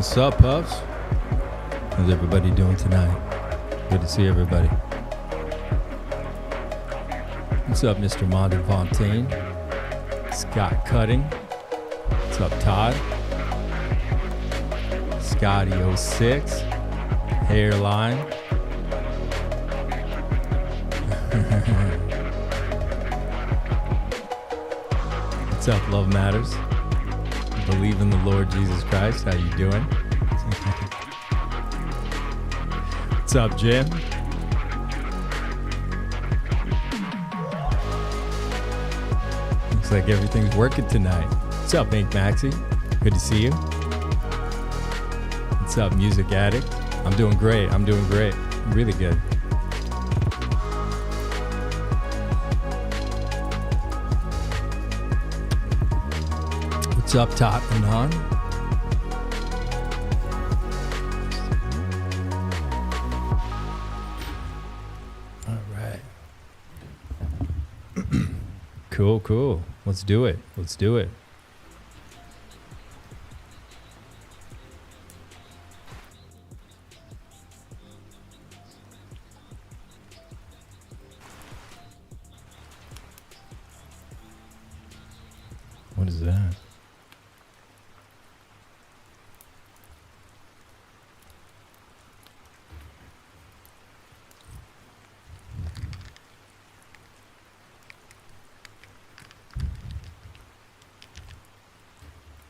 What's up, Puffs? How's everybody doing tonight? Good to see everybody. What's up, Mr. Mondefontaine? Scott Cutting. What's up, Todd? Scotty06. Hairline. What's up, Love Matters? Believe in the Lord Jesus Christ. How you doing? What's up, Jim? Looks like everything's working tonight. What's up, Ink Maxi? Good to see you. What's up, Music Addict? I'm doing great. Really good. What's up, Tot Anon? All right. Cool. Let's do it. What is that?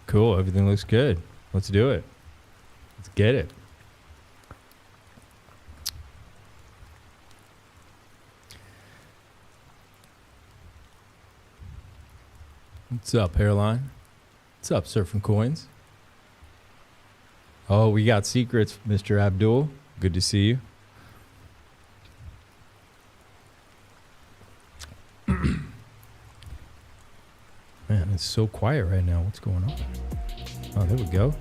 Cool, everything looks good. Let's do it. Let's get it. What's up, Hairline? What's up, Surfing Coins? Oh, we got secrets, Mr. Abdul. Good to see you. Man, it's so quiet right now. What's going on? Oh, there we go.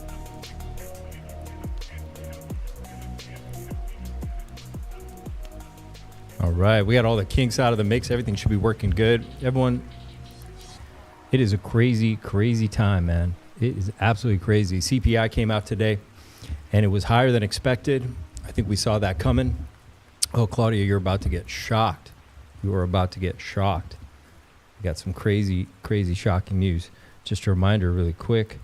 All right, we got all the kinks out of the mix. Everything should be working good. Everyone, it is a crazy, crazy time, man. It is absolutely crazy. CPI came out today, and it was higher than expected. I think we saw that coming. Oh, Claudia, you're about to get shocked. You are about to get shocked. Got some crazy, shocking news. Just a reminder really quick.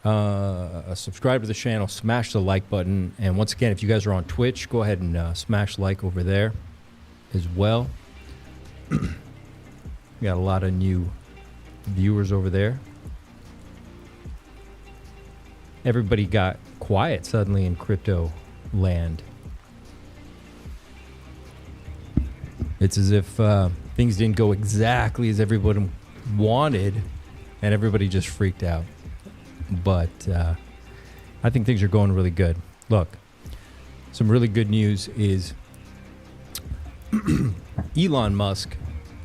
Subscribe to the channel, smash the like button. And once again, if you guys are on Twitch, go ahead and smash like over there as well. We got a lot of new viewers over there. Everybody got quiet suddenly in crypto land. It's as if things didn't go exactly as everybody wanted, and everybody just freaked out. But I think things are going really good. Look, some really good news is Elon Musk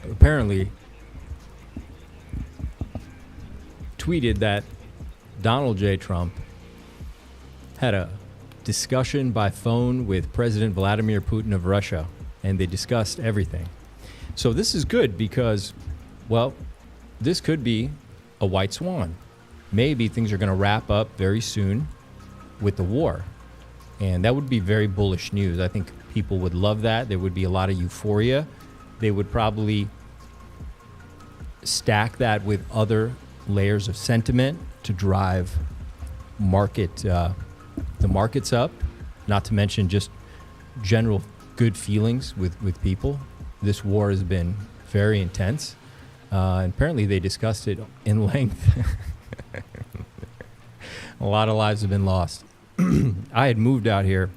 apparently tweeted that Donald J. Trump had a discussion by phone with President Vladimir Putin of Russia, and they discussed everything. So this is good because, well, this could be a white swan. Maybe things are going to wrap up very soon with the war. And that would be very bullish news. I think people would love that. There would be a lot of euphoria. They would probably stack that with other layers of sentiment to drive the markets up, not to mention just general good feelings with people. This war has been very intense. And apparently they discussed it in length. A lot of lives have been lost. I had moved out here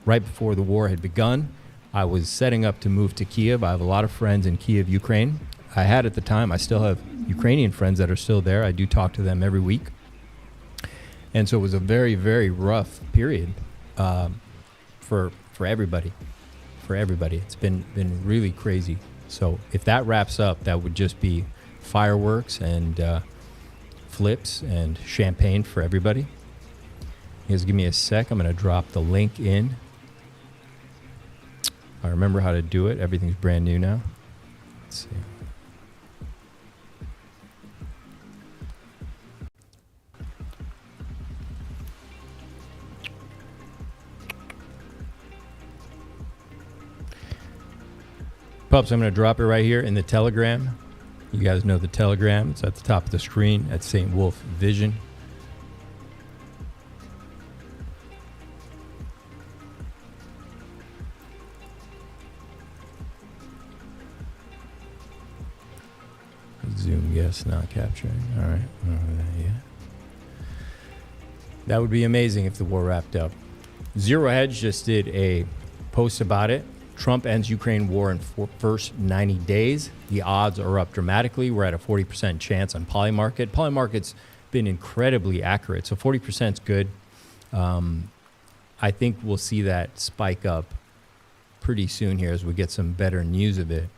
right before the war had begun. I was setting up to move to Kiev. I have a lot of friends in Kiev, Ukraine. I had at the time. I still have Ukrainian friends that are still there. I do talk to them every week. And so it was a very, very rough period for everybody. For everybody. It's been really crazy. So if that wraps up, that would just be fireworks and flips and champagne for everybody. You guys give me a sec. I'm going to drop the link in. I remember how to do it. Everything's brand new now. Let's see. Pups, I'm going to drop it right here in the Telegram. You guys know the Telegram. It's at the top of the screen at St. Wolf Vision. Zoom, yes, not capturing. All right. Yeah. That would be amazing if the war wrapped up. Zero Hedge just did a post about it. Trump ends Ukraine war in first 90 days. The odds are up dramatically. We're at a 40% chance on Polymarket. Polymarket's been incredibly accurate, so 40% is good. I think we'll see that spike up pretty soon here as we get some better news of it.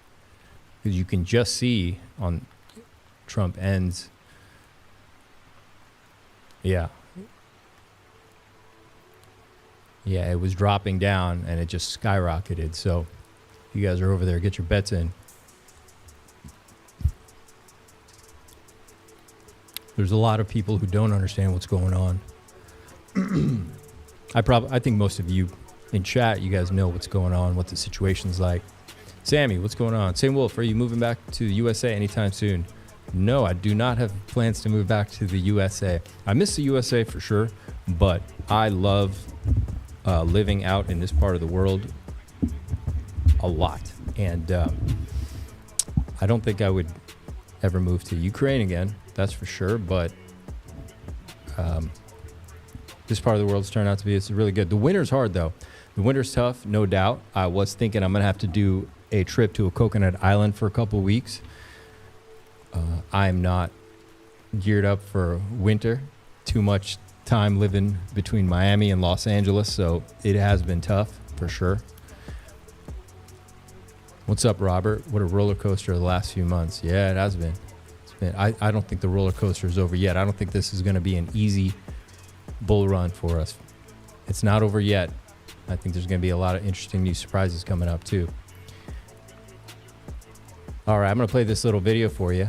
Because you can just see on Trump ends. Yeah. Yeah, it was dropping down and it just skyrocketed. So if you guys are over there, get your bets in. There's a lot of people who don't understand what's going on. I think most of you in chat, you guys know what's going on, what the situation's like. Sammy, what's going on? St. Wolf, are you moving back to the USA anytime soon? No, I do not have plans to move back to the USA. I miss the USA for sure, but I love living out in this part of the world a lot. And I don't think I would ever move to Ukraine again, that's for sure. But this part of the world's turned out to be it's really good. The winter's hard, though. The winter's tough, no doubt. I was thinking I'm going to have to do a trip to a coconut island for a couple weeks. I'm not geared up for winter. Too much time living between Miami and Los Angeles, so it has been tough for sure. What's up, Robert? What a roller coaster the last few months. Yeah, it has been. I don't think the roller coaster is over yet. I don't think this is going to be an easy bull run for us. It's not over yet. I think there's going to be a lot of interesting new surprises coming up too. All right, I'm going to play this little video for you.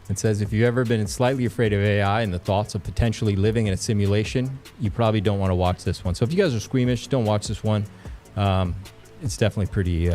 It says, if you've ever been slightly afraid of AI and the thoughts of potentially living in a simulation, you probably don't want to watch this one. So if you guys are squeamish, don't watch this one. It's definitely pretty,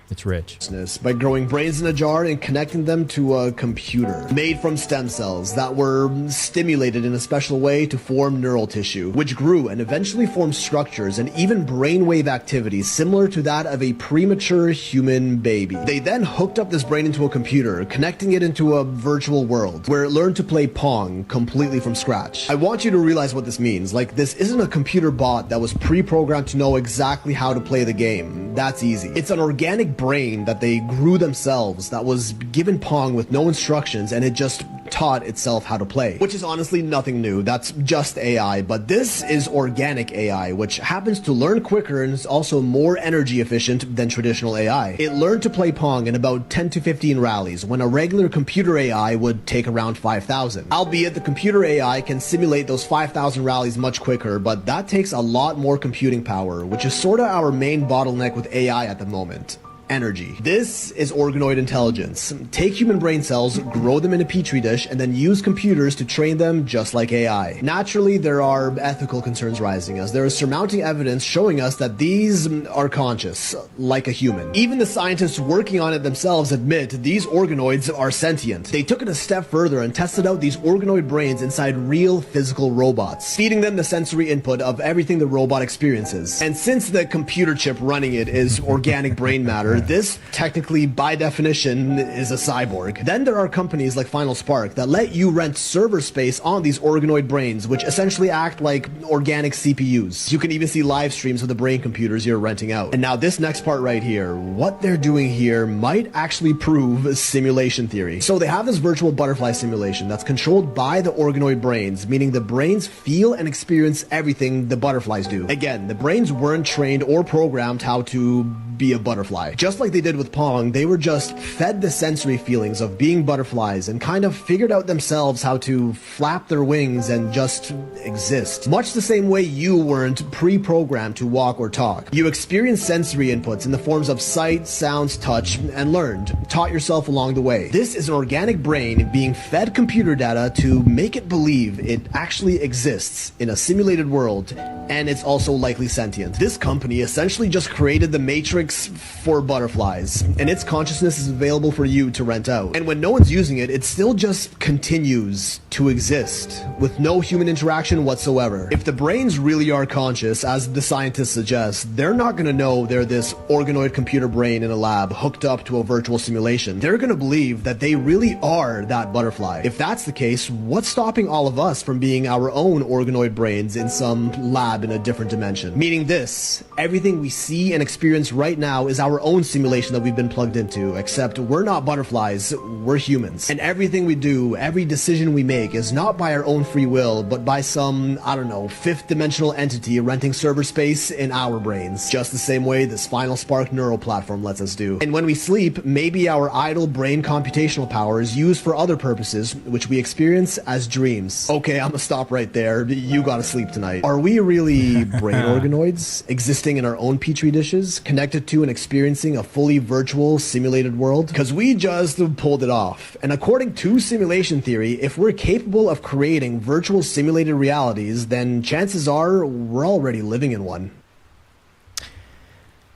it's rich. By growing brains in a jar and connecting them to a computer made from stem cells that were stimulated in a special way to form neural tissue, which grew and eventually formed structures and even brainwave activity similar to that of a premature human baby. They then hooked up this brain into a computer, connecting it into a virtual world where it learned to play Pong completely from scratch. I want you to realize what this means. Like, this isn't a computer bot that was pre-programmed to know exactly how to play the game. That's easy. It's an organic brain that they grew themselves that was given Pong with no instructions, and it just taught itself how to play, which is honestly nothing new. That's just AI. But this is organic AI, which happens to learn quicker and is also more energy efficient than traditional AI. It learned to play Pong in about 10 to 15 rallies, when a regular computer AI would take around 5,000. Albeit the computer AI can simulate those 5,000 rallies much quicker, but that takes a lot more computing power, which is sort of our main bottleneck with AI at the moment. Energy. This is organoid intelligence. Take human brain cells, grow them in a petri dish, and then use computers to train them just like AI. Naturally, there are ethical concerns rising, as there is surmounting evidence showing us that these are conscious, like a human. Even the scientists working on it themselves admit these organoids are sentient. They took it a step further and tested out these organoid brains inside real physical robots, feeding them the sensory input of everything the robot experiences. And since the computer chip running it is organic brain matter, this technically by definition is a cyborg. Then there are companies like Final Spark that let you rent server space on these organoid brains, which essentially act like organic CPUs. You can even see live streams of the brain computers you're renting out. And now this next part right here, what they're doing here might actually prove simulation theory. So they have this virtual butterfly simulation that's controlled by the organoid brains, meaning the brains feel and experience everything the butterflies do. Again, the brains weren't trained or programmed how to be a butterfly. Just like they did with Pong, they were just fed the sensory feelings of being butterflies and kind of figured out themselves how to flap their wings and just exist. Much the same way you weren't pre-programmed to walk or talk. You experienced sensory inputs in the forms of sight, sounds, touch, and learned, taught yourself along the way. This is an organic brain being fed computer data to make it believe it actually exists in a simulated world and it's also likely sentient. This company essentially just created the Matrix for butterflies, and its consciousness is available for you to rent out. And when no one's using it, it still just continues to exist with no human interaction whatsoever. If the brains really are conscious, as the scientists suggest, they're not going to know they're this organoid computer brain in a lab hooked up to a virtual simulation. They're going to believe that they really are that butterfly. If that's the case, what's stopping all of us from being our own organoid brains in some lab in a different dimension? Meaning this, everything we see and experience right now is our own simulation that we've been plugged into, except we're not butterflies, we're humans. And everything we do, every decision we make is not by our own free will, but by some, I don't know, fifth dimensional entity renting server space in our brains, just the same way this Final Spark neural platform lets us do. And when we sleep, maybe our idle brain computational power is used for other purposes, which we experience as dreams. Okay, I'm gonna stop right there. You gotta sleep tonight. Are we really brain organoids, existing in our own petri dishes, connected to and experiencing a fully virtual, simulated world? Because we just pulled it off. And according to simulation theory, if we're capable of creating virtual simulated realities, then chances are we're already living in one.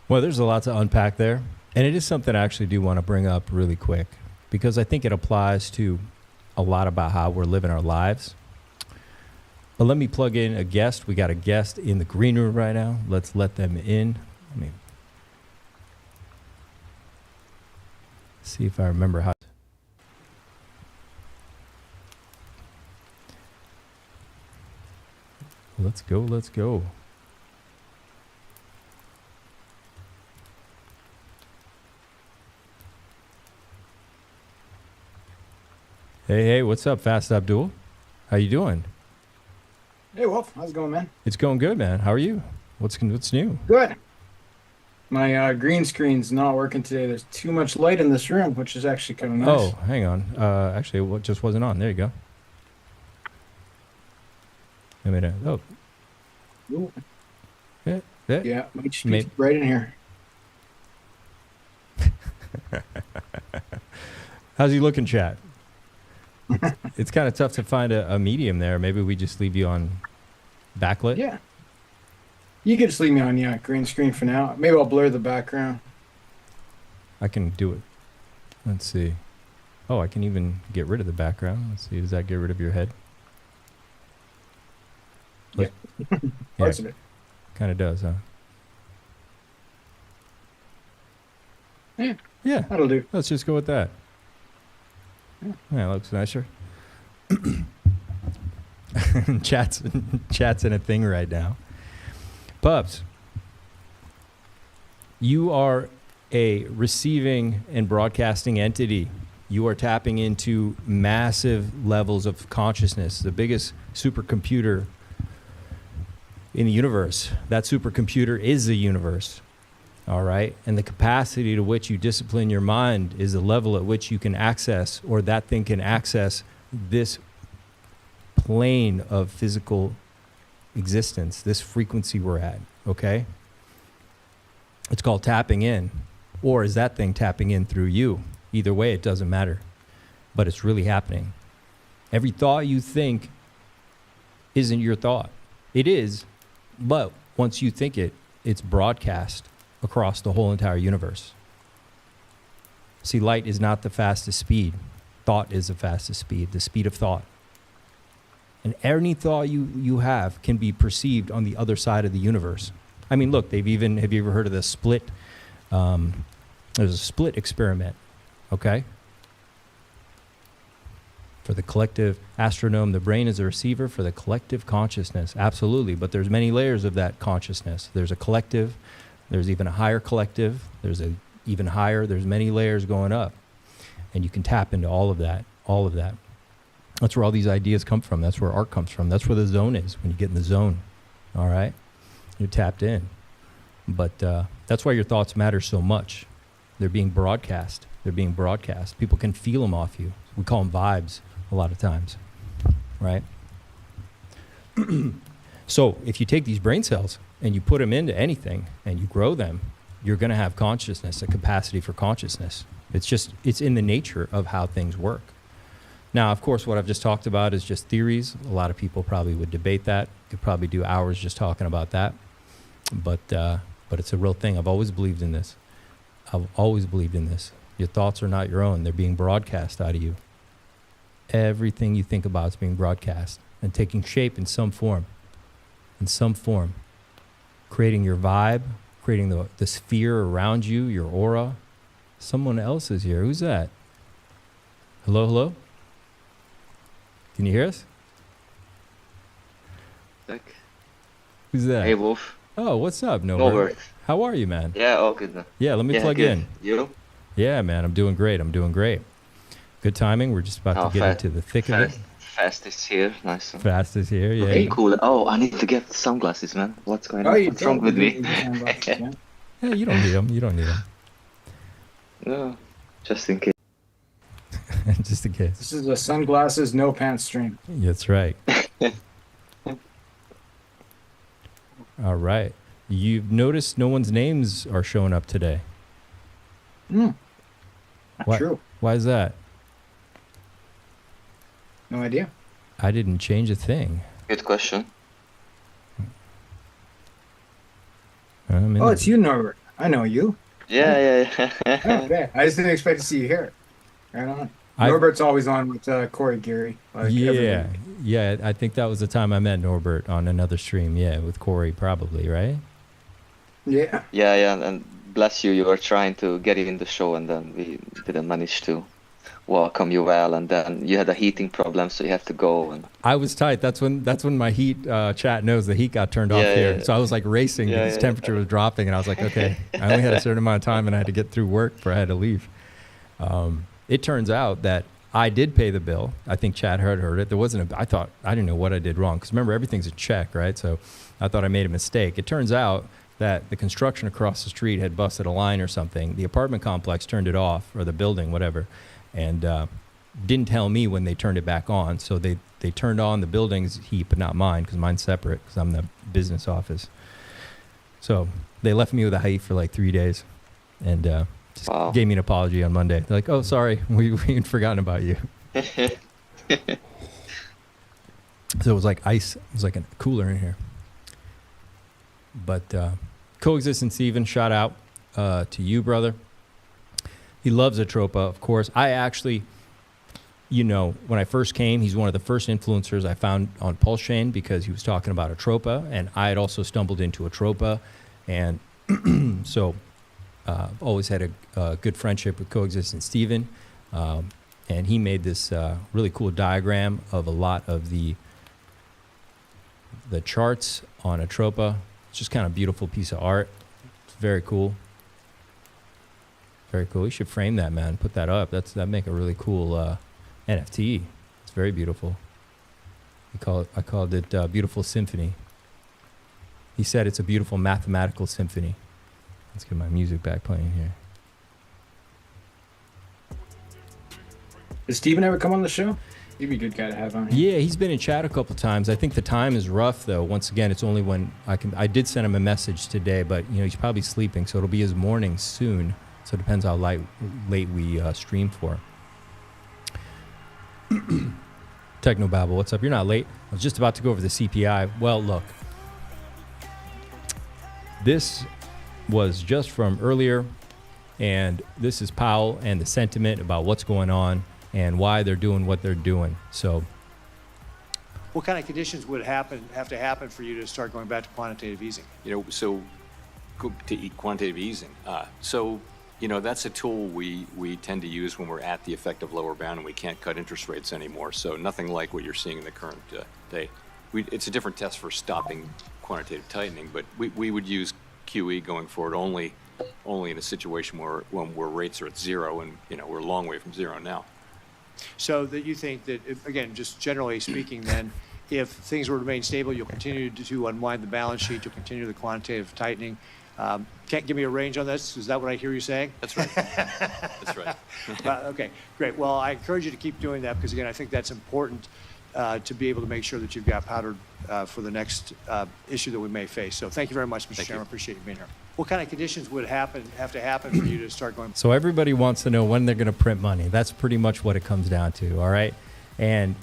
Well, there's a lot to unpack there. And it is something I actually do want to bring up really quick, because I think it applies to a lot about how we're living our lives. But let me plug in a guest. We got a guest in the green room right now. Let's let them in. Let me see if I remember how. Let's go, let's go. Hey, what's up, Fast Abdul? How you doing? Hey, Wolf. How's it going, man? It's going good, man. How are you? What's new? Good. My green screen's not working today. There's too much light in this room, which is actually kind of nice. Oh, hang on. Actually, it just wasn't on. There you go. I mean, oh. Ooh. Yeah. Might just be right in here. How's he looking, chat? It's kind of tough to find a medium there. Maybe we just leave you on backlit. Yeah. You could just leave me on, green screen for now. Maybe I'll blur the background. I can do it. Let's see. Oh, I can even get rid of the background. Let's see. Does that get rid of your head? Yeah. Parts of it. Kind of does, huh? Yeah. That'll do. Let's just go with that. Yeah, it looks nicer. Chat's in a thing right now. Pubs, you are a receiving and broadcasting entity. You are tapping into massive levels of consciousness, the biggest supercomputer in the universe. That supercomputer is the universe. All right. And the capacity to which you discipline your mind is the level at which you can access, or that thing can access, this plane of physical existence, this frequency we're at. Okay. It's called tapping in. Or is that thing tapping in through you? Either way, it doesn't matter. But it's really happening. Every thought you think isn't your thought. It is, but once you think it, it's broadcast across the whole entire universe. See, light is not the fastest speed. Thought is the fastest speed, the speed of thought. And any thought you have can be perceived on the other side of the universe. I mean, look, have you ever heard of the split? There's a split experiment, okay? For the collective astronome, the brain is a receiver for the collective consciousness. Absolutely, but there's many layers of that consciousness. There's a collective. There's even a higher collective. There's a even higher. There's many layers going up. And you can tap into all of that. That's where all these ideas come from. That's where art comes from. That's where the zone is, when you get in the zone. All right? You're tapped in. But that's why your thoughts matter so much. They're being broadcast. People can feel them off you. We call them vibes a lot of times. Right? So if you take these brain cells and you put them into anything and you grow them, you're going to have consciousness, a capacity for consciousness. It's in the nature of how things work. Now, of course, what I've just talked about is just theories. A lot of people probably would debate that. Could probably do hours just talking about that. But it's a real thing. I've always believed in this. I've always believed in this. Your thoughts are not your own. They're being broadcast out of you. Everything you think about is being broadcast and taking shape in some form. In some form. Creating your vibe, creating the sphere around you, your aura. Someone else is here. Who's that? Hello, hello? Can you hear us? Who's that? Hey, Wolf. Oh, what's up, Norbert. How are you, man? Yeah, all good. Man. Yeah, let me plug good. in. You? Yeah, man, I'm doing great. Good timing. We're just about to get into the thick of it. Fast is here. Nice. Fast is here, yeah. Okay, cool. Oh, I need to get sunglasses, man. What's going on? What's wrong with me? Yeah, you don't need them. You don't need them. No, just in case. Just in case. This is a sunglasses, no pants stream. That's right. All right. You've noticed no one's names are showing up today. Not true. Why is that? No idea. I didn't change a thing. Good question. Oh, it's you, Norbert. I know you. Yeah. Okay. I just didn't expect to see you here. Right on. Norbert's always on with Corey Geary. Yeah. I think that was the time I met Norbert on another stream. Yeah, with Corey probably, right? Yeah. Yeah. And bless you, you were trying to get in the show, and then we didn't manage to welcome you well, and then you had a heating problem, so you have to go. And I was tight. That's when my heat chat knows the heat got turned off here. Yeah. So I was like racing because temperature was dropping, and I was like, okay, I only had a certain amount of time, and I had to get through work before I had to leave. It turns out that I did pay the bill. I think Chad heard it. There wasn't I didn't know what I did wrong, because remember, everything's a check, right? So I thought I made a mistake. It turns out that the construction across the street had busted a line or something. The apartment complex turned it off, or the building, whatever, and didn't tell me when they turned it back on. So they turned on the building's heat, but not mine, because mine's separate, because I'm the business office. So they left me with a heat for like 3 days, and just gave me an apology on Monday. They're like, oh, sorry, we had forgotten about you. So it was like ice. It was like a cooler in here. But Coexistence Steven, shout out to you, brother. He loves Atropa, of course. I actually, when I first came, he's one of the first influencers I found on PulseChain, because he was talking about Atropa, and I had also stumbled into Atropa. And so I've always had a good friendship with Coexistence Steven. And he made this really cool diagram of a lot of the charts on Atropa. It's just kind of beautiful piece of art. It's very cool. Very cool. You should frame that, man. Put that up. That'd make a really cool NFT. It's very beautiful. I called it Beautiful Symphony. He said it's a beautiful mathematical symphony. Let's get my music back playing here. Does Steven ever come on the show? He'd be a good guy to have on here. Yeah, he's been in chat a couple times. I think the time is rough, though. Once again, it's only when I did send him a message today, but he's probably sleeping, so it'll be his morning soon. So it depends how late we stream for. Technobabble, what's up? You're not late. I was just about to go over the CPI. Well, look. This was just from earlier, and this is Powell and the sentiment about what's going on and why they're doing what they're doing. So what kind of conditions would have to happen for you to start going back to quantitative easing? So to eat quantitative easing. That's a tool we tend to use when we're at the effective lower bound and we can't cut interest rates anymore. So nothing like what you're seeing in the current day. It's a different test for stopping quantitative tightening, but we would use QE going forward only in a situation where rates are at zero, and we're a long way from zero now. So that you think that, again, just generally speaking, then, if things were to remain stable, you'll continue to unwind the balance sheet, you'll continue the quantitative tightening. Can't give me a range on this? Is that what I hear you saying? That's right. That's right. Okay, great. Well, I encourage you to keep doing that, because, again, I think that's important to be able to make sure that you've got powdered for the next issue that we may face. So thank you very much, Mr. Chairman. Appreciate you being here. What kind of conditions would have to happen for you to start going? So everybody wants to know when they're going to print money. That's pretty much what it comes down to, all right? And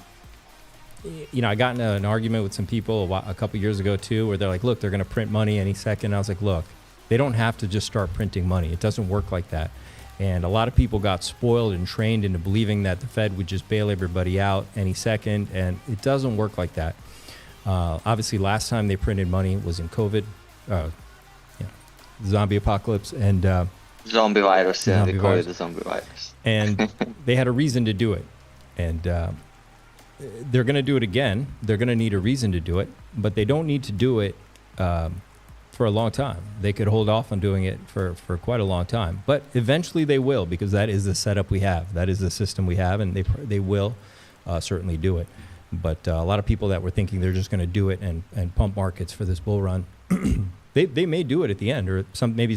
you know, I got in an argument with some people a couple years ago too, where they're like, look, they're going to print money any second. I was like, look, they don't have to just start printing money. It doesn't work like that. And a lot of people got spoiled and trained into believing that the Fed would just bail everybody out any second, and it doesn't work like that. Obviously, last time they printed money was in COVID, zombie apocalypse, and Zombie virus, yeah, Zombie they call virus. it the zombie virus. and they had a reason to do it. And they're going to do it again. They're going to need a reason to do it, but they don't need to do it for a long time. They could hold off on doing it for quite a long time, but eventually they will, because that is the setup we have. That is the system we have, and they will certainly do it. But a lot of people that were thinking they're just going to do it and pump markets for this bull run, they may do it at the end, or maybe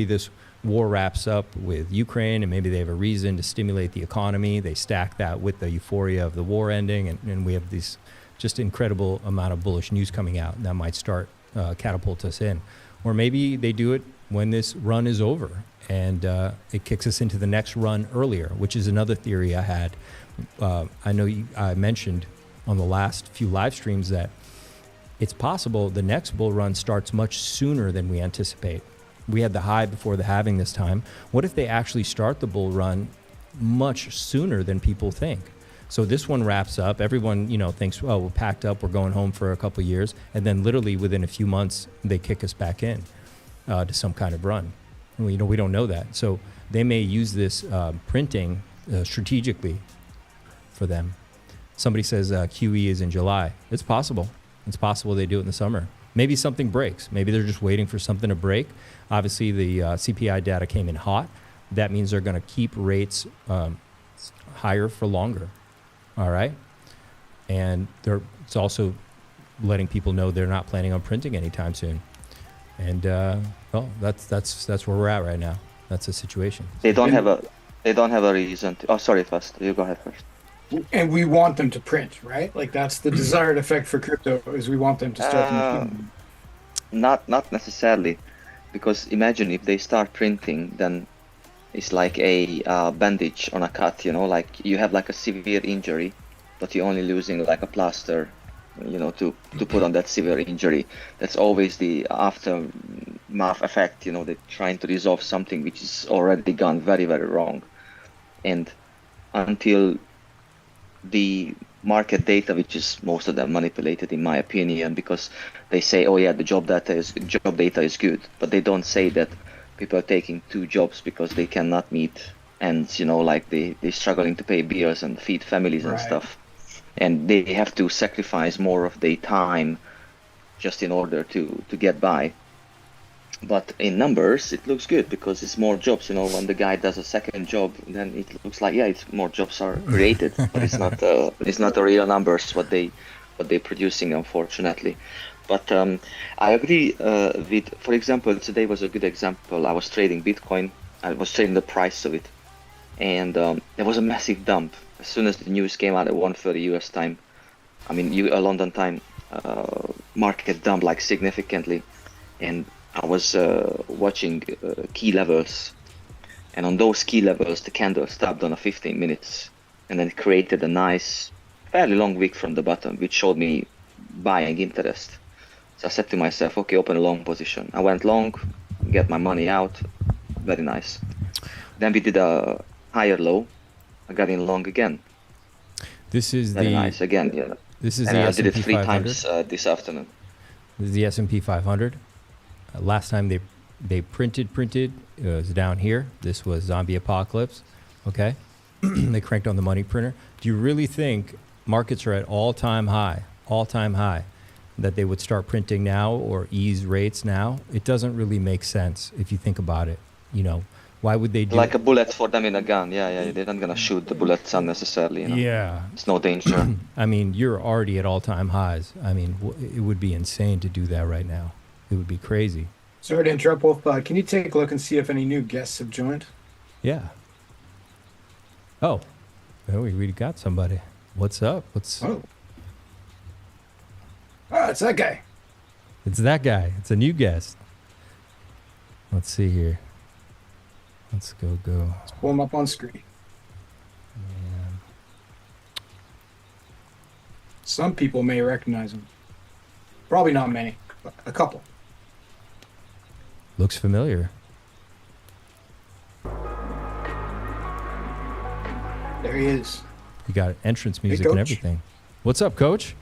this war wraps up with Ukraine, and maybe they have a reason to stimulate the economy. They stack that with the euphoria of the war ending, and we have this just incredible amount of bullish news coming out that might start catapult us in. Or maybe they do it when this run is over and it kicks us into the next run earlier, which is another theory I had. I know I mentioned on the last few live streams that it's possible the next bull run starts much sooner than we anticipate. We had the high before the halving this time. What if they actually start the bull run much sooner than people think? So this one wraps up. Everyone, thinks, well, we're packed up. We're going home for a couple of years. And then literally within a few months, they kick us back in to some kind of run. We don't know that. So they may use this printing strategically for them. Somebody says QE is in July. It's possible. It's possible they do it in the summer. Maybe something breaks. Maybe they're just waiting for something to break. Obviously, the CPI data came in hot. That means they're going to keep rates higher for longer. All right. And it's also letting people know they're not planning on printing anytime soon. And that's where we're at right now. That's the situation. They don't have a reason to. Oh, sorry, first. You go ahead first. And we want them to print, right? Like that's the desired effect for crypto, is we want them to start. Not necessarily, because imagine if they start printing, then it's like a bandage on a cut. Like you have like a severe injury, but you're only losing like a plaster, to put on that severe injury. That's always the aftermath effect. They're trying to resolve something which is already gone very, very wrong, and until the market data, which is most of them manipulated in my opinion, because they say, oh yeah, the job data is good, but they don't say that people are taking 2 jobs because they cannot meet ends, like they're struggling to pay bills and feed families and stuff, and they have to sacrifice more of their time just in order to get by. But in numbers, it looks good because it's more jobs. When the guy does a second job, then it looks like it's more jobs are created, but it's not the real numbers what they're producing, unfortunately. But I agree with, for example, today was a good example. I was trading Bitcoin. I was trading the price of it, and there was a massive dump as soon as the news came out at 1:30 US time. I mean, London time, market dumped like significantly, and I was watching key levels, and on those key levels, the candle stopped on a 15 minutes, and then created a nice, fairly long wick from the bottom, which showed me buying interest. So I said to myself, okay, open a long position. I went long, get my money out, very nice. Then we did a higher low. I got in long again. This is very nice again, yeah. This is and the I S&P did it 3 500. times this afternoon. This is the S&P 500. Last time they printed, it was down here. This was zombie apocalypse. Okay, they cranked on the money printer. Do you really think markets are at all-time high, that they would start printing now or ease rates now? It doesn't really make sense if you think about it. Why would they do like a bullet for them in a gun? Yeah. They're not gonna shoot the bullets unnecessarily. Yeah, it's no danger. I mean, you're already at all-time highs. I mean, it would be insane to do that right now. It would be crazy. Sorry to interrupt, Wolf. Can you take a look and see if any new guests have joined? Yeah. Oh, we got somebody. What's up? Oh, it's that guy. It's that guy. It's a new guest. Let's see here. Let's go. Let's pull him up on screen. Some people may recognize him. Probably not many, but a couple. Looks familiar. There he is. You got entrance music Coach. and everything. What's up, Coach?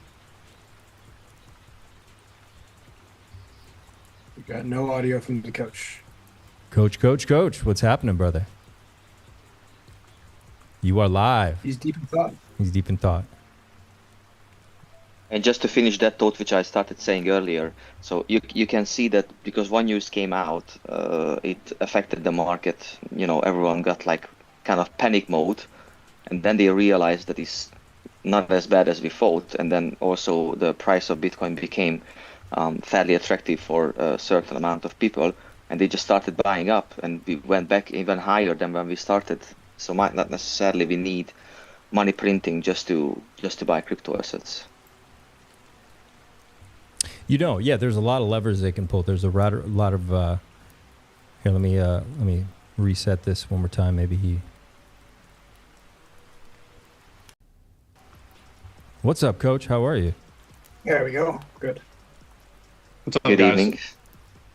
We got no audio from the coach. Coach. What's happening, brother? You are live. He's deep in thought. He's deep in thought. And just to finish that thought, which I started saying earlier, so you can see that because one news came out, it affected the market. You know, everyone got like kind of panic mode, and then they realized that it's not as bad as we thought, and then also the price of Bitcoin became fairly attractive for a certain amount of people, and they just started buying up, and we went back even higher than when we started. So might not necessarily we need money printing just to buy crypto assets. You know, yeah, there's a lot of levers they can pull. There's a lot of here, let me reset this one more time. Maybe he. What's up, Coach? How are you? There we go. Good. What's up, Good guys? evening.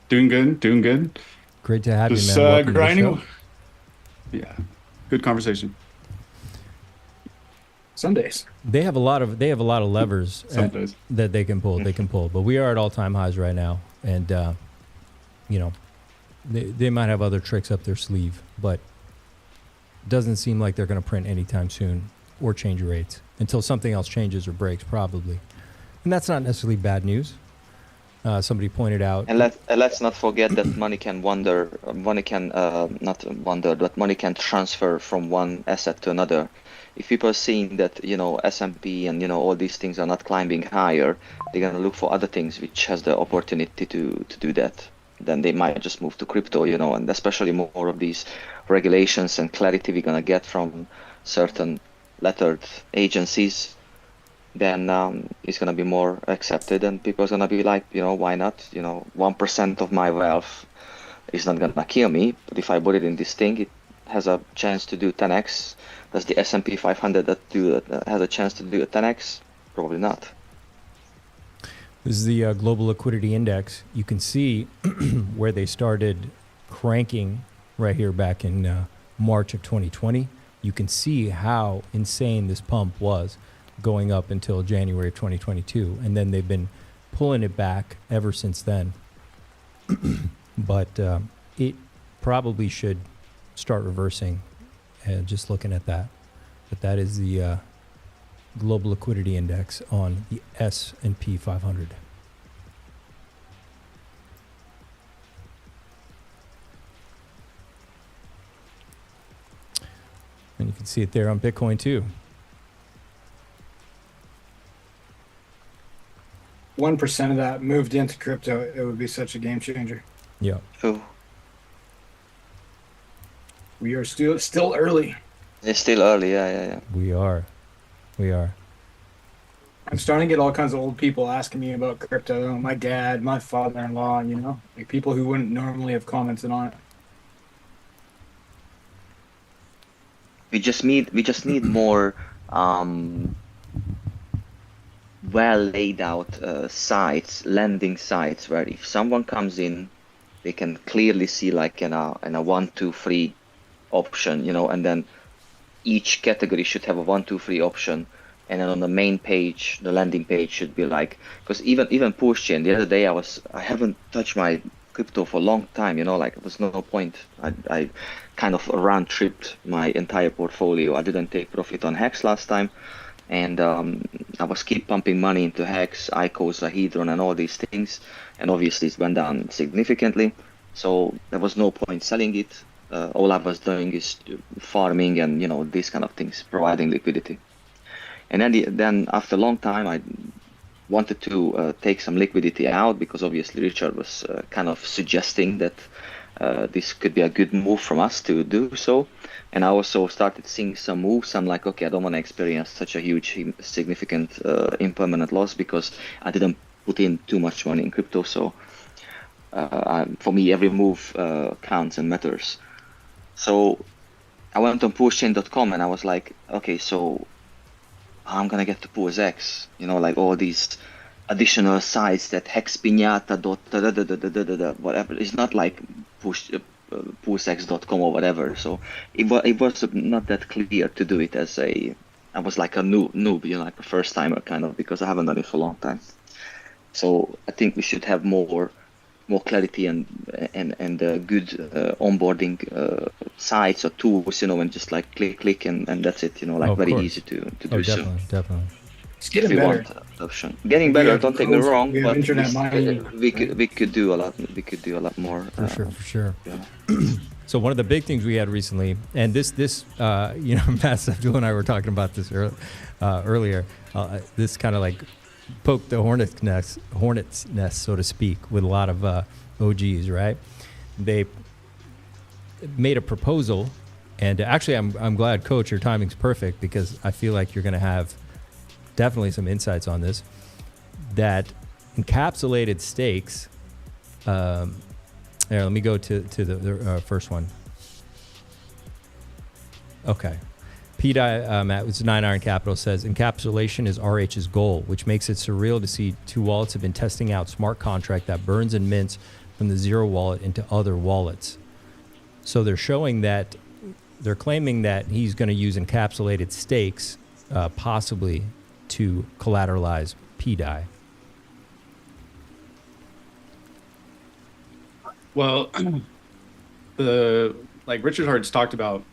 Doing good. Great to have Just you, man. Welcome to the grinding. show. Yeah, good conversation. Some days. They have a lot of levers Some days. that they can pull. But we are at all-time highs right now, and you know, they might have other tricks up their sleeve, but it doesn't seem like they're going to print anytime soon or change rates until something else changes or breaks, probably. And that's not necessarily bad news. Somebody pointed out. And let's not forget that money can wander. Money can not wander, but money can transfer from one asset to another. If people are seeing that, you know, S&P and, you know, all these things are not climbing higher, they're going to look for other things which has the opportunity to do that. Then they might just move to crypto, you know, and especially more of these regulations and clarity we're going to get from certain lettered agencies, then it's going to be more accepted, and people are going to be like, you know, why not? You know, 1% of my wealth is not going to kill me, but if I put it in this thing, it has a chance to do 10x. Does the S&P 500 has a chance to do a 10x? Probably not. This is the Global Liquidity Index. You can see where they started cranking right here back in March of 2020. You can see how insane this pump was going up until January of 2022. And then they've been pulling it back ever since then. But it probably should start reversing, just looking at that. But that is the Global Liquidity Index on the S&P 500. And you can see it there on Bitcoin too. 1% of that moved into crypto, it would be such a game changer. Yeah. Oh, We are still early. it's still early. Yeah. We are. I'm starting to get all kinds of old people asking me about crypto. My dad, my father-in-law, you know, like people who wouldn't normally have commented on it. We just need more well laid out sites, landing sites, where if someone comes in, they can clearly see like in a 1, 2, 3 option, you know, and then each category should have a 1, 2, 3 option, and then on the main page, the landing page should be like, because even PulseChain, the other day I haven't touched my crypto for a long time, you know, like it was no point. I kind of round tripped my entire portfolio. I didn't take profit on HEX last time, and I was keep pumping money into HEX, ICOs, Hedron, and all these things, and obviously it went down significantly, so there was no point selling it. All I was doing is farming and, you know, these kind of things, providing liquidity. And then after a long time, I wanted to take some liquidity out, because obviously Richard was kind of suggesting that this could be a good move from us to do so. And I also started seeing some moves. I'm like, okay, I don't want to experience such a huge, significant impermanent loss, because I didn't put in too much money in crypto. So for me, every move counts and matters. So I went on PulseChain.com and I was like, okay, so I'm gonna get to PulseX, you know, like all these additional sites that hex piñata dot whatever. It's not like pulsex.com or whatever. So it was not that clear to do it as a. I was like a noob, you know, like a first timer kind of, because I haven't done it for a long time. So I think we should have more clarity and good onboarding sites or tools, you know, and just like click and that's it, you know, like Oh, of very course. easy to Oh, do. So definitely. It's if getting we better. want adoption, getting better. Don't take me wrong, We have but internet mining. we could do a lot. We could do a lot more. For sure. Yeah. So one of the big things we had recently, and this you know, Matt Abdul and I were talking about this earlier. This kind of like poked the hornet's nest, so to speak, with a lot of OGs, right? They made a proposal, and actually, I'm glad, Coach, your timing's perfect, because I feel like you're going to have definitely some insights on this. That encapsulated stakes. There, let me go to the first one. Okay. pDAI, Matt, with 9 Iron Capital, says encapsulation is RH's goal, which makes it surreal to see two wallets have been testing out smart contract that burns and mints from the Zero wallet into other wallets. So they're showing that, they're claiming that he's going to use encapsulated stakes possibly to collateralize pDAI. Well, like Richard Hart's talked about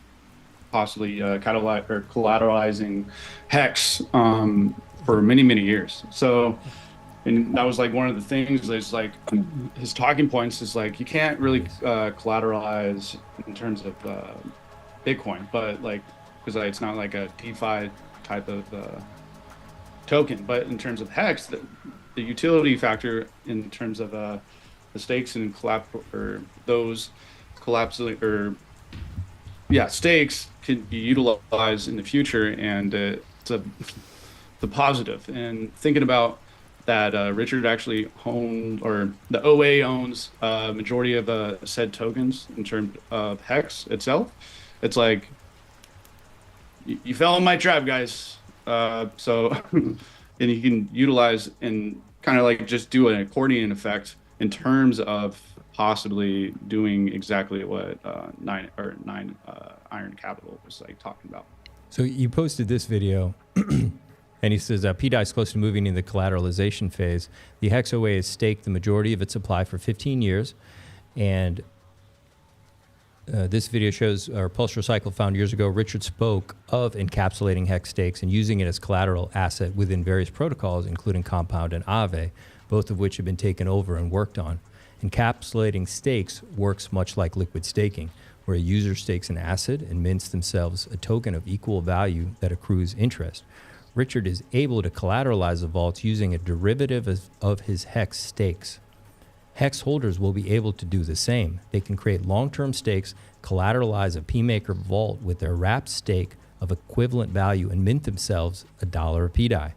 possibly collateralizing Hex for many years. So, and that was like one of the things is like his talking points is like you can't really collateralize in terms of Bitcoin, but like because it's not like a DeFi type of token, but in terms of Hex, the utility factor in terms of the stakes and those collapsing stakes can be utilized in the future, and it's the positive. And thinking about that, Richard actually owned, or the OA owns majority of said tokens in terms of Hex itself. It's like you fell in my trap, guys. So and you can utilize and kind of like just do an accordion effect in terms of possibly doing exactly what 9 Iron Capital was like talking about. So you posted this video, and he says pDAI is close to moving into the collateralization phase. The Hex OA has staked the majority of its supply for 15 years, and this video shows Pulse Recycle found years ago. Richard spoke of encapsulating Hex stakes and using it as collateral asset within various protocols, including Compound and Aave, both of which have been taken over and worked on. Encapsulating stakes works much like liquid staking, where a user stakes an asset and mints themselves a token of equal value that accrues interest. Richard is able to collateralize the vaults using a derivative of his Hex stakes. Hex holders will be able to do the same. They can create long-term stakes, collateralize a PMaker vault with their wrapped stake of equivalent value, and mint themselves $1 of pDAI,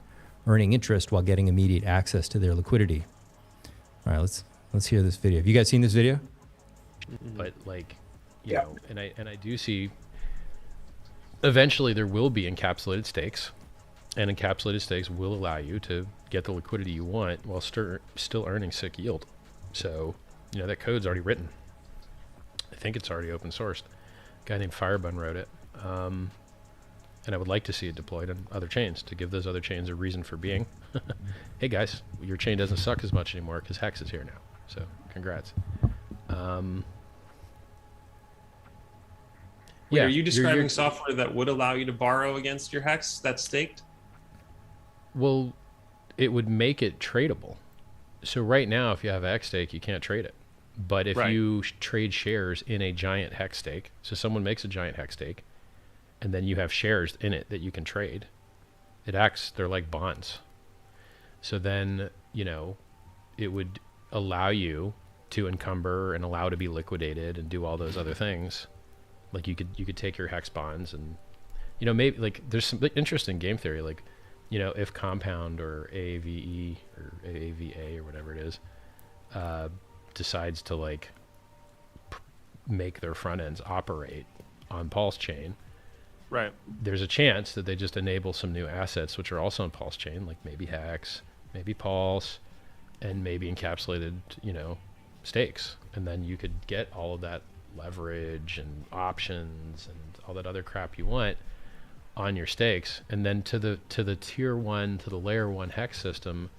earning interest while getting immediate access to their liquidity. All right, let's hear this video. Have you guys seen this video? But like, you know, and I do see eventually there will be encapsulated stakes, and encapsulated stakes will allow you to get the liquidity you want while still earning sick yield. So, you know, that code's already written. I think it's already open sourced. A guy named Firebun wrote it. And I would like to see it deployed on other chains to give those other chains a reason for being. Hey guys, your chain doesn't suck as much anymore because Hex is here now. So congrats. Wait, are you describing software that would allow you to borrow against your Hex that's staked? Well, it would make it tradable. So right now, if you have a Hex stake, you can't trade it. But if you trade shares in a giant Hex stake, so someone makes a giant Hex stake, and then you have shares in it that you can trade, they're like bonds. So then, you know, it would allow you to encumber and allow to be liquidated and do all those other things. Like you could take your Hex bonds and, you know, maybe like there's some interesting game theory, like, you know, if Compound or AAVE or AAVA or whatever it is, decides to like make their front ends operate on PulseChain, Right. There's a chance that they just enable some new assets, which are also on PulseChain, like maybe HEX, maybe Pulse, and maybe encapsulated, stakes. And then you could get all of that leverage and options and all that other crap you want on your stakes. And then to the tier 1, to the layer 1 HEX system,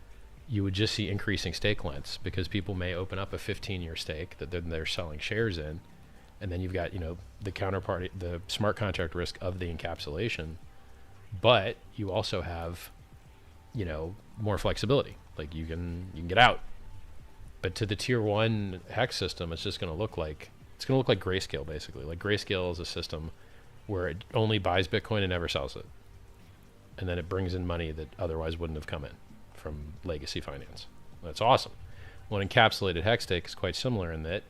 you would just see increasing stake lengths, because people may open up a 15-year stake that then they're selling shares in. And then you've got, the counterparty, the smart contract risk of the encapsulation, but you also have, more flexibility. Like you can get out. But to the tier 1 HEX system, it's just going to look like Grayscale, basically. Like Grayscale is a system where it only buys Bitcoin and never sells it, and then it brings in money that otherwise wouldn't have come in from legacy finance. That's awesome. Well, encapsulated HEX stake is quite similar in that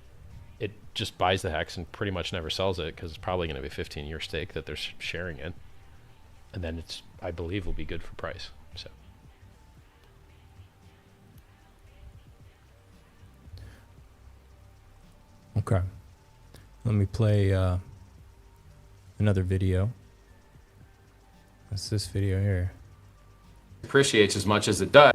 it just buys the HEX and pretty much never sells it, because it's probably going to be a 15-year stake that they're sharing in, and then it's, I believe, will be good for price. So. Okay. Let me play another video. That's this video here. Appreciates as much as it does.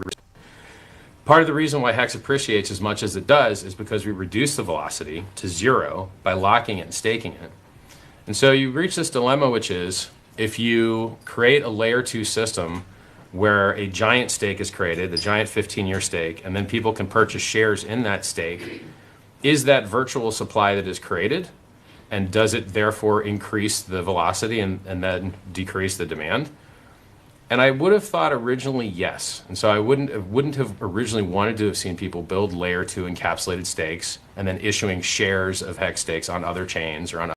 Part of the reason why HEX appreciates as much as it does is because we reduce the velocity to 0 by locking it and staking it. And so you reach this dilemma, which is if you create a layer 2 system where a giant stake is created, a giant 15-year stake, and then people can purchase shares in that stake, is that virtual supply that is created, and does it therefore increase the velocity and then decrease the demand? And I would have thought originally yes. And so I wouldn't have originally wanted to have seen people build layer 2 encapsulated stakes and then issuing shares of HEX stakes on other chains or on.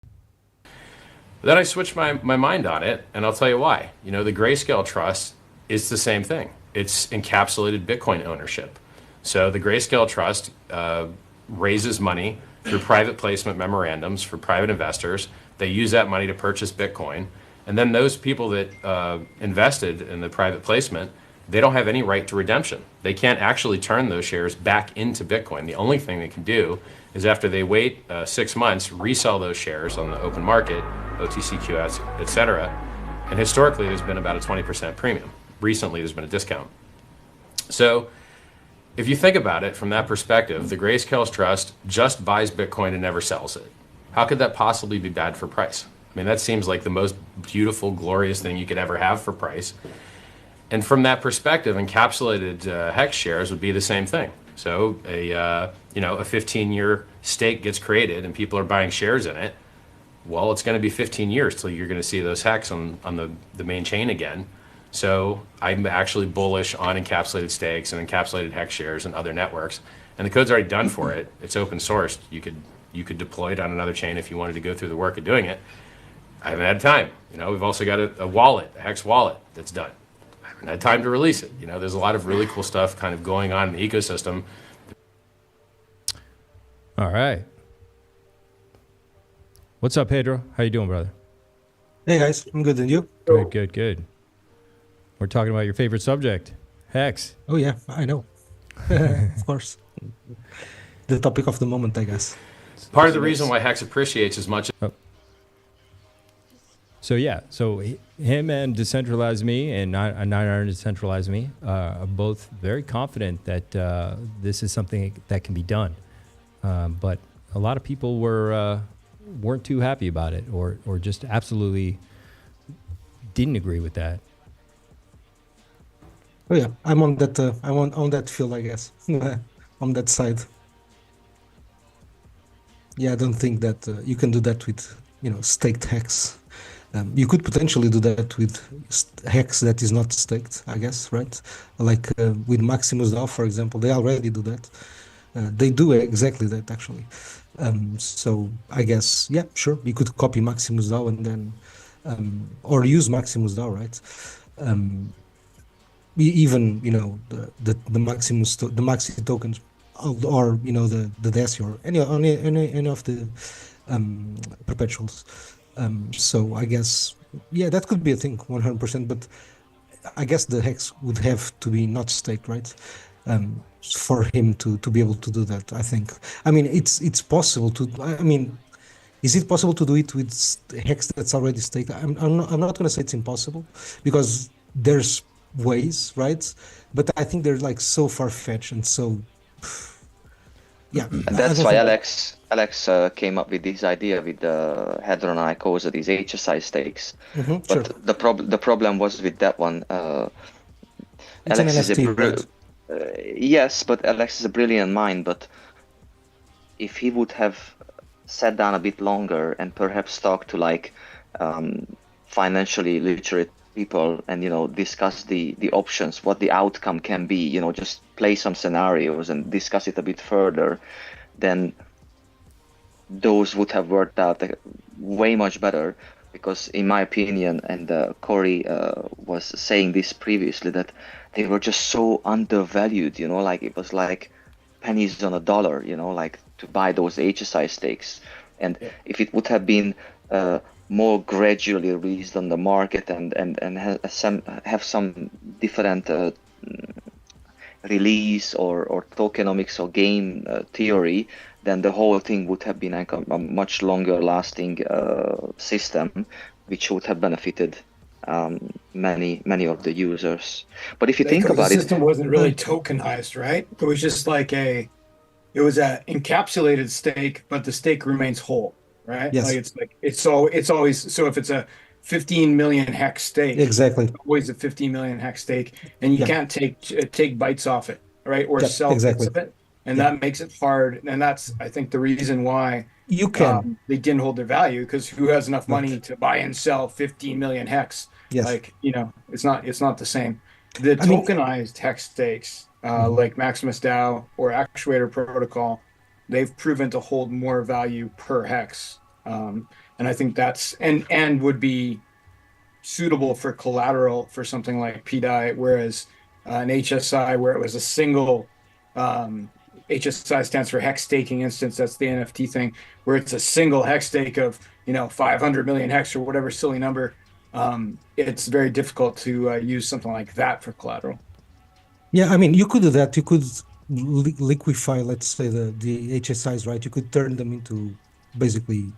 Then I switched my mind on it, and I'll tell you why. The Grayscale Trust is the same thing. It's encapsulated Bitcoin ownership. So the Grayscale Trust raises money through private placement memorandums for private investors. They use that money to purchase Bitcoin. And then those people that invested in the private placement, they don't have any right to redemption. They can't actually turn those shares back into Bitcoin. The only thing they can do is, after they wait 6 months, resell those shares on the open market, OTCQX, et cetera. And historically, there's been about a 20% premium. Recently, there's been a discount. So if you think about it from that perspective, the Grayscale Trust just buys Bitcoin and never sells it. How could that possibly be bad for price? I mean, that seems like the most beautiful, glorious thing you could ever have for price. And from that perspective, encapsulated HEX shares would be the same thing. So a 15-year stake gets created and people are buying shares in it. Well, it's going to be 15 years till you're going to see those HEX on the main chain again. So I'm actually bullish on encapsulated stakes and encapsulated HEX shares and other networks. And the code's already done for it. It's open sourced. You could deploy it on another chain if you wanted to go through the work of doing it. I haven't had time. We've also got a wallet, a HEX wallet that's done. I haven't had time to release it. There's a lot of really cool stuff kind of going on in the ecosystem. All right. What's up, Pedro? How you doing, brother? Hey guys, I'm good, and you? Good. We're talking about your favorite subject, HEX. Oh yeah, I know. Of course. The topic of the moment, I guess. Part of the reason why HEX appreciates as much. So him and Decentralize Me and 9iron Decentralize Me are both very confident that this is something that can be done. But a lot of people weren't too happy about it, or just absolutely didn't agree with that. Oh yeah, I'm on that. I'm on that field, I guess, on that side. Yeah, I don't think that you can do that with staked HEX. You could potentially do that with HEX that is not staked, I guess, right? Like with Maximus DAO, for example, they already do that. They do exactly that, actually. So I guess, yeah, sure, you could copy Maximus DAO and then, or use Maximus DAO, right? Even the Maximus, the Maxi tokens, or the DESI, or any of the perpetuals. So I guess, yeah, that could be a thing, 100%. But I guess the HEX would have to be not staked, right? For him to be able to do that, I think. I mean, it's possible to. I mean, Is it possible to do it with hex that's already staked? I'm not going to say it's impossible, because there's ways, right? But I think they're like so far-fetched and so, yeah. And that's why Alex came up with this idea with the Hadron Icosa, these HSI stakes. But sure. The problem was with that one. It's Alex an is NFT, right? Yes, but Alex is a brilliant mind. But if he would have sat down a bit longer and perhaps talked to like financially literate people and discuss the options, what the outcome can be, just play some scenarios and discuss it a bit further, then those would have worked out way much better. Because in my opinion, and Corey was saying this previously, that they were just so undervalued, like it was like pennies on a dollar, like to buy those HSI stakes. And if it would have been more gradually released on the market and have some different release or tokenomics or game theory, then the whole thing would have been a much longer lasting system, which would have benefited many of the users. But if you think about it, the system wasn't really tokenized, right? It was just like it was a encapsulated stake, but the stake remains whole, right? Yes. It's always, so if it's a 15 million hex stake, exactly, it's always a 15 million hex stake, and you can't take bites off it, right? Or sell bits of it. And that makes it hard. And that's, I think, the reason why you can they didn't hold their value, because who has enough money to buy and sell 15 million hex? Yes. Like, it's not the same. The tokenized hex stakes, like Maximus DAO or Actuator Protocol, they've proven to hold more value per hex. And I think that's, and would be suitable for collateral for something like pDAI, whereas an HSI, where it was a single, HSI stands for hex staking instance. That's the NFT thing, where it's a single hex stake of 500 million hex or whatever silly number. It's very difficult to use something like that for collateral. Yeah, I mean, you could do that. You could liquefy, let's say, the HSIs, right? You could turn them into basically.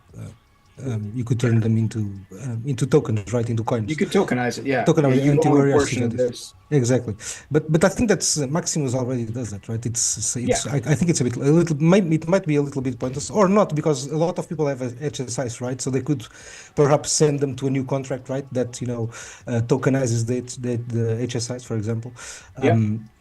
You could turn them into tokens, right? Into coins. You could tokenize it, yeah. Tokenize you own a portion of this. Exactly, but I think that's Maximus already does that, right? It's I think it's it might be a little bit pointless or not, because a lot of people have HSIs, right? So they could perhaps send them to a new contract, right? That tokenizes the HSIs, for example.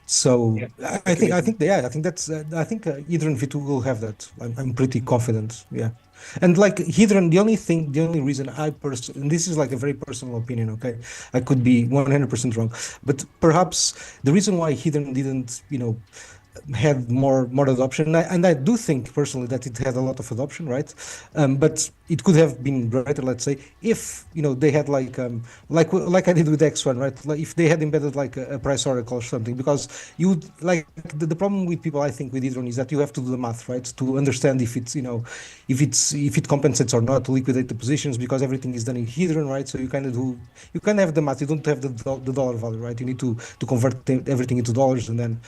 So I think that's I think Hydron V2 will have that. I'm pretty confident. Yeah. And like Hydron, the only reason I personally, and this is like a very personal opinion, okay, I could be 100% wrong, but perhaps the reason why Hydron didn't, had more adoption, and I do think personally that it had a lot of adoption, right? But it could have been greater, let's say, if they had like I did with X1, right? Like if they had embedded like a price oracle or something, because you like the problem with people, I think, with Hydron is that you have to do the math, right, to understand if it's if it compensates or not to liquidate the positions, because everything is done in Hydron, right? So you kind of have the math. You don't have the dollar value, right? You need to convert everything into dollars and then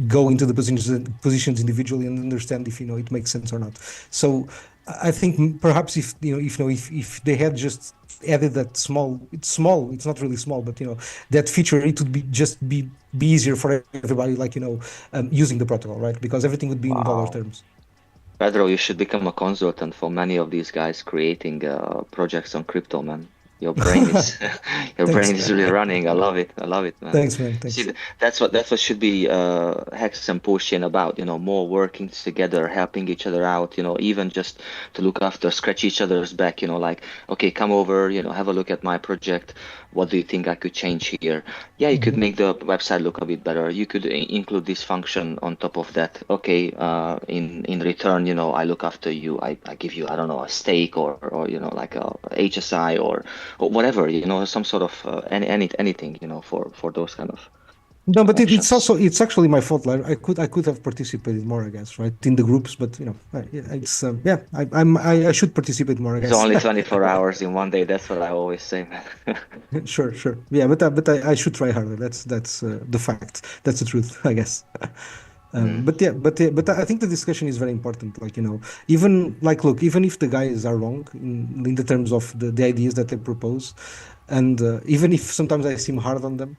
go into the positions individually and understand if it makes sense or not. So I think perhaps if they had just added that it's not really small, but that feature, it would be easier for everybody, like using the protocol, right? Because everything would be in dollar terms. Pedro, you should become a consultant for many of these guys creating projects on crypto, man. Your brain is is really running. I love it, man. Thanks, man. Thanks. See, that's what should be Hex and PulseChain about. More working together, helping each other out. Even just to look after, scratch each other's back. Like, okay, come over. Have a look at my project. What do you think I could change here? Yeah, you could make the website look a bit better. You could include this function on top of that. Okay, in return, I look after you. I give you, I don't know, a stake or like a HSI or whatever, some sort of anything, for those kind of. No, but it's actually my fault. I could have participated more, I guess, right, in the groups. But it's I should participate more, I guess. It's only 24 hours in one day. That's what I always say, man. Sure. Yeah, but I should try harder. That's the fact. That's the truth, I guess. But I think the discussion is very important. Like, even like, look, even if the guys are wrong in the terms of the ideas that they propose, and even if sometimes I seem hard on them,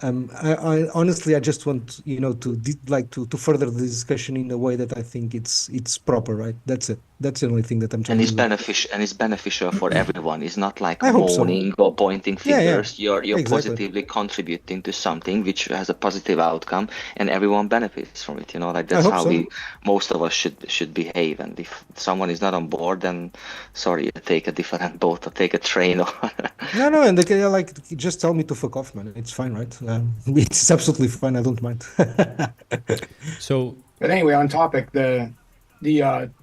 I honestly, I just want, to further the discussion in a way that I think it's proper, right? That's it. That's the only thing that I'm trying And to do. it's beneficial for everyone. It's not like I hope so. moaning or pointing fingers. You're Exactly. positively contributing to something which has a positive outcome, and everyone benefits from it. Like that's hope how so. most of us should behave. And if someone is not on board, then sorry, take a different boat or take a train. Or No, and they can, like, just tell me to fuck off, man. It's fine, right? It's absolutely fine. I don't mind. So, But anyway, on topic, the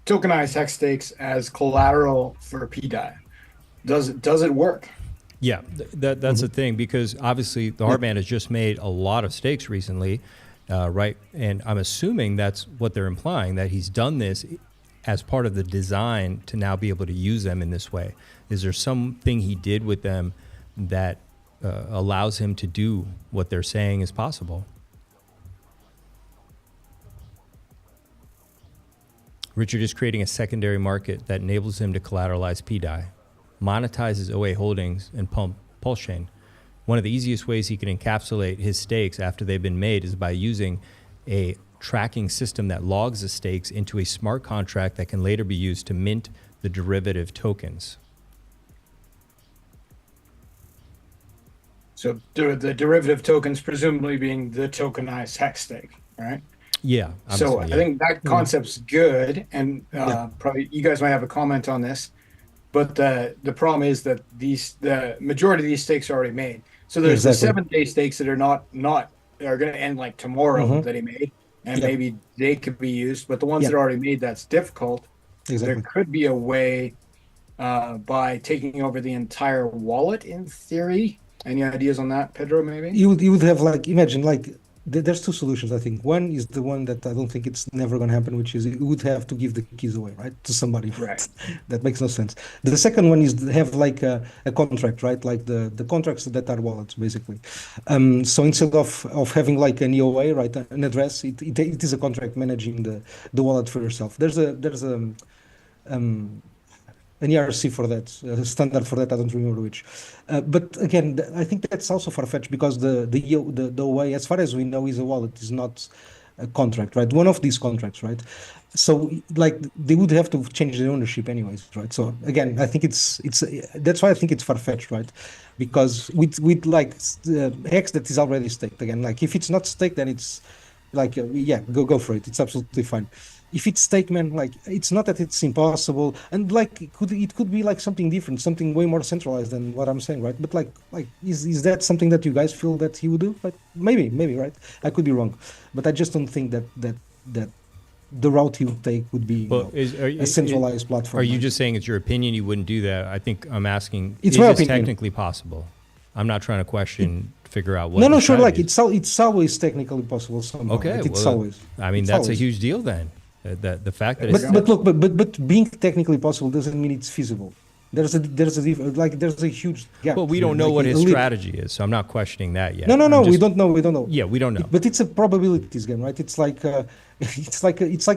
tokenized hex stakes as collateral for pDAI. Does it work? yeah, that's the thing, because obviously the hard band has just made a lot of stakes recently, right? And I'm assuming that's what they're implying, that he's done this as part of the design to now be able to use them in this way. Is there something he did with them that allows him to do what they're saying is possible? Richard is creating a secondary market that enables him to collateralize pDAI, monetizes OA holdings, and PulseChain. One of the easiest ways he can encapsulate his stakes after they've been made is by using a tracking system that logs the stakes into a smart contract that can later be used to mint the derivative tokens. So the derivative tokens presumably being the tokenized hex stake, right? Yeah. So I think that concept's good, and probably you guys might have a comment on this, but the problem is that the majority of these stakes are already made. So there's the 7-day stakes that are not are going to end like tomorrow that he made, and maybe they could be used. But the ones that are already made, that's difficult. There could be a way by taking over the entire wallet in theory. Any ideas on that, Pedro? Maybe you would have, like, imagine, like, there's two solutions, I think. One is the one that I don't think it's never going to happen, which is you would have to give the keys away, right, to somebody. Right. That makes no sense. The second one is to have like a contract, right, like the contracts that are wallets, basically. So instead of having like an EOA, right, an address, it is a contract managing the wallet for yourself. There's an ERC for that, standard for that, I don't remember which. But again, I think that's also far-fetched, because the OA, as far as we know, is a wallet, is not a contract, right? One of these contracts, right? So, like, they would have to change the ownership anyways, right? So again, I think it's that's why I think it's far-fetched, right? Because with like Hex that is already staked, again, like, if it's not staked, then it's like, go for it. It's absolutely fine. If it's staked, man, like, it's not that it's impossible, and like it could be like something different, something way more centralized than what I'm saying, right? But like is that something that you guys feel that he would do? Like, maybe, right? I could be wrong, but I just don't think that the route he would take would be a centralized platform. Are you just saying it's your opinion you wouldn't do that? I think I'm asking, it's is my this opinion. technically possible? I'm not trying to question, figure out what. No, sure, like, it's always technically possible somehow. Okay, like, it's well, always. I mean, it's that's always. a huge deal then. The fact that but being technically possible doesn't mean it's feasible. There's a huge gap. Well, we don't know what his strategy is, so I'm not questioning that yet. No, we don't know. Yeah, we don't know. But it's a probabilities game, right? It's like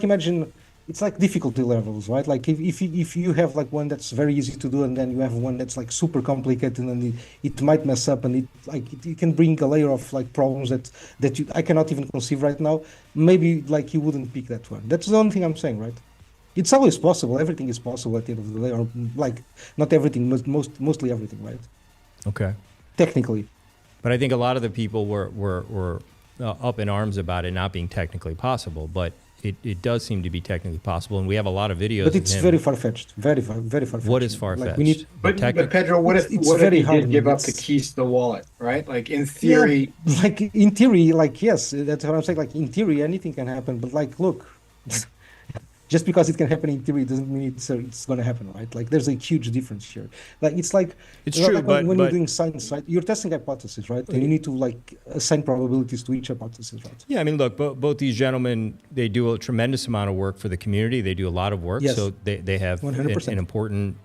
imagine, it's like difficulty levels, right? Like if you have like one that's very easy to do, and then you have one that's like super complicated, and it might mess up, and it can bring a layer of like problems that I cannot even conceive right now. Maybe like you wouldn't pick that one. That's the only thing I'm saying, right? It's always possible. Everything is possible at the end of the day, or like not everything, mostly everything, right? Okay. Technically. But I think a lot of the people were up in arms about it not being technically possible, but it does seem to be technically possible, and we have a lot of videos. But it's very far-fetched. Very far-fetched. What is far-fetched? Like but Pedro, what if he did give up the keys to the wallet, right? Like, in theory... Yeah, like, in theory, like, yes, that's what I'm saying. Like, in theory, anything can happen. But, like, look, just because it can happen in theory doesn't mean it's going to happen, right? Like, there's a huge difference here. Like, it's like... It's true, like when you're doing science, right? You're testing hypotheses, right? And you need to, like, assign probabilities to each hypothesis, right? Yeah, I mean, look, both these gentlemen, they do a tremendous amount of work for the community. They do a lot of work. Yes. So they have an important,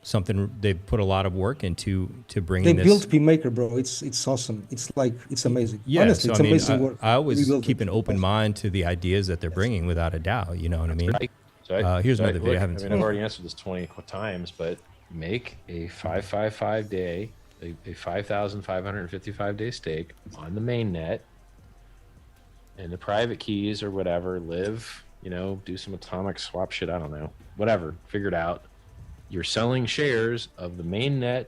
something they put a lot of work into bringing They this. built pmaker, bro. It's awesome. It's amazing. Yeah, Honestly, so it's I mean, amazing work. I always Rebuild keep it. an open mind to the ideas that they're bringing, without a doubt. You know what I mean? So Here's another video. I haven't I seen. mean, I've already answered this 20 times, but make a 555 day, a 5,555 day stake on the main net, and the private keys or whatever. Live, do some atomic swap shit. I don't know, whatever. Figure it out. You're selling shares of the mainnet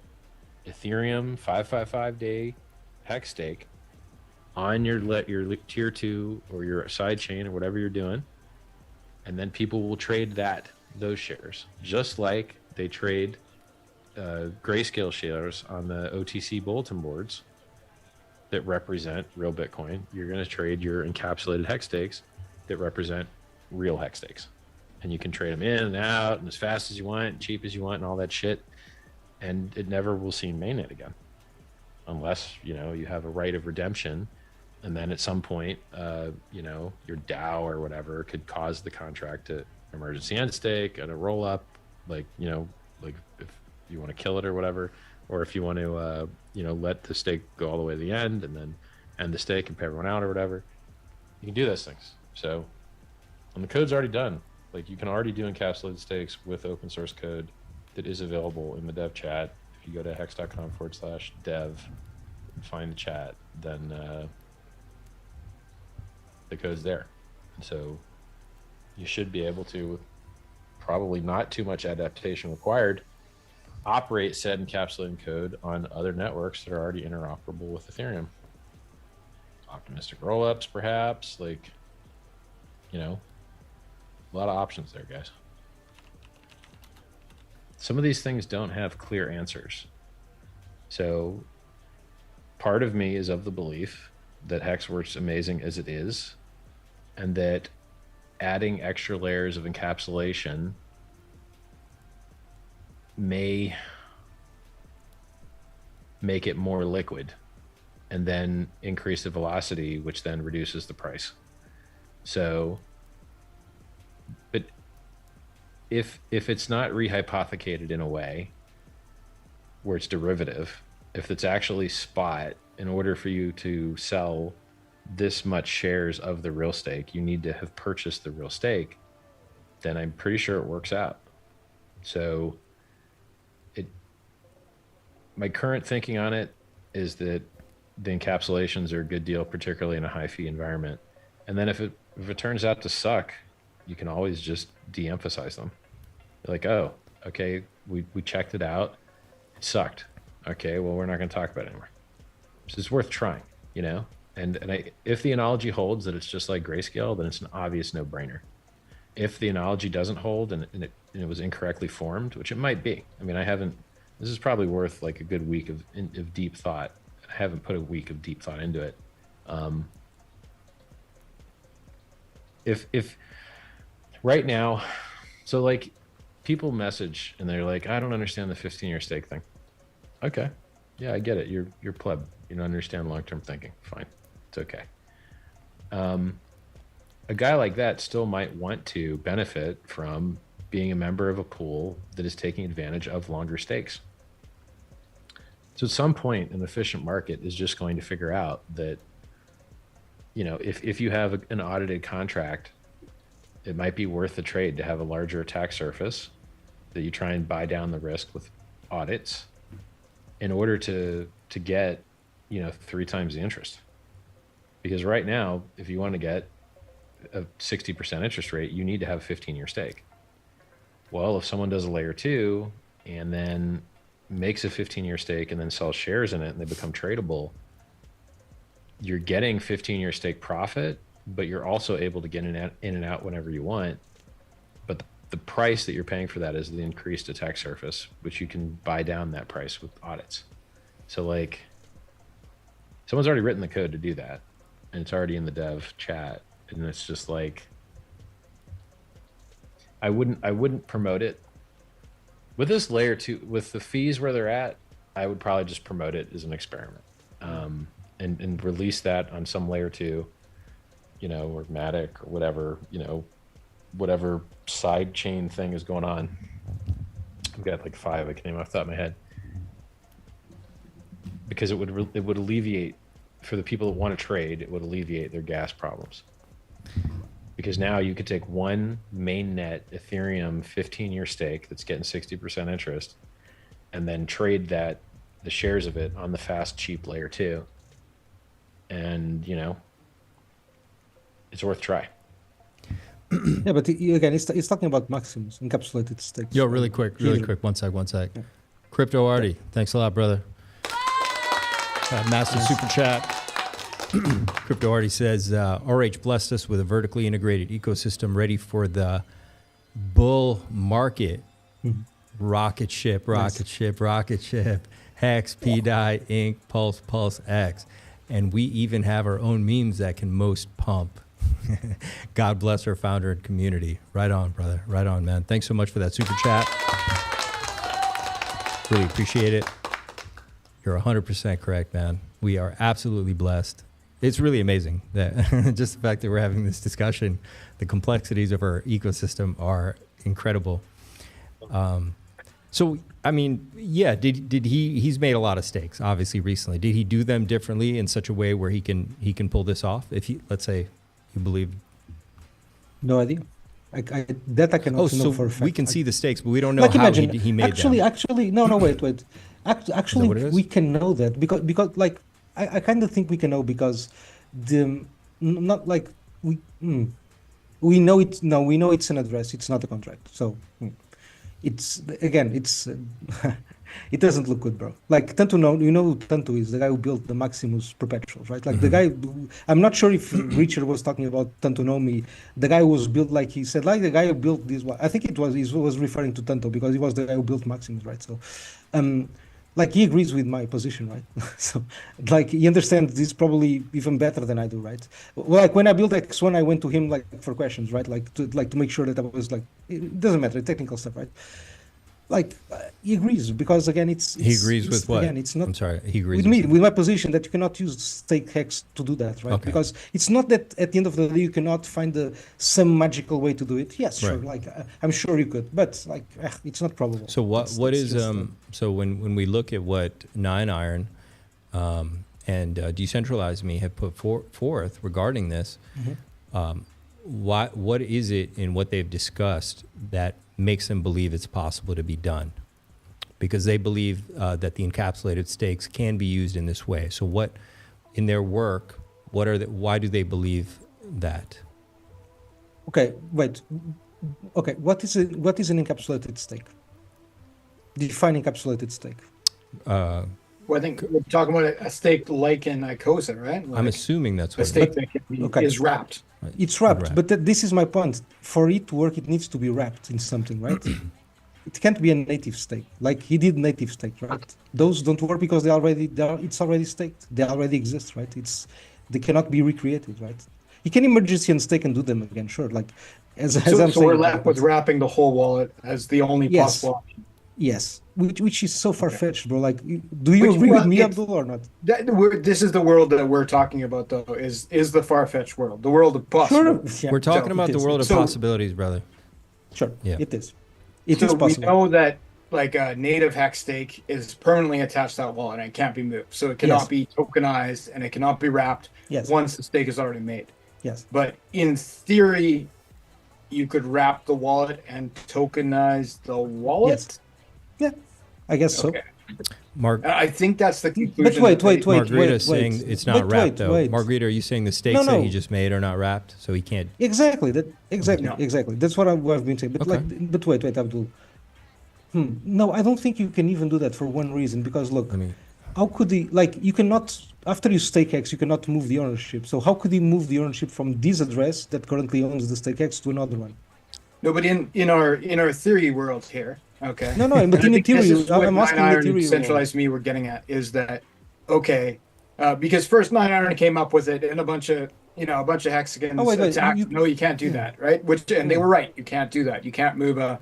Ethereum 555 day hex stake on your tier 2 or your side chain or whatever you're doing, and then people will trade those shares just like they trade grayscale shares on the OTC bulletin boards that represent real Bitcoin. You're going to trade your encapsulated hex stakes that represent real hex stakes. And you can trade them in and out and as fast as you want, and cheap as you want, and all that shit. And it never will see mainnet again, unless you have a right of redemption, and then at some point, your DAO or whatever could cause the contract to emergency end stake and a roll up, like if you want to kill it or whatever, or if you want to let the stake go all the way to the end and then end the stake and pay everyone out or whatever, you can do those things. So, and the code's already done. Like, you can already do encapsulated stakes with open source code that is available in the dev chat. If you go to hex.com/dev and find the chat, then the code's there. And so you should be able to, with probably not too much adaptation required, operate said encapsulated code on other networks that are already interoperable with Ethereum. Optimistic rollups, perhaps, a lot of options there, guys. Some of these things don't have clear answers. So part of me is of the belief that Hex works amazing as it is, and that adding extra layers of encapsulation may make it more liquid and then increase the velocity, which then reduces the price. So, but if it's not rehypothecated in a way where it's derivative, if it's actually spot, in order for you to sell this much shares of the real stake, you need to have purchased the real stake, then I'm pretty sure it works out. So my current thinking on it is that the encapsulations are a good deal, particularly in a high fee environment. And then if it turns out to suck, you can always just de-emphasize them. You're like, oh, okay, we checked it out. It sucked. Okay, well, we're not going to talk about it anymore. So it's worth trying, And if the analogy holds that it's just like Grayscale, then it's an obvious no-brainer. If the analogy doesn't hold and it was incorrectly formed, which it might be. I mean, this is probably worth like a good week of deep thought. I haven't put a week of deep thought into it. If right now, so like people message and they're like, I don't understand the 15-year stake thing. Okay. Yeah, I get it. You're pleb. You don't understand long-term thinking. Fine. It's okay. A guy like that still might want to benefit from being a member of a pool that is taking advantage of longer stakes. So at some point, an efficient market is just going to figure out that, if you have an audited contract, it might be worth the trade to have a larger attack surface, that you try and buy down the risk with audits in order to get, 3 times the interest. Because right now, if you want to get a 60% interest rate, you need to have a 15-year stake. Well, if someone does a layer 2 and then makes a 15-year stake and then sells shares in it and they become tradable, you're getting 15-year stake profit, but you're also able to get in and out whenever you want. But the price that you're paying for that is the increased attack surface, which you can buy down that price with audits. So like, someone's already written the code to do that, and it's already in the dev chat, and it's just like, I wouldn't promote it with this layer 2 with the fees where they're at. I would probably just promote it as an experiment, and release that on some layer 2, or Matic or whatever, whatever side chain thing is going on. I've got like 5 I can name off the top of my head. Because it would alleviate, for the people that want to trade, it would alleviate their gas problems. Because now you could take one mainnet Ethereum 15-year stake that's getting 60% interest, and then trade the shares of it on the fast, cheap layer 2. And, it's worth a try. Yeah, but again, it's talking about Maximus, encapsulated stakes. Yo, really quick. One sec. Yeah. Crypto Artie, thanks a lot, brother. Massive super chat. Crypto Artie says, RH blessed us with a vertically integrated ecosystem ready for the bull market. Rocket ship. Hex, pDAI, Inc., Pulse X. And we even have our own memes that can most pump. God bless our founder and community. Right on, brother. Right on, man. Thanks so much for that super chat. Really appreciate it. You're 100% correct, man. We are absolutely blessed. It's really amazing that just the fact that we're having this discussion, the complexities of our ecosystem are incredible. So, I mean, yeah, did he's made a lot of stakes, obviously, recently. Did he do them differently in such a way where he can pull this off? If let's say, you believe? No idea. I cannot know for a fact. We can see the stakes, but we don't know how he made them. Actually, no, wait. Actually, we can know that because like I kind of think we can know because we know it. No, we know it's an address. It's not a contract. So it's it doesn't look good, bro. Like Tantu, who Tantu is the guy who built the Maximus Perpetuals, right? Like the guy. I'm not sure if Richard was talking about Tantu Nomi. The guy who was built, like he said, like the guy who built this. I think he was referring to Tantu because he was the guy who built Maximus, right? So, like he agrees with my position, right? So, like he understands this probably even better than I do, right? Well, like when I built X1, I went to him like for questions, right? Like to make sure that I was like, it doesn't matter, technical stuff, right? Like he agrees because again, he agrees with what? Again, it's not. I'm sorry, he agrees with me with my position that you cannot use stake hex to do that, right? Okay. Because it's not that at the end of the day you cannot find some magical way to do it. Yes, sure. Right. Like I'm sure you could, but like it's not probable. So what is so when we look at what 9iron and Decentralized Me have put forth regarding this, what is it in what they've discussed that makes them believe it's possible to be done? Because they believe that the encapsulated stakes can be used in this way. So what, in their work, why do they believe that? Okay, wait. Okay, what is an encapsulated stake? Define encapsulated stake. Well, I think we're talking about a stake like in ICOSA, right? Like I'm assuming that's what a stake that is wrapped. Right. It's wrapped, but this is my point. For it to work, it needs to be wrapped in something, right? It can't be a native stake. Like he did native stake, right? Those don't work because it's already staked. They already exist, right? They cannot be recreated, right? You can emergency and stake and do them again, sure. Like as I'm saying, we're left with wrapping the whole wallet as the only possible option. Yes, which is so far-fetched, bro. Like, do you agree with me, Abdul, or not? This is the world that we're talking about, though, is the far-fetched world, the world of possibilities. Sure. Yeah. We're talking about the world of possibilities, brother. Sure, yeah. It is. It is possible. We know that, like, a native hex stake is permanently attached to that wallet and it can't be moved. So it cannot be tokenized and it cannot be wrapped once the stake is already made. Yes. But in theory, you could wrap the wallet and tokenize the wallet? Yes. Yeah, I guess so. Mark, I think that's the conclusion. But wait. Margarita's saying it's not wrapped, though. Margarita, are you saying the stakes that he just made are not wrapped, so he can't? Exactly. Exactly. That's what I've been saying. But but wait, Abdul. No, I don't think you can even do that for one reason. Because look, how could he? Like, you cannot after you stake X, you cannot move the ownership. So how could he move the ownership from this address that currently owns the stake X to another one? No, but in our theory world here. Okay. No, but in the theory, I'm asking the theory. Decentralized Me we're getting at is that because first 9iron came up with it and a bunch of hexagons attacked. You can't do that, right? They were right. You can't do that. You can't move a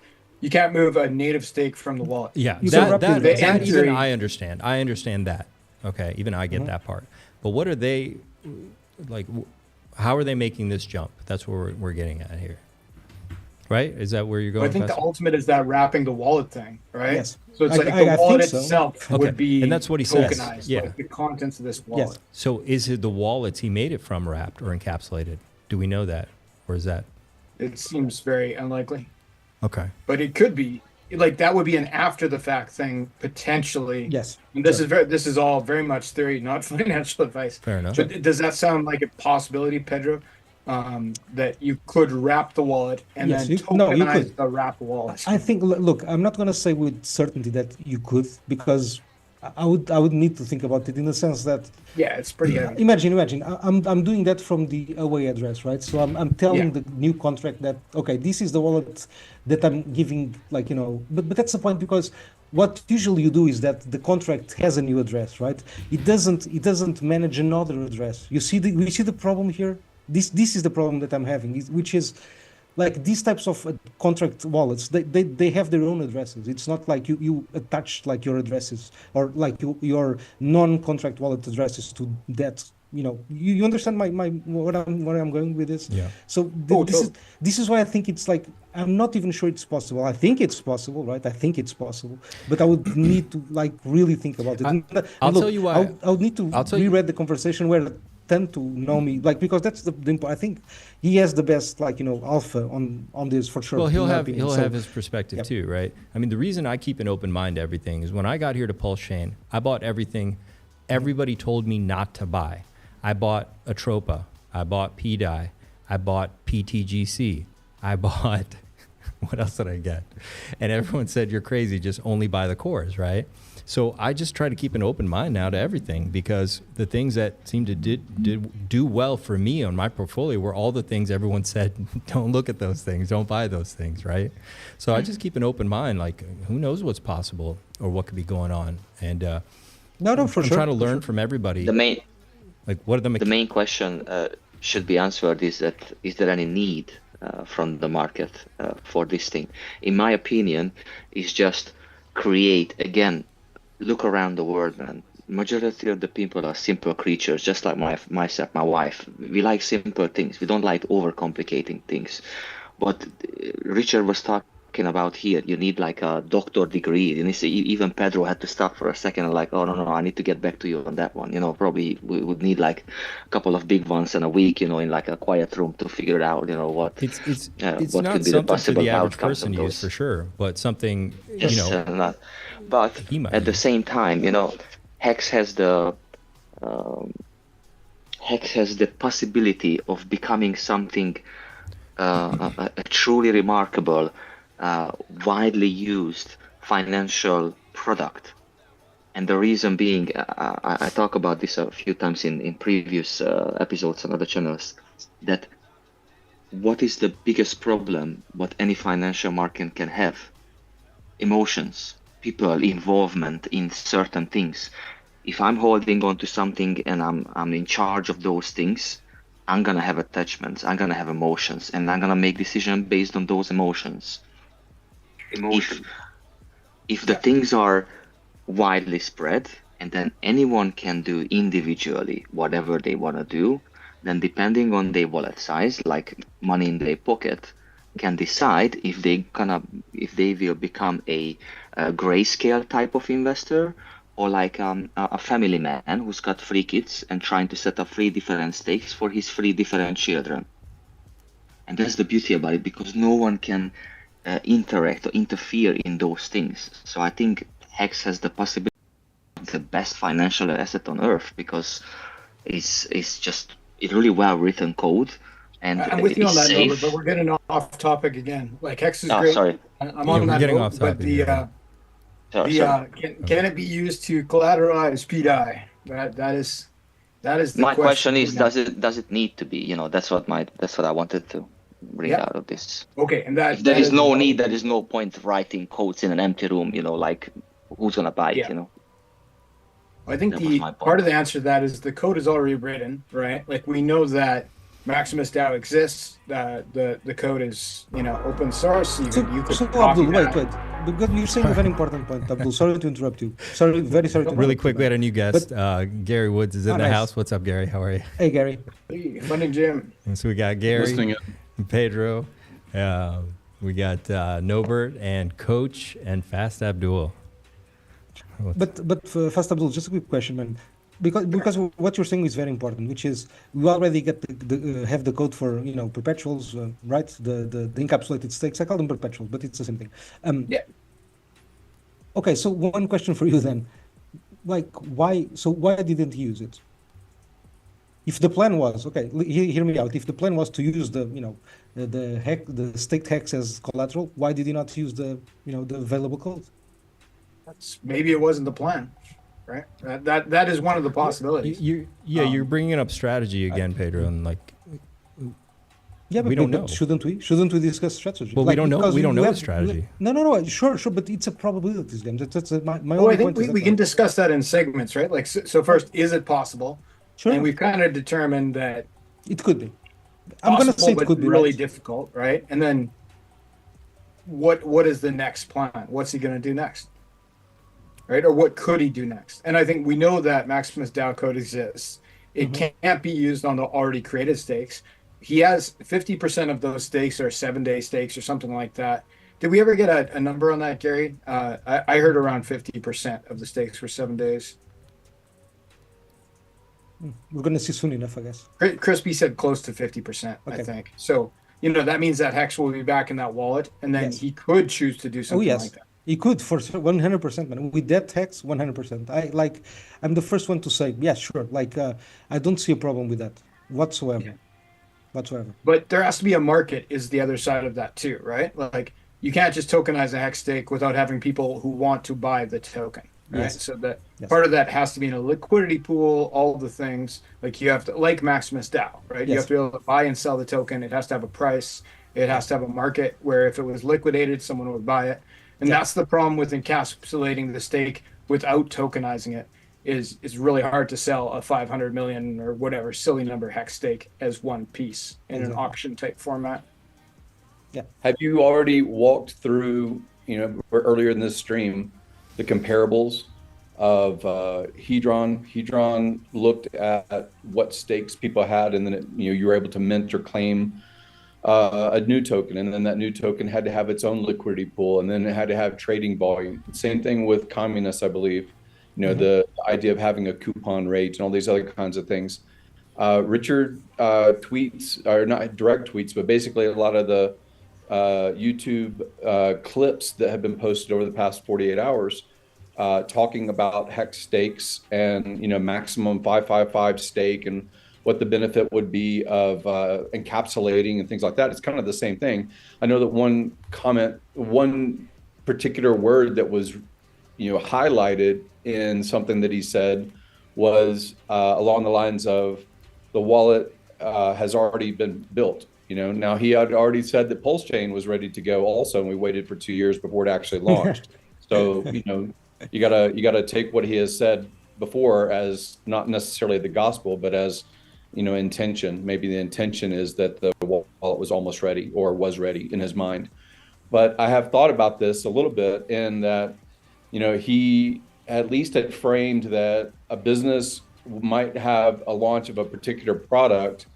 native stake from the wallet. Yeah, that even I understand. I understand that. Okay, even I get that part. But what are they like? How are they making this jump? That's what we're getting at here. right? Is that where you're going? I think the Pastor? ultimate is that wrapping the wallet thing, right? Yes. So it's like the I wallet think so. itself Okay. would be And that's what he says. tokenized, Yeah. like the contents of this wallet. Yes. So is it the wallets he made it from wrapped or encapsulated? Do we know that? Or is that? It seems very unlikely, Okay. but it could be. Like that would be an after the fact thing potentially. Yes. And this Sure. this is all very much theory, not financial advice. Fair enough. So does that sound like a possibility, Pedro? That you could wrap the wallet and Yes, then you tokenize could. the wrap wallet? I think, look, I'm not going to say with certainty that you could, because I would need to think about it in the sense that Yeah, it's pretty heavy. imagine I'm doing that from the away address, right? So I'm telling Yeah. the new contract that, okay, this is the wallet that I'm giving, like, but that's the point, because what usually you do is that the contract has a new address, right? It doesn't manage another address. We see the problem here. This is the problem that I'm having, which is like these types of contract wallets, they have their own addresses. It's not like you attach like your addresses or like your non-contract wallet addresses to that. You understand where I'm going with this? Yeah. So this is why I think it's like, I'm not even sure it's possible. I think it's possible, right? I think it's possible, but I would need to like really think about it. I'll tell you why. I would need to reread the conversation where tend to know me, like, because that's the I think he has the best, like, alpha on this for sure. Well, he'll in my have opinion. he'll So, have his perspective yep. too, right? I mean, the reason I keep an open mind to everything is when I got here to PulseChain, I bought everything everybody told me not to buy. I bought Atropa, I bought pDAI, I bought PTGC, I bought what else did I get? And everyone said you're crazy, just only buy the cores, right? So I just try to keep an open mind now to everything, because the things that seem to do well for me on my portfolio were all the things everyone said, don't look at those things, don't buy those things, right? So I just keep an open mind, like who knows what's possible or what could be going on. And no, for I'm sure. trying to learn from everybody. What are the main question should be answered is that, is there any need from the market for this thing? In my opinion, is just create, again, look around the world, man. Majority of the people are simple creatures, just like myself, my wife. We like simple things. We don't like overcomplicating things. But Richard was talking about here, you need like a doctor degree. And even Pedro had to stop for a second and like, oh, no, I need to get back to you on that one. Probably we would need like a couple of big ones in a week, in like a quiet room to figure out, what it's what not could be the something for possible the average outcomes person of to use those. for sure, but something, Yes, but at the same time, Hex has the possibility of becoming something a truly remarkable, widely used financial product. And the reason being, I talk about this a few times in previous episodes on other channels, that what is the biggest problem what any financial market can have? Emotions, people, involvement in certain things. If I'm holding on to something and I'm in charge of those things, I'm gonna have attachments, I'm gonna have emotions, and I'm gonna make decisions based on those emotions. If the things are widely spread and then anyone can do individually whatever they want to do, then depending on their wallet size, like money in their pocket, can decide if they will become a grayscale type of investor, or like a family man who's got 3 kids and trying to set up 3 different stakes for his 3 different children. And that's the beauty about it, because no one can interact or interfere in those things. So I think Hex has the possibility of the best financial asset on earth, because it's really well written code. And I'm with you on that, safe. Norbert, but we're getting off topic again. Like Hex is great. Sorry. I'm on that getting note, off but topic, can it be used to collateralize pDAI? That is the my question is, now. does it need to be? That's what I wanted to bring out of this. Okay, and that if there is no need, there is no point writing codes in an empty room. Like who's gonna buy it? I think part of the answer to that is the code is already written, right? Like we know that Maximus DAO exists. The code is open source. So you could copy Abdul, that. wait. Because you're saying a very important point, Abdul. Sorry to interrupt you. Very sorry to Really interrupt quick, we had a new guest. Gary Woods is in the nice. house. What's up, Gary? How are you? Hey, Gary. Hey, fun and Jim. And so we got Gary, and Pedro, We got Nobert and Coach and Fast Abdul. But first, Abdul, just a quick question, man. Because what you're saying is very important, which is we already get have the code for perpetuals, right? The encapsulated stakes. I call them perpetuals, but it's the same thing. Yeah. Okay, so one question for you then, like why didn't you use it? If the plan was hear me out. If the plan was to use the staked hex as collateral, why did you not use the available code? Maybe it wasn't the plan, right? That is one of the possibilities. You're bringing up strategy again, Pedro, and like. Yeah, but we don't know. Shouldn't we discuss strategy? Well, we don't know. We don't know the strategy. No. Sure. But it's a probabilities game. That's my Well, only I think point. we can discuss that in segments, right? Like, so first, is it possible? Sure. And we've kind of determined that it could be. I'm going to say it could be really right? difficult, right? And then, what is the next plan? What's he going to do next? Right? Or what could he do next? And I think we know that Maximus DAO code exists. It can't be used on the already created stakes. He has 50% of those stakes are 7-day stakes or something like that. Did we ever get a number on that, Gary? I heard around 50% of the stakes were 7 days. We're going to see soon enough, I guess. Crispy said close to 50%, I think. So, that means that Hex will be back in that wallet, and then he could choose to do something like that. He could, for 100%, man. With that Hex, 100%. I'm the first one to say, yeah, sure. I don't see a problem with that whatsoever. Yeah. Whatsoever. But there has to be a market is the other side of that too, right? Like, you can't just tokenize a Hex stake without having people who want to buy the token. Right. Yes. So that part of that has to be in a liquidity pool, all the things like you have to, like Maximus DAO, right? You have to be able to buy and sell the token. It has to have a price. It has to have a market where if it was liquidated, someone would buy it. And that's the problem with encapsulating the stake without tokenizing it is really hard to sell a 500 million or whatever silly number Hex stake as one piece in an auction type format. Yeah. Have you already walked through, earlier in this stream, the comparables of Hedron? Hedron looked at what stakes people had, and then you were able to mint or claim a new token, and then that new token had to have its own liquidity pool, and then it had to have trading volume. Same thing with communists, I believe. The idea of having a coupon rate and all these other kinds of things. Richard tweets, or not direct tweets, but basically a lot of the YouTube clips that have been posted over the past 48 hours talking about hex stakes and maximum 555 stake and what the benefit would be of encapsulating and things like that. It's kind of the same thing. I know that one particular word that was highlighted in something that he said was along the lines of the wallet has already been built. Now he had already said that PulseChain was ready to go also, and we waited for 2 years before it actually launched. So, you gotta take what he has said before as not necessarily the gospel, but as, intention. Maybe the intention is that the wallet was almost ready or was ready in his mind. But I have thought about this a little bit in that, he at least had framed that a business might have a launch of a particular product,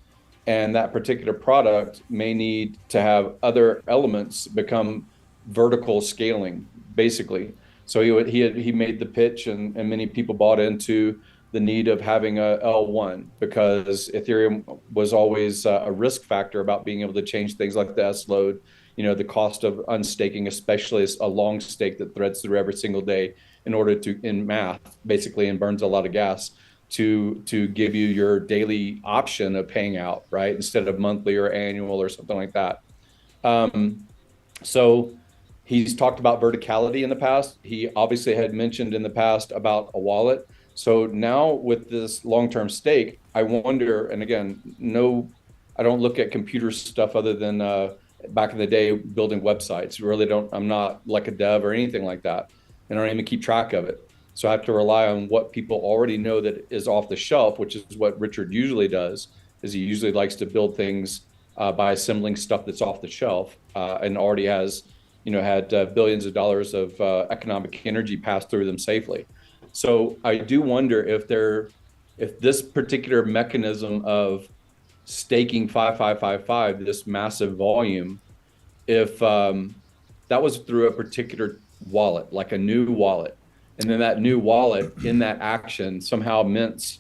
and that particular product may need to have other elements become vertical scaling, basically. So he made the pitch, and many people bought into the need of having a L1 because Ethereum was always a risk factor about being able to change things like the S load, the cost of unstaking, especially a long stake that threads through every single day in order to, in math, basically, and burns a lot of gas to give you your daily option of paying out, right? Instead of monthly or annual or something like that. So he's talked about verticality in the past. He obviously had mentioned in the past about a wallet. So now with this long-term stake, I wonder, and again, I don't look at computer stuff other than back in the day building websites. Really I'm not like a dev or anything like that. And I don't even keep track of it. So I have to rely on what people already know that is off the shelf, which is what Richard usually does, is he usually likes to build things by assembling stuff that's off the shelf and already has, had billions of dollars of economic energy pass through them safely. So I do wonder if this particular mechanism of staking 5555, this massive volume, if that was through a particular wallet, like a new wallet, and then that new wallet in that action somehow mints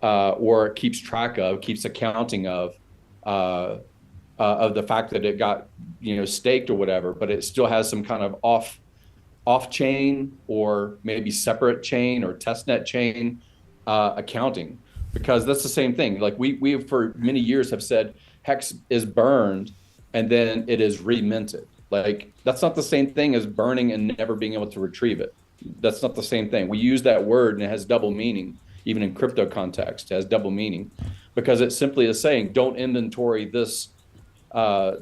or keeps track of, keeps accounting of the fact that it got, you know, staked or whatever, but it still has some kind of off chain or maybe separate chain or testnet chain accounting, because that's the same thing. Like we for many years have said Hex is burned and then it is reminted. Like that's not the same thing as burning and never being able to retrieve it. That's not the same thing. We use that word and it has double meaning, even in crypto context, it has double meaning, because it simply is saying don't inventory this,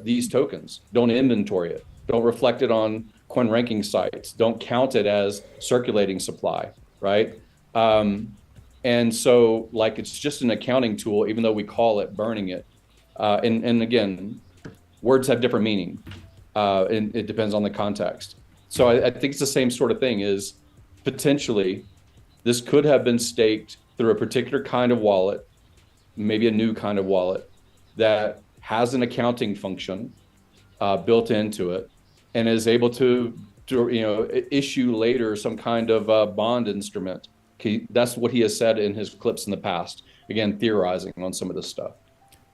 these tokens. Don't inventory it. Don't reflect it on coin ranking sites. Don't count it as circulating supply, right? And so like it's just an accounting tool, even though we call it burning it. And again, words have different meaning, and it depends on the context. So I think it's the same sort of thing, is potentially this could have been staked through a particular kind of wallet, maybe a new kind of wallet that has an accounting function built into it and is able to you know, issue later some kind of bond instrument. That's what he has said in his clips in the past. Again, theorizing on some of this stuff.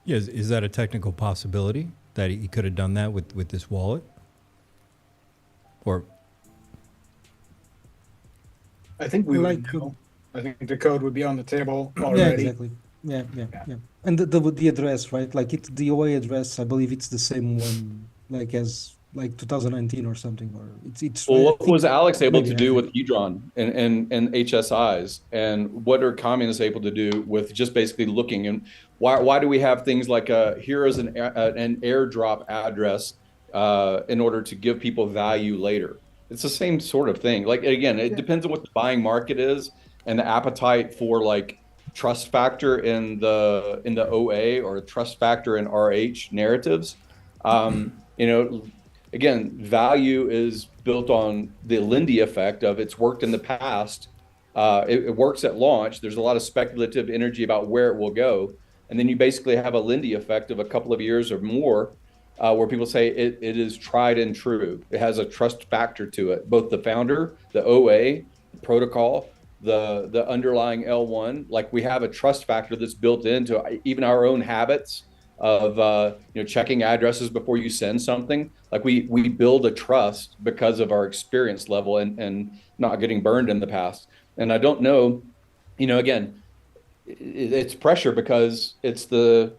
Yeah, is that a technical possibility that he could have done that with this wallet? Or I think we would know. I think the code would be on the table already. Yeah, exactly. Yeah. And the address, right? Like the OA address, I believe it's the same one, like as 2019 or something, or it's. Well, what was Alex able to do with Hedron and HSIs, and what are communists able to do with just basically looking? And why do we have things like here is an airdrop address in order to give people value later? It's the same sort of thing. Like again, it depends on what the buying market is and the appetite for like trust factor in the OA or trust factor in RH narratives. You know, again, value is built on the Lindy effect of it's worked in the past. It works at launch. There's a lot of speculative energy about where it will go. And then you basically have a Lindy effect of a couple of years or more where people say it is tried and true. It has a trust factor to it, both the founder, the OA, the protocol, the underlying L1. Like we have a trust factor that's built into even our own habits of you know, checking addresses before you send something. Like we build a trust because of our experience level and not getting burned in the past. And I don't know, you know, again, it's pressure because it's the,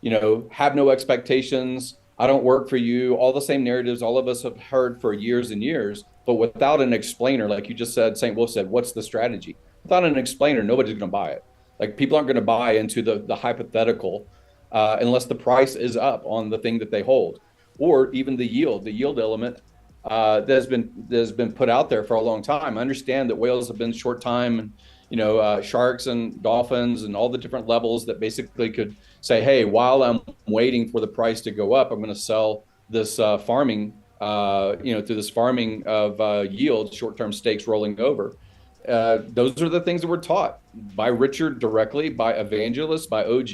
you know, have no expectations, I don't work for you, all the same narratives all of us have heard for years and years, but without an explainer, like you just said, St. Wolf said, what's the strategy? Without an explainer, nobody's going to buy it. Like people aren't going to buy into the hypothetical unless the price is up on the thing that they hold, or even the yield element that has been put out there for a long time. I understand that whales have been short time, and you know, sharks and dolphins and all the different levels that basically could say, hey, while I'm waiting for the price to go up, I'm going to sell this farming, you know, through this farming of yield, short-term stakes rolling over. Those are the things that were taught by Richard directly, by evangelists, by OG.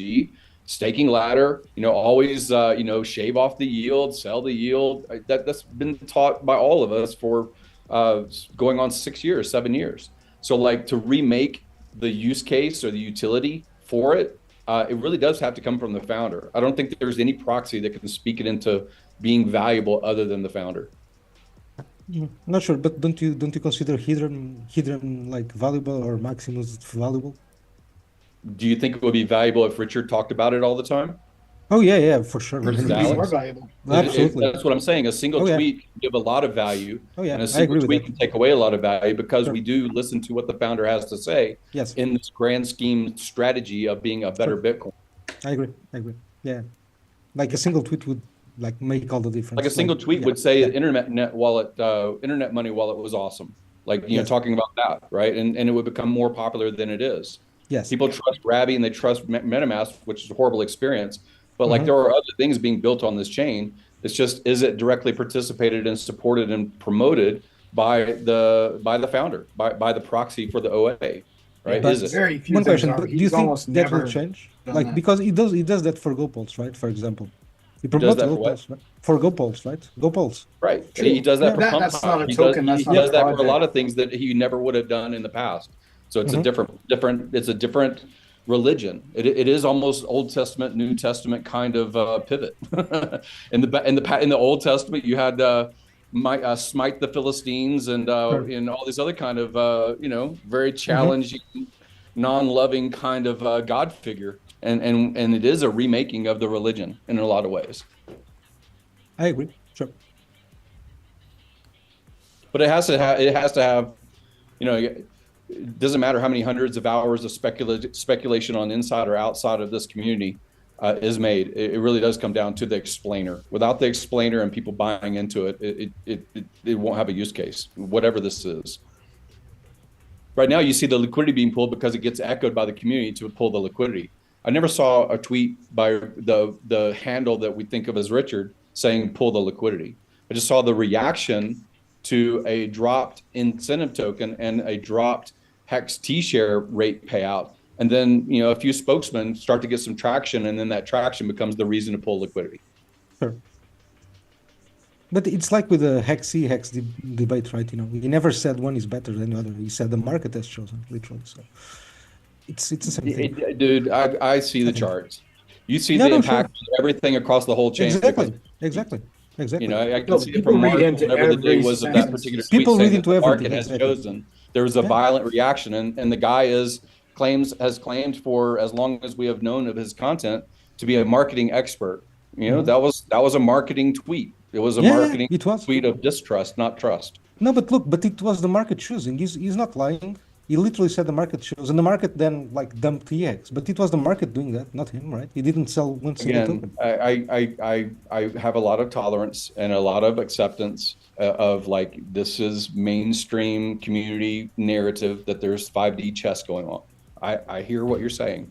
Staking ladder, you know, always, you know, shave off the yield, sell the yield. That's been taught by all of us for going on 6 years, 7 years. So like to remake the use case or the utility for it, it really does have to come from the founder. I don't think there's any proxy that can speak it into being valuable other than the founder. Not sure, but don't you consider Hedron like valuable or Maximus valuable? Do you think it would be valuable if Richard talked about it all the time? Oh yeah, for sure. Versus more valuable. Absolutely. That's what I'm saying. A single tweet can give a lot of value, and a I single agree tweet with can take away a lot of value because we do listen to what the founder has to say in this grand scheme strategy of being a better Bitcoin. I agree. Yeah, like a single tweet would like make all the difference. Like a single tweet would say internet money wallet was awesome. Like, you know, talking about that, right? And it would become more popular than it is. Yes. People trust Rabby and they trust MetaMask, which is a horrible experience. But like there are other things being built on this chain. It's just, is it directly participated and supported and promoted by the founder, by the proxy for the OA, right? But is it? Very few one things question, are. but do you He's think almost that will never change? done Like that. because it does that for GoPulse, right? For example, He does promotes that Go for what? Pulse, right? For Go Pulse, right? Go Pulse. Right. He does that for pump that's not a power. token. He That's not a does that for a project. lot of things that he never would have done in the past. So it's a it's a different religion. It is almost Old Testament, New Testament kind of pivot. in the Old Testament, you had smite the Philistines and all these other kind of very challenging, non-loving kind of God figure, and it is a remaking of the religion in a lot of ways. I agree. Sure. But it has to have, it doesn't matter how many hundreds of hours of speculation on inside or outside of this community is made. It really does come down to the explainer. Without the explainer and people buying into it, it won't have a use case, whatever this is. Right now, you see the liquidity being pulled because it gets echoed by the community to pull the liquidity. I never saw a tweet by the handle that we think of as Richard saying pull the liquidity. I just saw the reaction to a dropped incentive token and a dropped HEX T-share rate payout. And then, a few spokesmen start to get some traction, and then that traction becomes the reason to pull liquidity. Sure. But it's like with the HEX debate, right? He never said one is better than the other. He said the market has chosen, literally. So it's the same thing. Dude, I see the charts. You see the impact of everything across the whole chain. Exactly. I can see it from Mark, whatever the day was of that particular tweet saying that the market has chosen. There was a violent reaction, and the guy has claimed for as long as we have known of his content to be a marketing expert. That was a marketing tweet. It was a marketing tweet of distrust, not trust. No, but it was the market choosing. He's not lying. He literally said the market chose, and the market then dumped EX. But it was the market doing that, not him, right? He didn't sell one single token. I have a lot of tolerance and a lot of acceptance of this is mainstream community narrative that there's 5D chess going on. I hear what you're saying.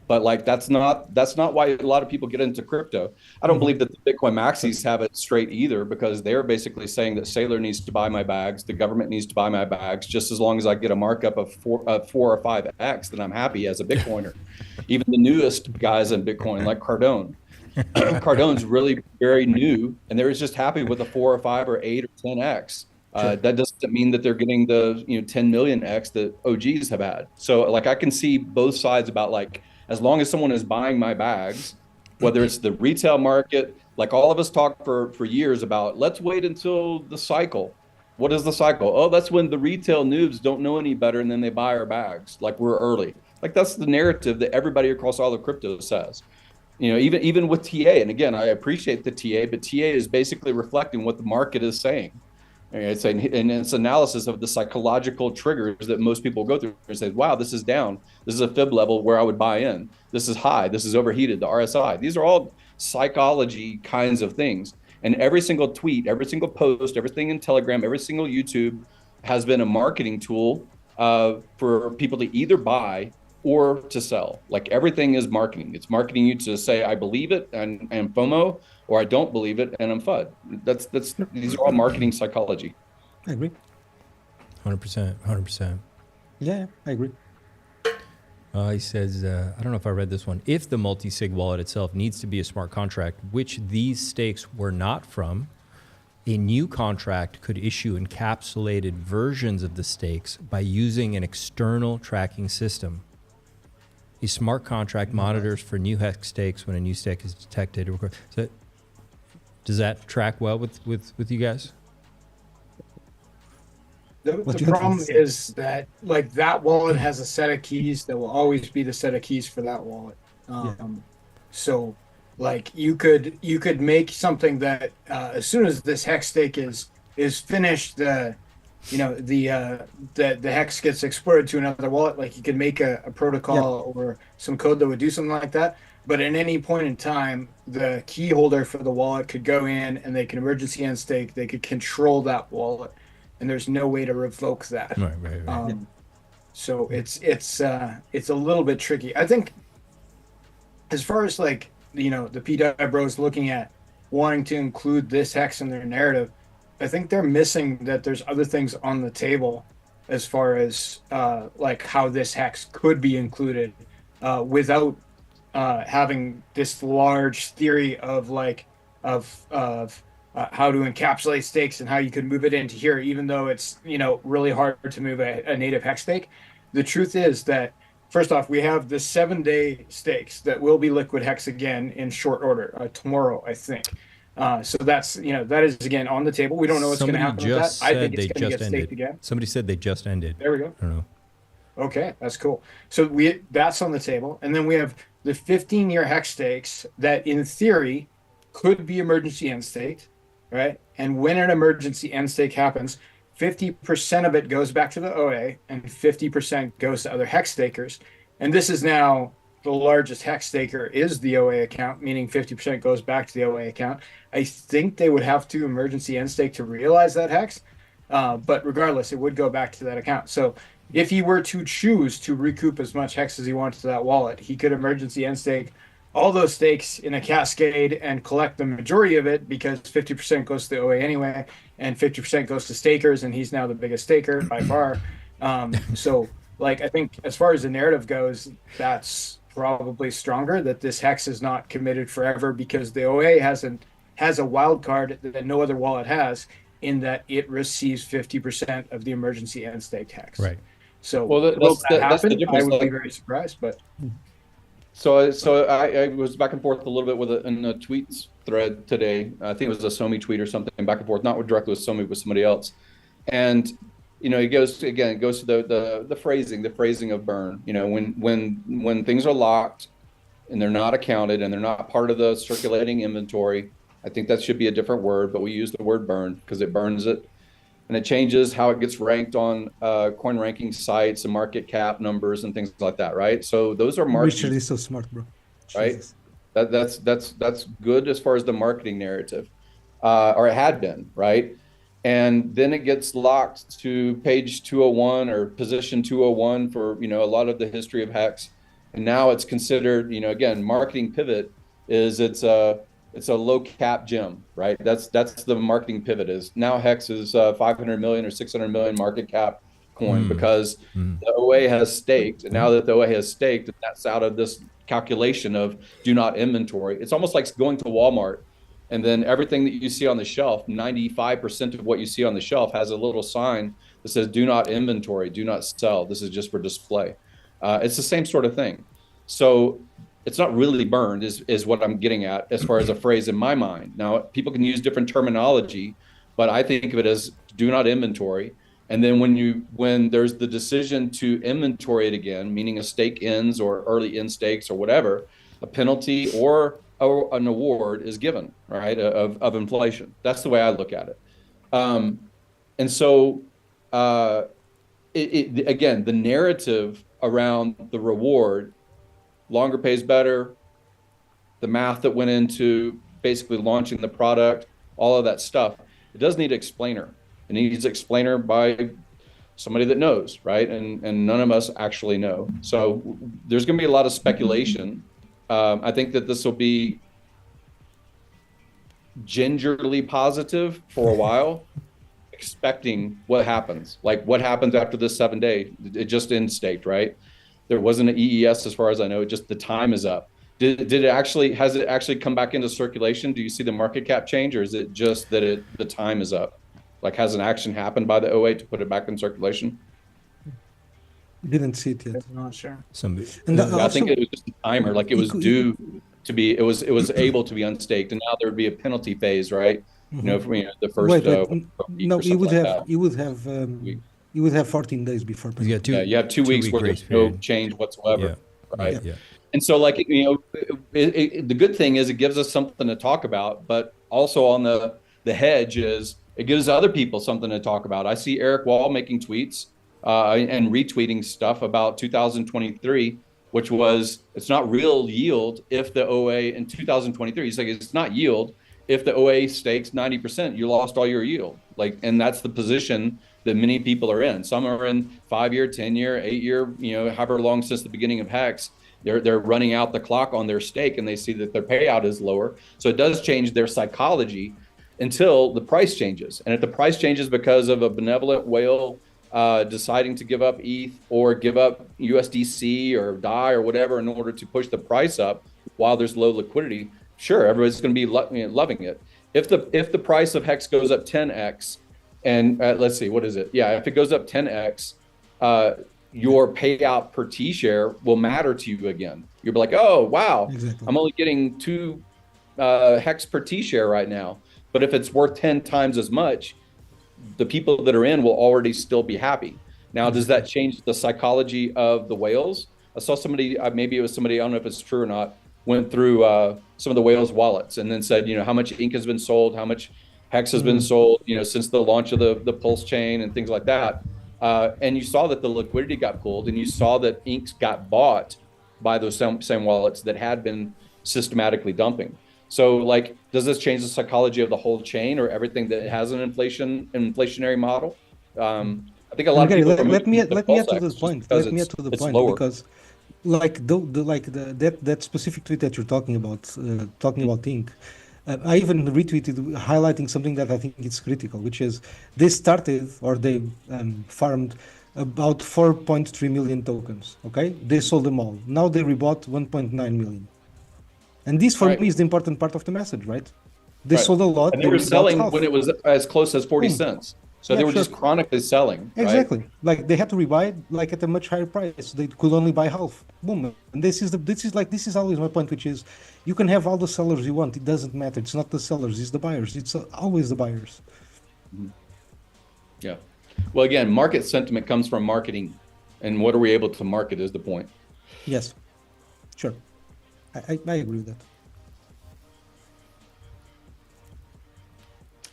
But that's not why a lot of people get into crypto. I don't believe that the Bitcoin maxis have it straight either, because they're basically saying that Saylor needs to buy my bags, the government needs to buy my bags, just as long as I get a markup of 4 or 5x, then I'm happy as a Bitcoiner. Even the newest guys in Bitcoin, like Cardone. Cardone's really very new, and they're just happy with a 4 or 5 or 8 or 10x. That doesn't mean that they're getting the 10 million x that OGs have had. So I can see both sides about as long as someone is buying my bags, whether it's the retail market, all of us talk for years about, let's wait until the cycle. What is the cycle? Oh, that's when the retail noobs don't know any better and then they buy our bags. We're early. That's the narrative that everybody across all of crypto says. Even with TA, and again, I appreciate the TA, but TA is basically reflecting what the market is saying. It's its analysis of the psychological triggers that most people go through and say, wow, this is down. This is a fib level where I would buy in. This is high. This is overheated, the RSI. These are all psychology kinds of things. And every single tweet, every single post, everything in Telegram, every single YouTube has been a marketing tool for people to either buy or to sell. Everything is marketing. It's marketing you to say, I believe it and FOMO, or I don't believe it and I'm FUD. These are all marketing psychology. I agree. 100%. Yeah, I agree. He says, I don't know if I read this one. If the multi-sig wallet itself needs to be a smart contract, which these stakes were not from, a new contract could issue encapsulated versions of the stakes by using an external tracking system. A smart contract monitors for new HEX stakes when a new stake is detected. So does that track well with you guys? The problem is that that wallet has a set of keys that will always be the set of keys for that wallet. So you could make something that as soon as this HEX stake is finished, the HEX gets exported to another wallet. You could make a protocol or some code that would do something like that. But at any point in time, the key holder for the wallet could go in and they can emergency end stake. They could control that wallet, and there's no way to revoke that. Right. So it's a little bit tricky. I think as far as the pDAI bros looking at wanting to include this HEX in their narrative, I think they're missing that there's other things on the table as far as how this HEX could be included without having this large theory of like of how to encapsulate stakes and how you could move it into here, even though it's really hard to move a native hex stake. The truth is that first off, we have the 7-day stakes that will be liquid hex again in short order tomorrow, I think. So that's that is again on the table. We don't know what's going to happen with that. I think it's going to get staked again. Somebody said they just ended. There we go. I don't know. Okay, that's cool. So that's on the table, and then we have the 15-year hex stakes that, in theory, could be emergency end staked, right? And when an emergency end stake happens, 50% of it goes back to the OA, and 50% goes to other hex stakers. And this is now the largest hex staker is the OA account, meaning 50% goes back to the OA account. I think they would have to emergency end stake to realize that hex, but regardless, it would go back to that account. So if he were to choose to recoup as much hex as he wants to that wallet, he could emergency end stake all those stakes in a cascade and collect the majority of it, because 50% goes to the OA anyway, and 50% goes to stakers, and he's now the biggest staker by far. So, like, I think as far as the narrative goes, that's probably stronger, that this hex is not committed forever, because the OA has a wild card that no other wallet has, in that it receives 50% of the emergency end staked hex. Right. So, well, that's the difference. I would be very surprised, but. So I was back and forth a little bit in a tweets thread today. I think it was a Somi tweet or something, back and forth, not directly with Somi, but somebody else. And it goes to the phrasing of burn. When things are locked and they're not accounted and they're not part of the circulating inventory, I think that should be a different word, but we use the word burn because it burns it. And it changes how it gets ranked on coin ranking sites and market cap numbers and things like that, right? So those are marketing. Richard is so smart, bro. Right? Jesus. That's good as far as the marketing narrative, or it had been, right? And then it gets locked to page 201 or position 201 for a lot of the history of Hex, and now it's considered again, marketing pivot is it's a low cap gem, right? That's the marketing pivot is now Hex is 500 million or 600 million market cap coin because the OA has staked. And now that the OA has staked, that's out of this calculation of do not inventory. It's almost like going to Walmart and then everything that you see on the shelf, 95% of what you see on the shelf has a little sign that says do not inventory, do not sell. This is just for display. It's the same sort of thing. So it's not really burned is what I'm getting at as far as a phrase in my mind. Now, people can use different terminology, but I think of it as do not inventory. And then when there's the decision to inventory it again, meaning a stake ends or early end stakes or whatever, a penalty or an award is given, right, of inflation. That's the way I look at it. And so, again, the narrative around the reward, longer pays better, the math that went into basically launching the product, all of that stuff, it does need an explainer. It needs an explainer by somebody that knows, right? And none of us actually know. So there's going to be a lot of speculation. I think that this will be gingerly positive for a while, expecting what happens. Like what happens after this 7 day, it just ends staked, right? There wasn't an EES as far as I know, just the time is up. Has it actually come back into circulation? Do you see the market cap change, or is it just that the time is up? Like has an action happened by the OA to put it back in circulation? Didn't see it yet. I'm not sure. I think it was just a timer, like it was due to be, it was able to be unstaked, and now there would be a penalty phase, right? The first. No, you would have 14 days before. You have 2 weeks where there's no change whatsoever, right? Yeah. And so, like the good thing is it gives us something to talk about, but also on the hedge is it gives other people something to talk about. I see Eric Wall making tweets and retweeting stuff about 2023, which was it's not real yield if the OA in 2023. He's like it's not yield if the OA stakes 90%, you lost all your yield. Like, and that's the position that many people are in. Some are in 5-year, 10-year, 8-year, however long since the beginning of Hex. They're running out the clock on their stake and they see that their payout is lower. So it does change their psychology until the price changes. And if the price changes because of a benevolent whale deciding to give up ETH or give up USDC or DAI or whatever in order to push the price up while there's low liquidity, sure, everybody's going to be loving it. If the price of HEX goes up 10x, and let's see, what is it? Yeah, if it goes up 10x, your payout per T share will matter to you again. You'll be like, oh, wow, exactly. I'm only getting 2 HEX per T share right now. But if it's worth 10 times as much, the people that are in will already still be happy. Now, does that change the psychology of the whales? I saw somebody, maybe it was somebody, I don't know if it's true or not, went through some of the whales wallets and then said, how much ink has been sold, how much HEX has been sold, since the launch of the PulseChain and things like that. And you saw that the liquidity got pulled, and you saw that inks got bought by those same wallets that had been systematically dumping. So, like, does this change the psychology of the whole chain or everything that has an inflationary model? I think a lot of people. Let me add to this point. Let me add to the point because, like, that specific tweet that you're talking about ink. I even retweeted highlighting something that I think is critical, which is they started or they farmed about 4.3 million tokens. Okay, they sold them all. Now they rebought 1.9 million, and this for me is the important part of the message, right? They sold a lot. And they were selling when it was as close as 40 cents. So they were just chronically selling. Exactly. Right? Like they had to rebuy like at a much higher price. They could only buy half. Boom. And this is always my point, which is you can have all the sellers you want. It doesn't matter. It's not the sellers, it's the buyers. It's always the buyers. Yeah. Well, again, market sentiment comes from marketing. And what are we able to market is the point. Yes. Sure. I agree with that.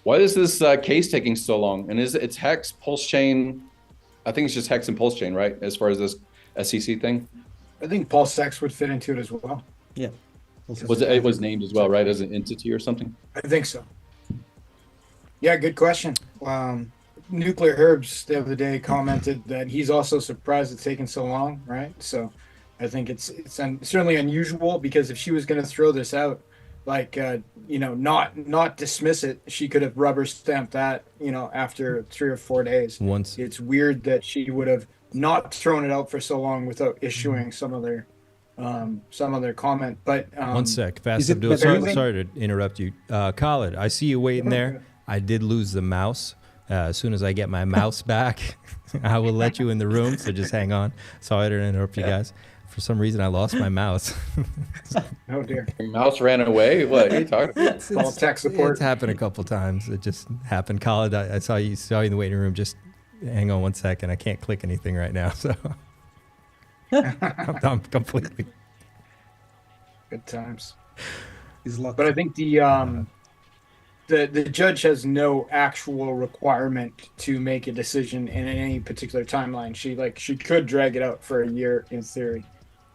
Why is this case taking so long? And it's HEX, PulseChain? I think it's just HEX and PulseChain, right? As far as this SEC thing? I think PulseX would fit into it as well. Yeah. It was named as well, right? As an entity or something? I think so. Yeah, good question. Nuclear Herbs the other day commented that he's also surprised it's taken so long, right? So I think it's certainly unusual because if she was going to throw this out, like, not dismiss it, she could have rubber stamped that, after 3 or 4 days. It's weird that she would have not thrown it out for so long without issuing some other comment. But one sec, fast Abdul. Sorry to interrupt you, Khalid. I see you waiting there. I did lose the mouse. As soon as I get my mouse back, I will let you in the room. So just hang on. Sorry to interrupt you guys. For some reason, I lost my mouse. Oh dear! Your mouse ran away. What are you talking about? Call tech support. It's happened a couple times. It just happened. Khalid, I saw you in the waiting room. Just hang on one second. I can't click anything right now, so I'm completely. Good times. He's locked. But I think the judge has no actual requirement to make a decision in any particular timeline. She could drag it out for a year in theory,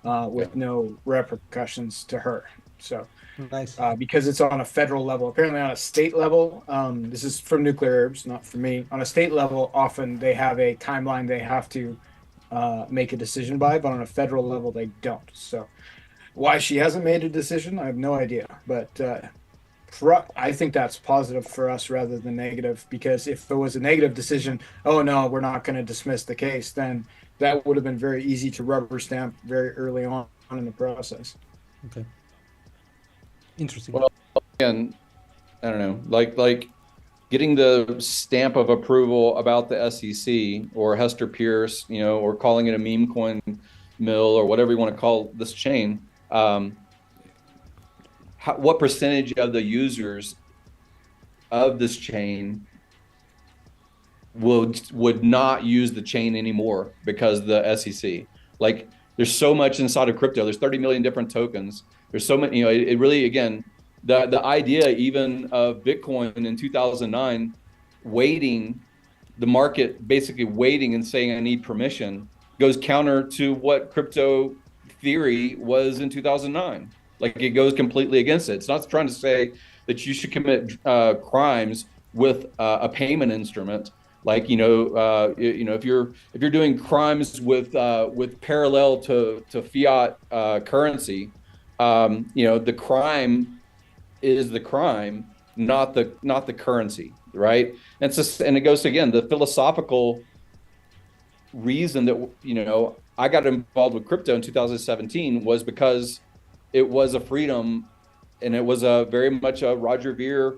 with no repercussions to her. So, nice. Because it's on a federal level, apparently on a state level, this is from Nuclear Herbs, not from me. On a state level, often they have a timeline they have to make a decision by, but on a federal level, they don't. So, why she hasn't made a decision, I have no idea. But I think that's positive for us rather than negative, because if it was a negative decision, oh no, we're not going to dismiss the case, then that would have been very easy to rubber stamp very early on in the process. Okay. Interesting. Well, again, I don't know, like getting the stamp of approval about the SEC or Hester Pierce, or calling it a meme coin mill or whatever you want to call this chain. What percentage of the users of this chain would not use the chain anymore because the SEC? Like, there's so much inside of crypto. There's 30 million different tokens. There's so many. It really, again, the idea even of Bitcoin in 2009, the market basically waiting and saying I need permission, goes counter to what crypto theory was in 2009. Like, it goes completely against it. It's not trying to say that you should commit crimes with a payment instrument. Like, if you're doing crimes with parallel to fiat currency, the crime is the crime, not the currency, right? And it goes to, again, the philosophical reason that, you know, I got involved with crypto in 2017 was because it was a freedom, and it was a very much a Roger Ver,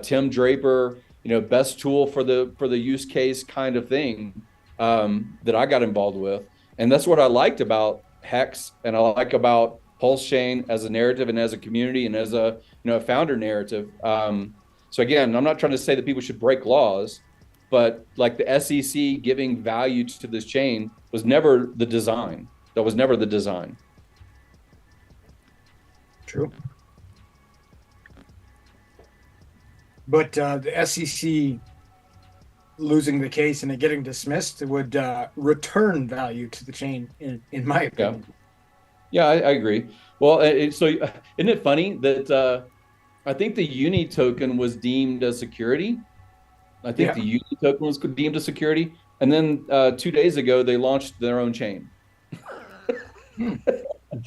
Tim Draper, you know, best tool for the use case kind of thing that I got involved with. And that's what I liked about HEX, and I like about PulseChain as a narrative and as a community and as a, you know, a founder narrative. So again, I'm not trying to say that people should break laws, but like the SEC giving value to this chain was never the design. That was never the design. True. But the SEC losing the case and it getting dismissed would return value to the chain, in my opinion. Yeah, I agree. Well, so isn't it funny that I think the Uni token was deemed a security? I think the Uni token was deemed a security. And then 2 days ago, they launched their own chain.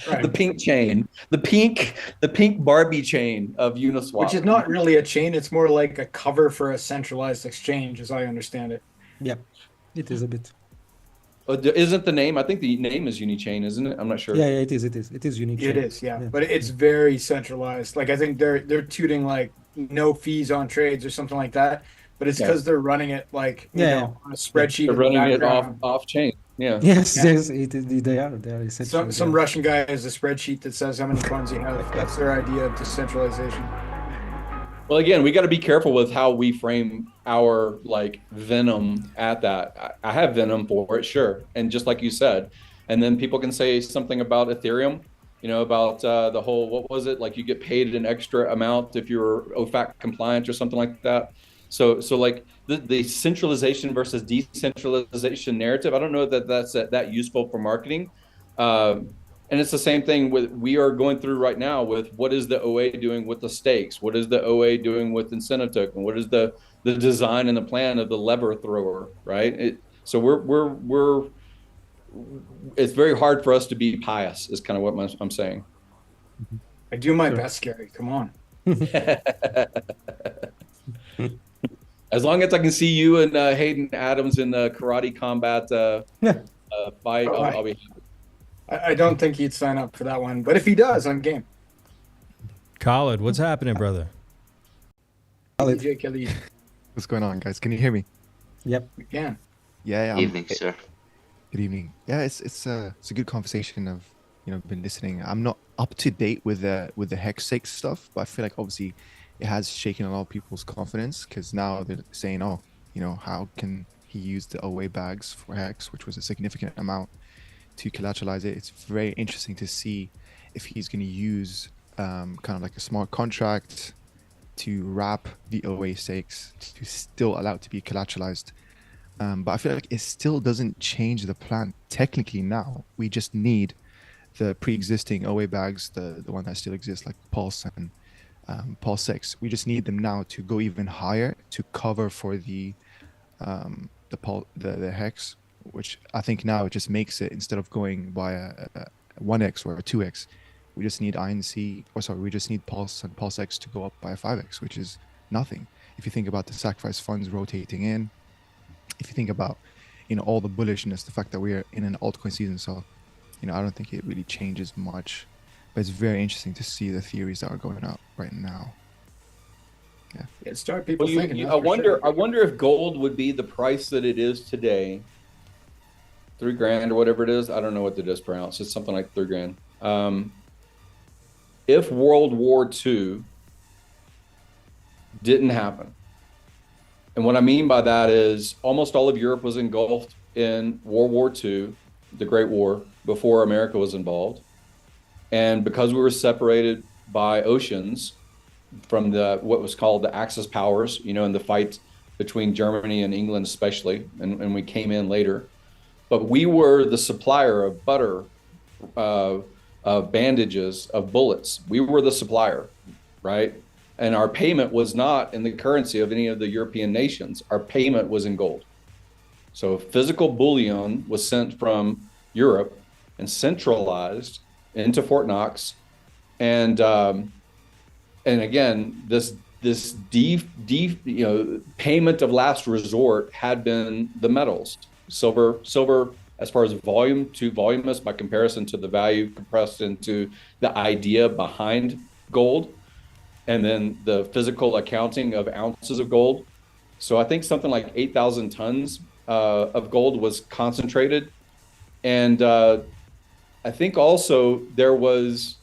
Right. The pink chain, the pink Barbie chain of Uniswap. Which is not really a chain. It's more like a cover for a centralized exchange, as I understand it. Yeah, it is a bit. Isn't the name? I think the name is Unichain, isn't it? I'm not sure. Yeah, it is. It is Unichain. It is, yeah. But it's very centralized. Like I think they're tooting like no fees on trades or something like that. But it's because they're running it like you know, on a spreadsheet. They're running it off chain. Yeah. Yes, they are. They are essentially. Some Russian guy has a spreadsheet that says how many funds you have. That's their idea of decentralization. Well, again, we got to be careful with how we frame our like venom at that. I have venom for it, sure, and just like you said, and then people can say something about Ethereum, you know, about the whole, what was it, like you get paid an extra amount if you're OFAC compliant or something like that. So like the centralization versus decentralization narrative, I don't know that that's that useful for marketing. And it's the same thing we are going through right now with what is the OA doing with the stakes? What is the OA doing with incentive token? What is the design and the plan of the lever thrower, right? So it's very hard for us to be pious is kind of what I'm saying. I do my best, Gary. Come on. As long as I can see you and Hayden Adams in the karate combat fight, I'll be happy. I don't think he'd sign up for that one, but if he does, I'm game. Khaled, what's happening, brother? DJ What's going on, guys? Can you hear me? Yep. We can. Yeah. Evening, sir. Good evening. Yeah, it's a good conversation. I've been listening. I'm not up to date with the HEX+Stakes stuff, but I feel like obviously it has shaken a lot of people's confidence because now they're saying, oh, how can he use the OA bags for HEX, which was a significant amount, to collateralize it. It's very interesting to see if he's going to use kind of like a smart contract to wrap the OA stakes to still allow it to be collateralized. But I feel like it still doesn't change the plan technically now. We just need the pre-existing OA bags, the one that still exists, like Pulse and PulseChain. We just need them now to go even higher to cover for the HEX, which I think now it just makes it, instead of going by a 1x or a 2x, we just need we just need Pulse and PulseX to go up by a 5x, which is nothing. If you think about the sacrifice funds rotating in, if you think about, all the bullishness, the fact that we are in an altcoin season, so, I don't think it really changes much, but it's very interesting to see the theories that are going out right now. Yeah, start people thinking. I wonder if gold would be the price that it is today. $3,000 or whatever it is. I don't know what it is per ounce. It's something like $3,000. If World War II didn't happen, and what I mean by that is almost all of Europe was engulfed in World War II, the Great War, before America was involved. And because we were separated by oceans from what was called the Axis powers, in the fight between Germany and England especially, and we came in later. But we were the supplier of butter, of bandages, of bullets. We were the supplier, right? And our payment was not in the currency of any of the European nations. Our payment was in gold. So physical bullion was sent from Europe and centralized into Fort Knox. And again, this payment of last resort had been the metals. Silver, as far as volume, too voluminous by comparison to the value compressed into the idea behind gold, and then the physical accounting of ounces of gold. So I think something like 8,000 tons of gold was concentrated. And I think also there was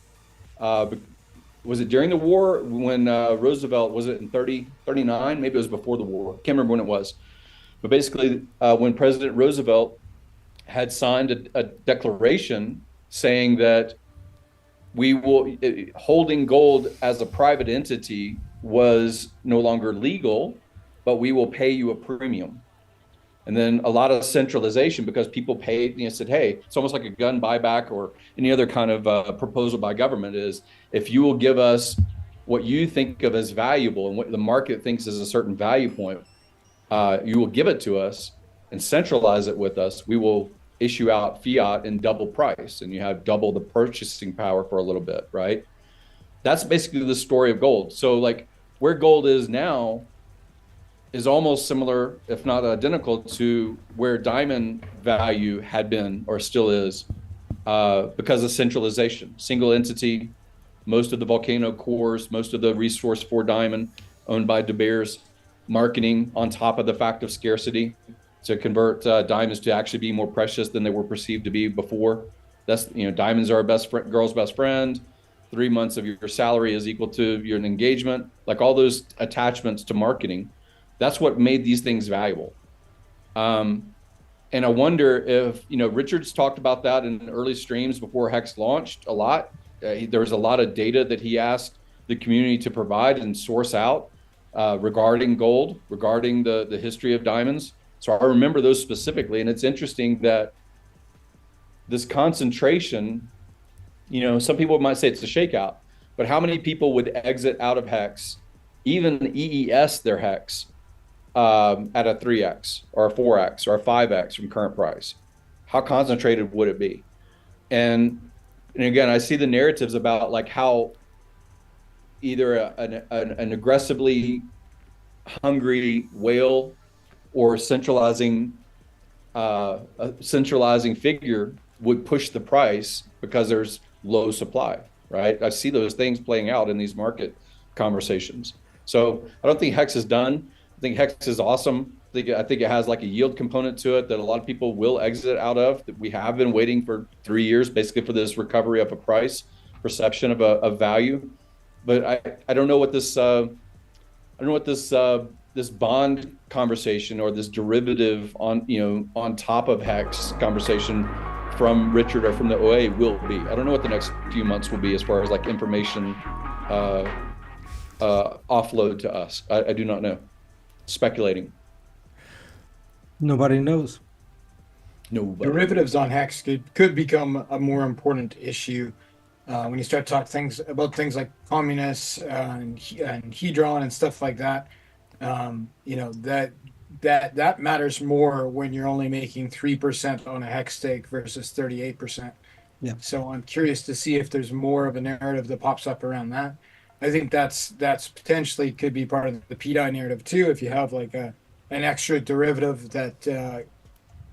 it during the war when Roosevelt, was it in 39? Maybe it was before the war. Can't remember when it was. But basically, when President Roosevelt had signed a declaration saying that holding gold as a private entity was no longer legal, but we will pay you a premium. And then a lot of centralization, because people paid, said, hey, it's almost like a gun buyback or any other kind of proposal by government is, if you will give us what you think of as valuable and what the market thinks is a certain value point, you will give it to us and centralize it with us. We will issue out fiat in double price, and you have double the purchasing power for a little bit, right? That's basically the story of gold. So like where gold is now is almost similar, if not identical, to where diamond value had been or still is, because of centralization. Single entity, most of the volcano cores, most of the resource for diamond owned by De Beers, marketing on top of the fact of scarcity to convert diamonds to actually be more precious than they were perceived to be before. That's, diamonds are a girl's best friend. 3 months of your salary is equal to your engagement, like all those attachments to marketing. That's what made these things valuable. And I wonder if, Richard's talked about that in early streams before HEX launched a lot. There was a lot of data that he asked the community to provide and source out regarding gold, regarding the history of diamonds. So I remember those specifically. And it's interesting that this concentration, some people might say it's a shakeout, but how many people would exit out of HEX, even EES their HEX, at a 3x or a 4x or a 5x from current price? How concentrated would it be? And again, I see the narratives about like how either an aggressively hungry whale or a centralizing figure would push the price because there's low supply, right? I see those things playing out in these market conversations. So I don't think HEX is done. I think HEX is awesome. I think it has like a yield component to it that a lot of people will exit out of. That we have been waiting for 3 years, basically, for this recovery of a price perception of value. But I don't know what this this bond conversation or this derivative on top of HEX conversation from Richard or from the OA will be. I don't know what the next few months will be as far as like information offload to us. I do not know. Speculating. Nobody knows. Nobody. Derivatives on HEX could become a more important issue when you start talking about things like communists and Hedron and stuff like that. That matters more when you're only making 3% on a HEX stake versus 38%. Yeah. So I'm curious to see if there's more of a narrative that pops up around that. I think that's potentially could be part of the pDAI narrative too. If you have like an extra derivative that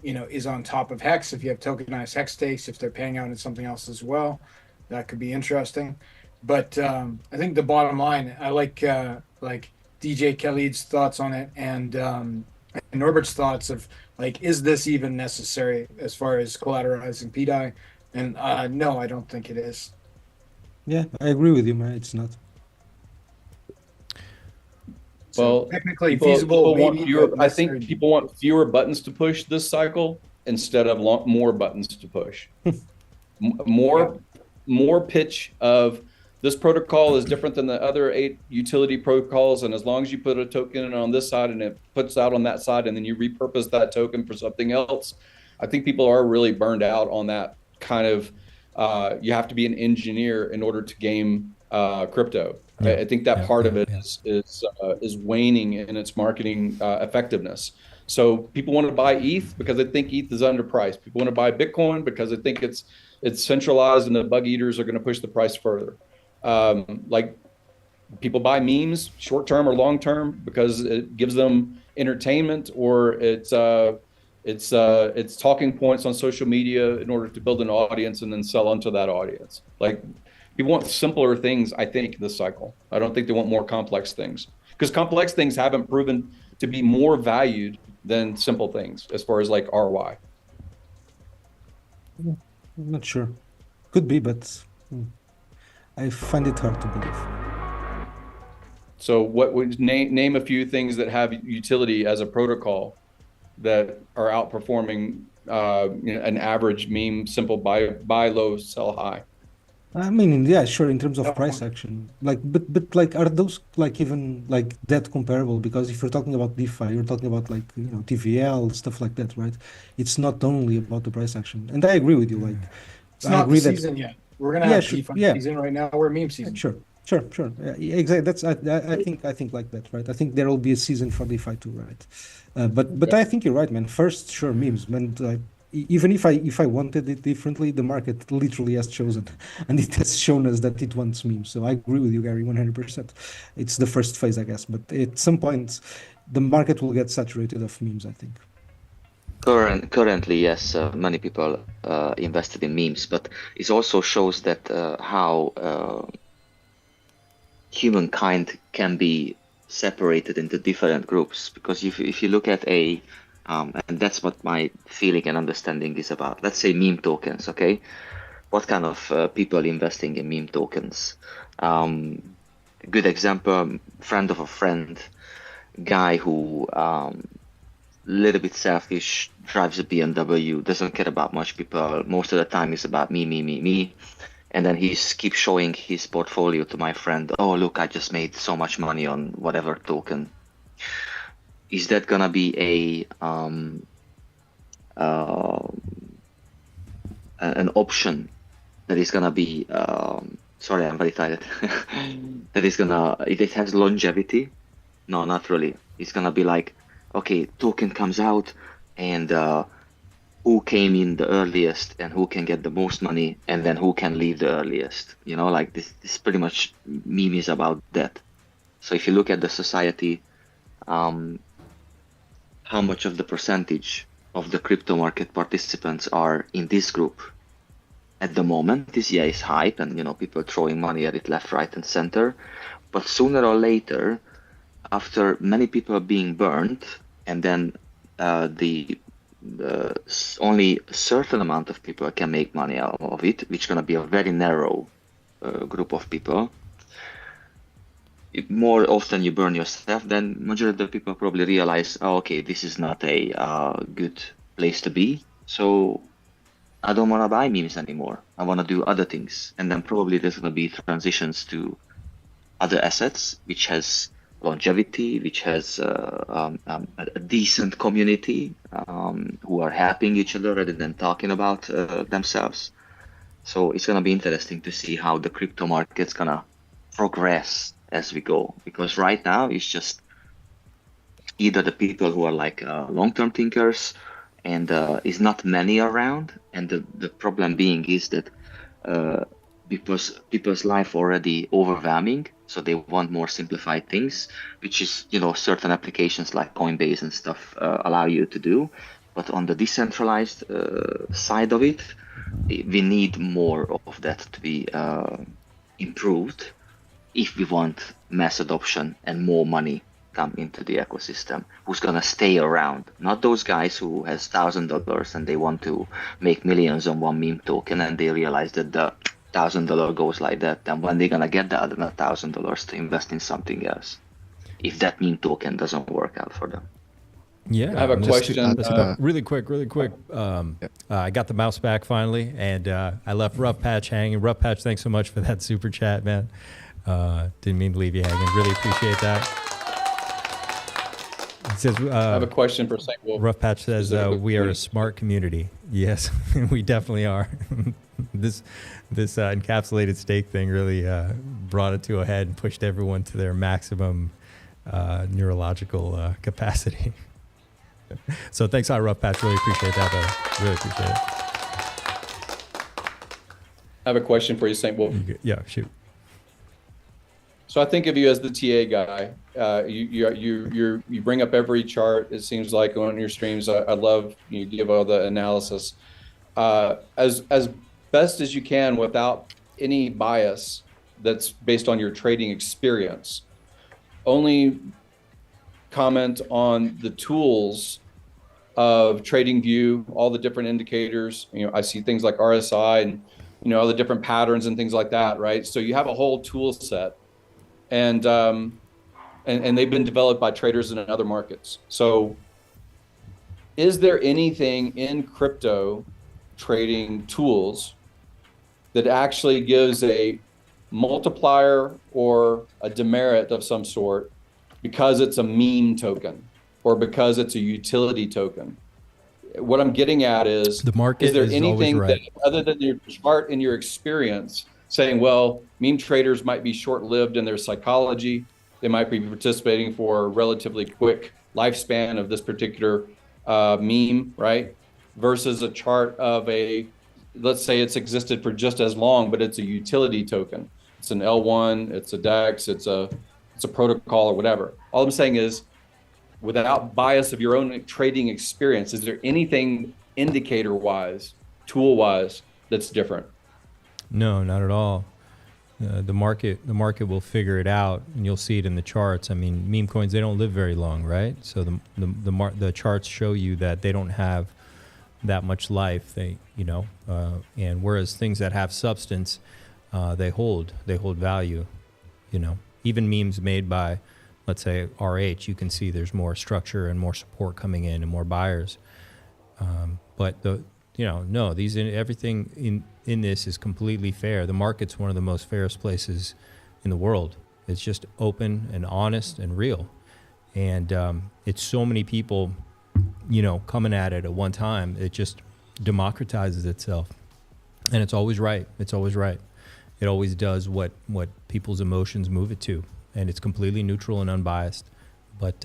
is on top of HEX, if you have tokenized HEX stakes, if they're paying out in something else as well, that could be interesting. But I think the bottom line, I like DJ Khalid's thoughts on it and Norbert's thoughts of like, is this even necessary as far as collateralizing pDAI? And no, I don't think it is. Yeah, I agree with you, man. It's not. Well, technically feasible. I think people want fewer buttons to push this cycle instead of more buttons to push. More pitch of this protocol is different than the other 8 utility protocols, and as long as you put a token in on this side and it puts out on that side, and then you repurpose that token for something else, I think people are really burned out on that kind of. You have to be an engineer in order to game crypto. I think that part of it is waning in its marketing effectiveness. So people want to buy ETH because they think ETH is underpriced. People want to buy Bitcoin because they think it's centralized and the bug eaters are going to push the price further. Like people buy memes, short term or long term, because it gives them entertainment or it's It's talking points on social media in order to build an audience and then sell onto that audience. Like people want simpler things, I think, this cycle. I don't think they want more complex things, because complex things haven't proven to be more valued than simple things as far as like ROI. I'm not sure. Could be, but I find it hard to believe. So what would name a few things that have utility as a protocol that are outperforming an average meme simple buy low, sell high? I mean, yeah, sure, in terms of price action, like, but like, are those like even like that comparable? Because if you're talking about DeFi, you're talking about like, you know, TVL, stuff like that, right? It's not only about the price action. And I agree with you, like, It's I not agree the that, season yet. We're gonna yeah, have sure, DeFi yeah, season right now. We're meme season. sure, sure. Yeah, exactly. That's I think like that, right? I think there will be a season for DeFi too, right? But I think you're right, man. First, sure, memes, man. Even if I wanted it differently, the market literally has chosen, and it has shown us that it wants memes. So I agree with you, Gary, 100%. It's the first phase, I guess, but at some point, the market will get saturated of memes, I think. Currently, yes, many people invested in memes, but it also shows that how humankind can be separated into different groups. Because if you look at and that's what my feeling and understanding is about. Let's say meme tokens, okay? What kind of people investing in meme tokens? Good example, friend of a friend, guy who little bit selfish, drives a BMW, doesn't care about much people. Most of the time it's about me. And then he keeps showing his portfolio to my friend. Oh, look, I just made so much money on whatever token. Is that gonna be an option that is gonna be sorry, I'm very tired. That is gonna, if it has longevity? No, not really. It's gonna be like, okay, token comes out and who came in the earliest and who can get the most money, and then who can leave the earliest. You know, like this pretty much meme is about that. So if you look at the society, how much of the percentage of the crypto market participants are in this group at the moment? This year is hype, and you know, people throwing money at it left, right, and center. But sooner or later, after many people are being burned, and then only a certain amount of people can make money out of it, which is going to be a very narrow group of people. More often you burn yourself, then majority of the people probably realize, oh, okay, this is not a good place to be, so I don't want to buy memes anymore. I want to do other things. And then probably there's going to be transitions to other assets, which has longevity, which has a decent community who are helping each other rather than talking about themselves. So it's going to be interesting to see how the crypto market's going to progress as we go, because right now it's just either the people who are like long-term thinkers, and is not many around, and the problem being is that people's life already overwhelming, so they want more simplified things, which is, you know, certain applications like Coinbase and stuff allow you to do. But on the decentralized side of it, we need more of that to be improved if we want mass adoption and more money come into the ecosystem. Who's gonna stay around? Not those guys who has $1,000 and they want to make millions on one meme token, and they realize that the $1,000 goes like that. Then when they're gonna get the other $1,000 to invest in something else, if that meme token doesn't work out for them? Yeah, I have a question. Really quick. I got the mouse back finally, and I left Rough Patch hanging. Rough Patch, thanks so much for that super chat, man. Didn't mean to leave you hanging. Really appreciate that. It says, I have a question for St. Wolf. Rough Patch says, we are a smart community. Yes, we definitely are. This encapsulated stake thing really brought it to a head and pushed everyone to their maximum neurological capacity. So thanks, Rough Patch. Really appreciate that, brother. Really appreciate it. I have a question for you, St. Wolf. Yeah, shoot. So I think of you as the TA guy. You bring up every chart. It seems like on your streams. I love you give all the analysis as best as you can without any bias that's based on your trading experience. Only comment on the tools of TradingView, all the different indicators. I see things like RSI and all the different patterns and things like that, right? So you have a whole tool set, and they've been developed by traders in other markets. So is there anything in crypto trading tools that actually gives a multiplier or a demerit of some sort because it's a meme token or because it's a utility token? What I'm getting at is the market is there is anything always right. that, other than your chart and your experience, saying, well, meme traders might be short-lived in their psychology, they might be participating for a relatively quick lifespan of this particular meme, right? Versus a chart of let's say it's existed for just as long, but it's a utility token. It's an L1, it's a DEX, it's a protocol or whatever. All I'm saying is, without bias of your own trading experience, is there anything indicator-wise, tool-wise, that's different? No, not at all. The market will figure it out, and you'll see it in the charts. I mean, meme coins, they don't live very long, right? So the charts show you that they don't have that much life. And whereas things that have substance, they hold value. Even memes made by, let's say, RH, you can see there's more structure and more support coming in and more buyers. But everything in this is completely fair. The market's one of the most fairest places in the world. It's just open and honest and real. And it's so many people, coming at it at one time. It just democratizes itself. And it's always right. It's always right. It always does what people's emotions move it to. And it's completely neutral and unbiased. But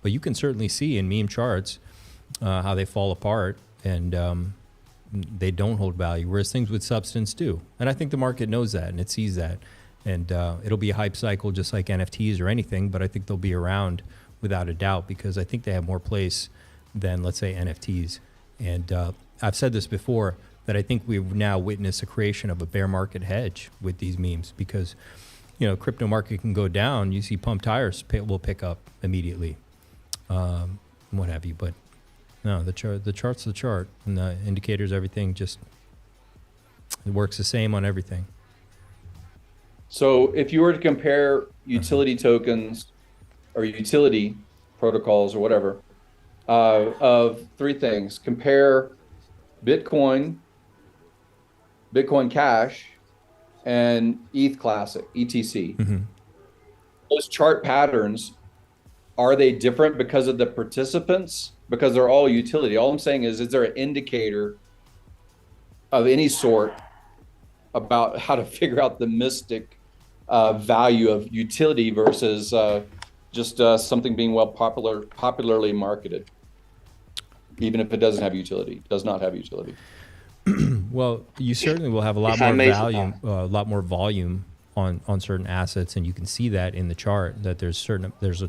you can certainly see in meme charts how they fall apart and they don't hold value, whereas things with substance do. And I think the market knows that and it sees that. And it'll be a hype cycle just like NFTs or anything, but I think they'll be around without a doubt because I think they have more place than, let's say, NFTs. And I've said this before, that I think we've now witnessed a creation of a bear market hedge with these memes because crypto market can go down. You see pump tires will pick up immediately, what have you. But no, the chart's the chart, and the indicators, everything just it works the same on everything. So if you were to compare utility tokens or utility protocols or whatever of three things, compare Bitcoin Cash, and ETH Classic, ETC. Mm-hmm. Those chart patterns, are they different because of the participants? Because they're all utility. All I'm saying is there an indicator of any sort about how to figure out the mystic value of utility versus just something being popularly marketed, even if it doesn't have utility, does not have utility? Well, you certainly will have a lot more value, a lot more volume on certain assets, and you can see that in the chart. That there's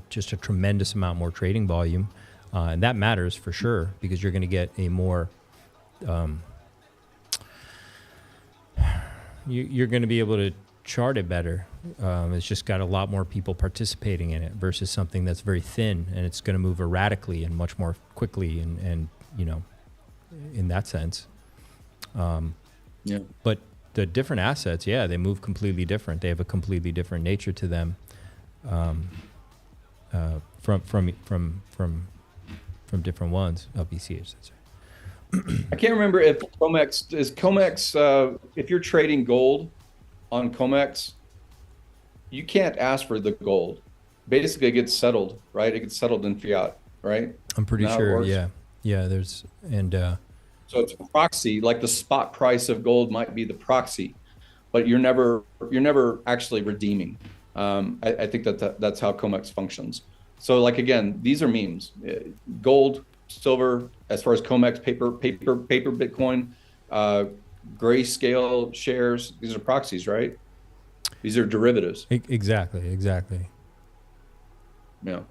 just a tremendous amount more trading volume, and that matters for sure because you're going to get a more. You're going to be able to chart it better. It's just got a lot more people participating in it versus something that's very thin and it's going to move erratically and much more quickly and in that sense. But the different assets, they move completely different. They have a completely different nature to them from different ones. BCH, that's right. I can't remember if COMEX, if you're trading gold on COMEX, you can't ask for the gold. Basically, it gets settled, right? It gets settled in fiat, right? I'm pretty sure, yeah. So it's a proxy, like the spot price of gold might be the proxy, but you're never actually redeeming. I think that's how COMEX functions. So like, again, these are memes. Gold, silver, as far as COMEX, paper Bitcoin, grayscale shares, these are proxies, right? These are derivatives. Exactly. Yeah.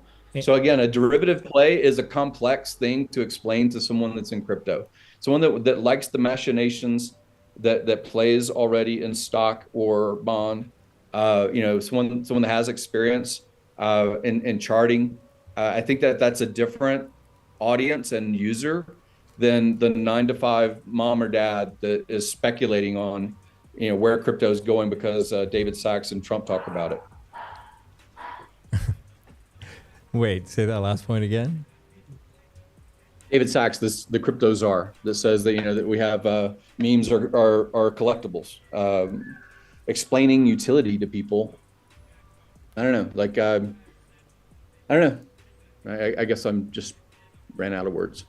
So again, a derivative play is a complex thing to explain to someone that's in crypto. Someone that likes the machinations that plays already in stock or bond. Someone that has experience in charting. I think that's a different audience and user than the 9 to 5 mom or dad that is speculating on, where crypto is going because David Sachs and Trump talk about it. Wait, say that last point again. David Sachs, the crypto czar, that says that that we have memes are collectibles, explaining utility to people. I don't know, I don't know. I guess I'm just ran out of words.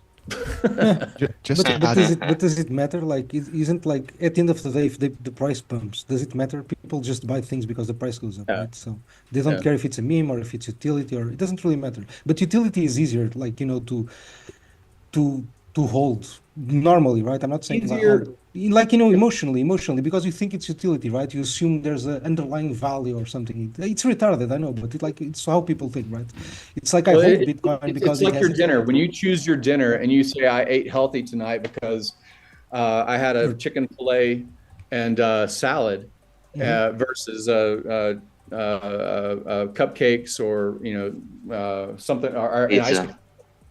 But does it matter? Like, isn't like at the end of the day, if the price pumps, does it matter? People just buy things because the price goes up, right? So they don't care if it's a meme or if it's utility, or it doesn't really matter. But utility is easier, like to hold normally, right? I'm not saying emotionally, because you think it's utility, right? You assume there's an underlying value or something. It's retarded, I know, but it's how people think, right? It's like I hold Bitcoin because it's like your dinner. When you choose your dinner and you say, I ate healthy tonight because I had a chicken fillet and salad versus cupcakes or something or an ice cream.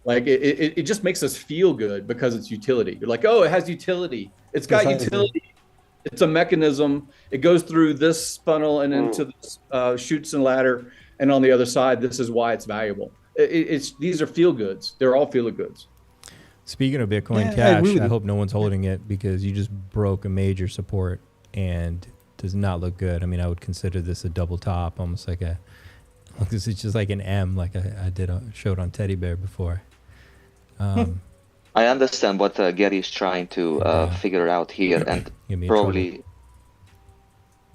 Like it just makes us feel good because it's utility. You're like, oh, it has utility. It's got utility. It's a mechanism. It goes through this funnel and into this chutes and ladder, and on the other side, this is why it's valuable. These are feel goods. They're all feel goods. Speaking of Bitcoin Cash, I hope no one's holding it because you just broke a major support and does not look good. I mean, I would consider this a double top, almost like this is just like an M, like I showed on Teddy Bear before. I understand what Gary is trying to figure out here, and probably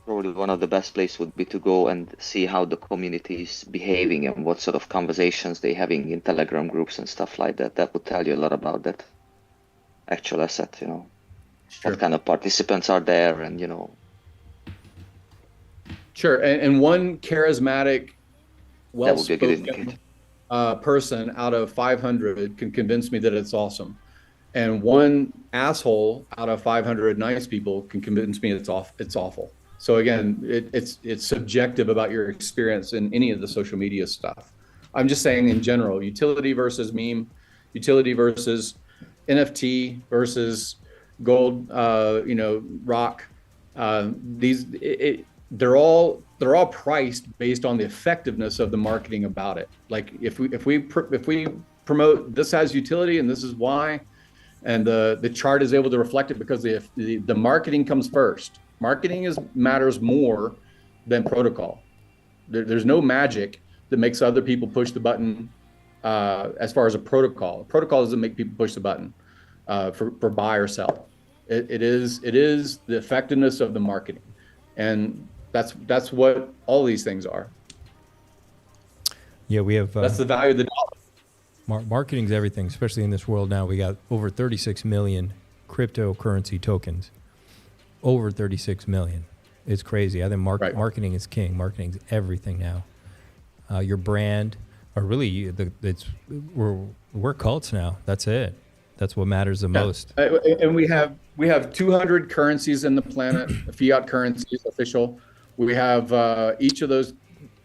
one of the best places would be to go and see how the community is behaving and what sort of conversations they're having in Telegram groups and stuff like that. That would tell you a lot about that actual asset, Sure. What kind of participants are there, and Sure, and one charismatic, well-spoken person out of 500 can convince me that it's awesome, and one asshole out of 500 nice people can convince me it's awful. So again, it's subjective about your experience in any of the social media stuff. I'm just saying in general, utility versus meme, utility versus NFT versus gold, rock. They're all priced based on the effectiveness of the marketing about it. Like if we promote this has utility and this is why, and the chart is able to reflect it because the marketing comes first. Marketing matters more than protocol. There's no magic that makes other people push the button as far as a protocol. A protocol doesn't make people push the button for buy or sell. It is the effectiveness of the marketing, and that's what all these things are. Yeah, we have. That's the value of the dollar. Marketing's everything, especially in this world now. We got over 36 million cryptocurrency tokens. Over 36 million. It's crazy. I think marketing is king. Marketing's everything now. Your brand, or really, we're cults now. That's it. That's what matters the most. And we have 200 currencies in the planet, fiat currencies, official. We have each of those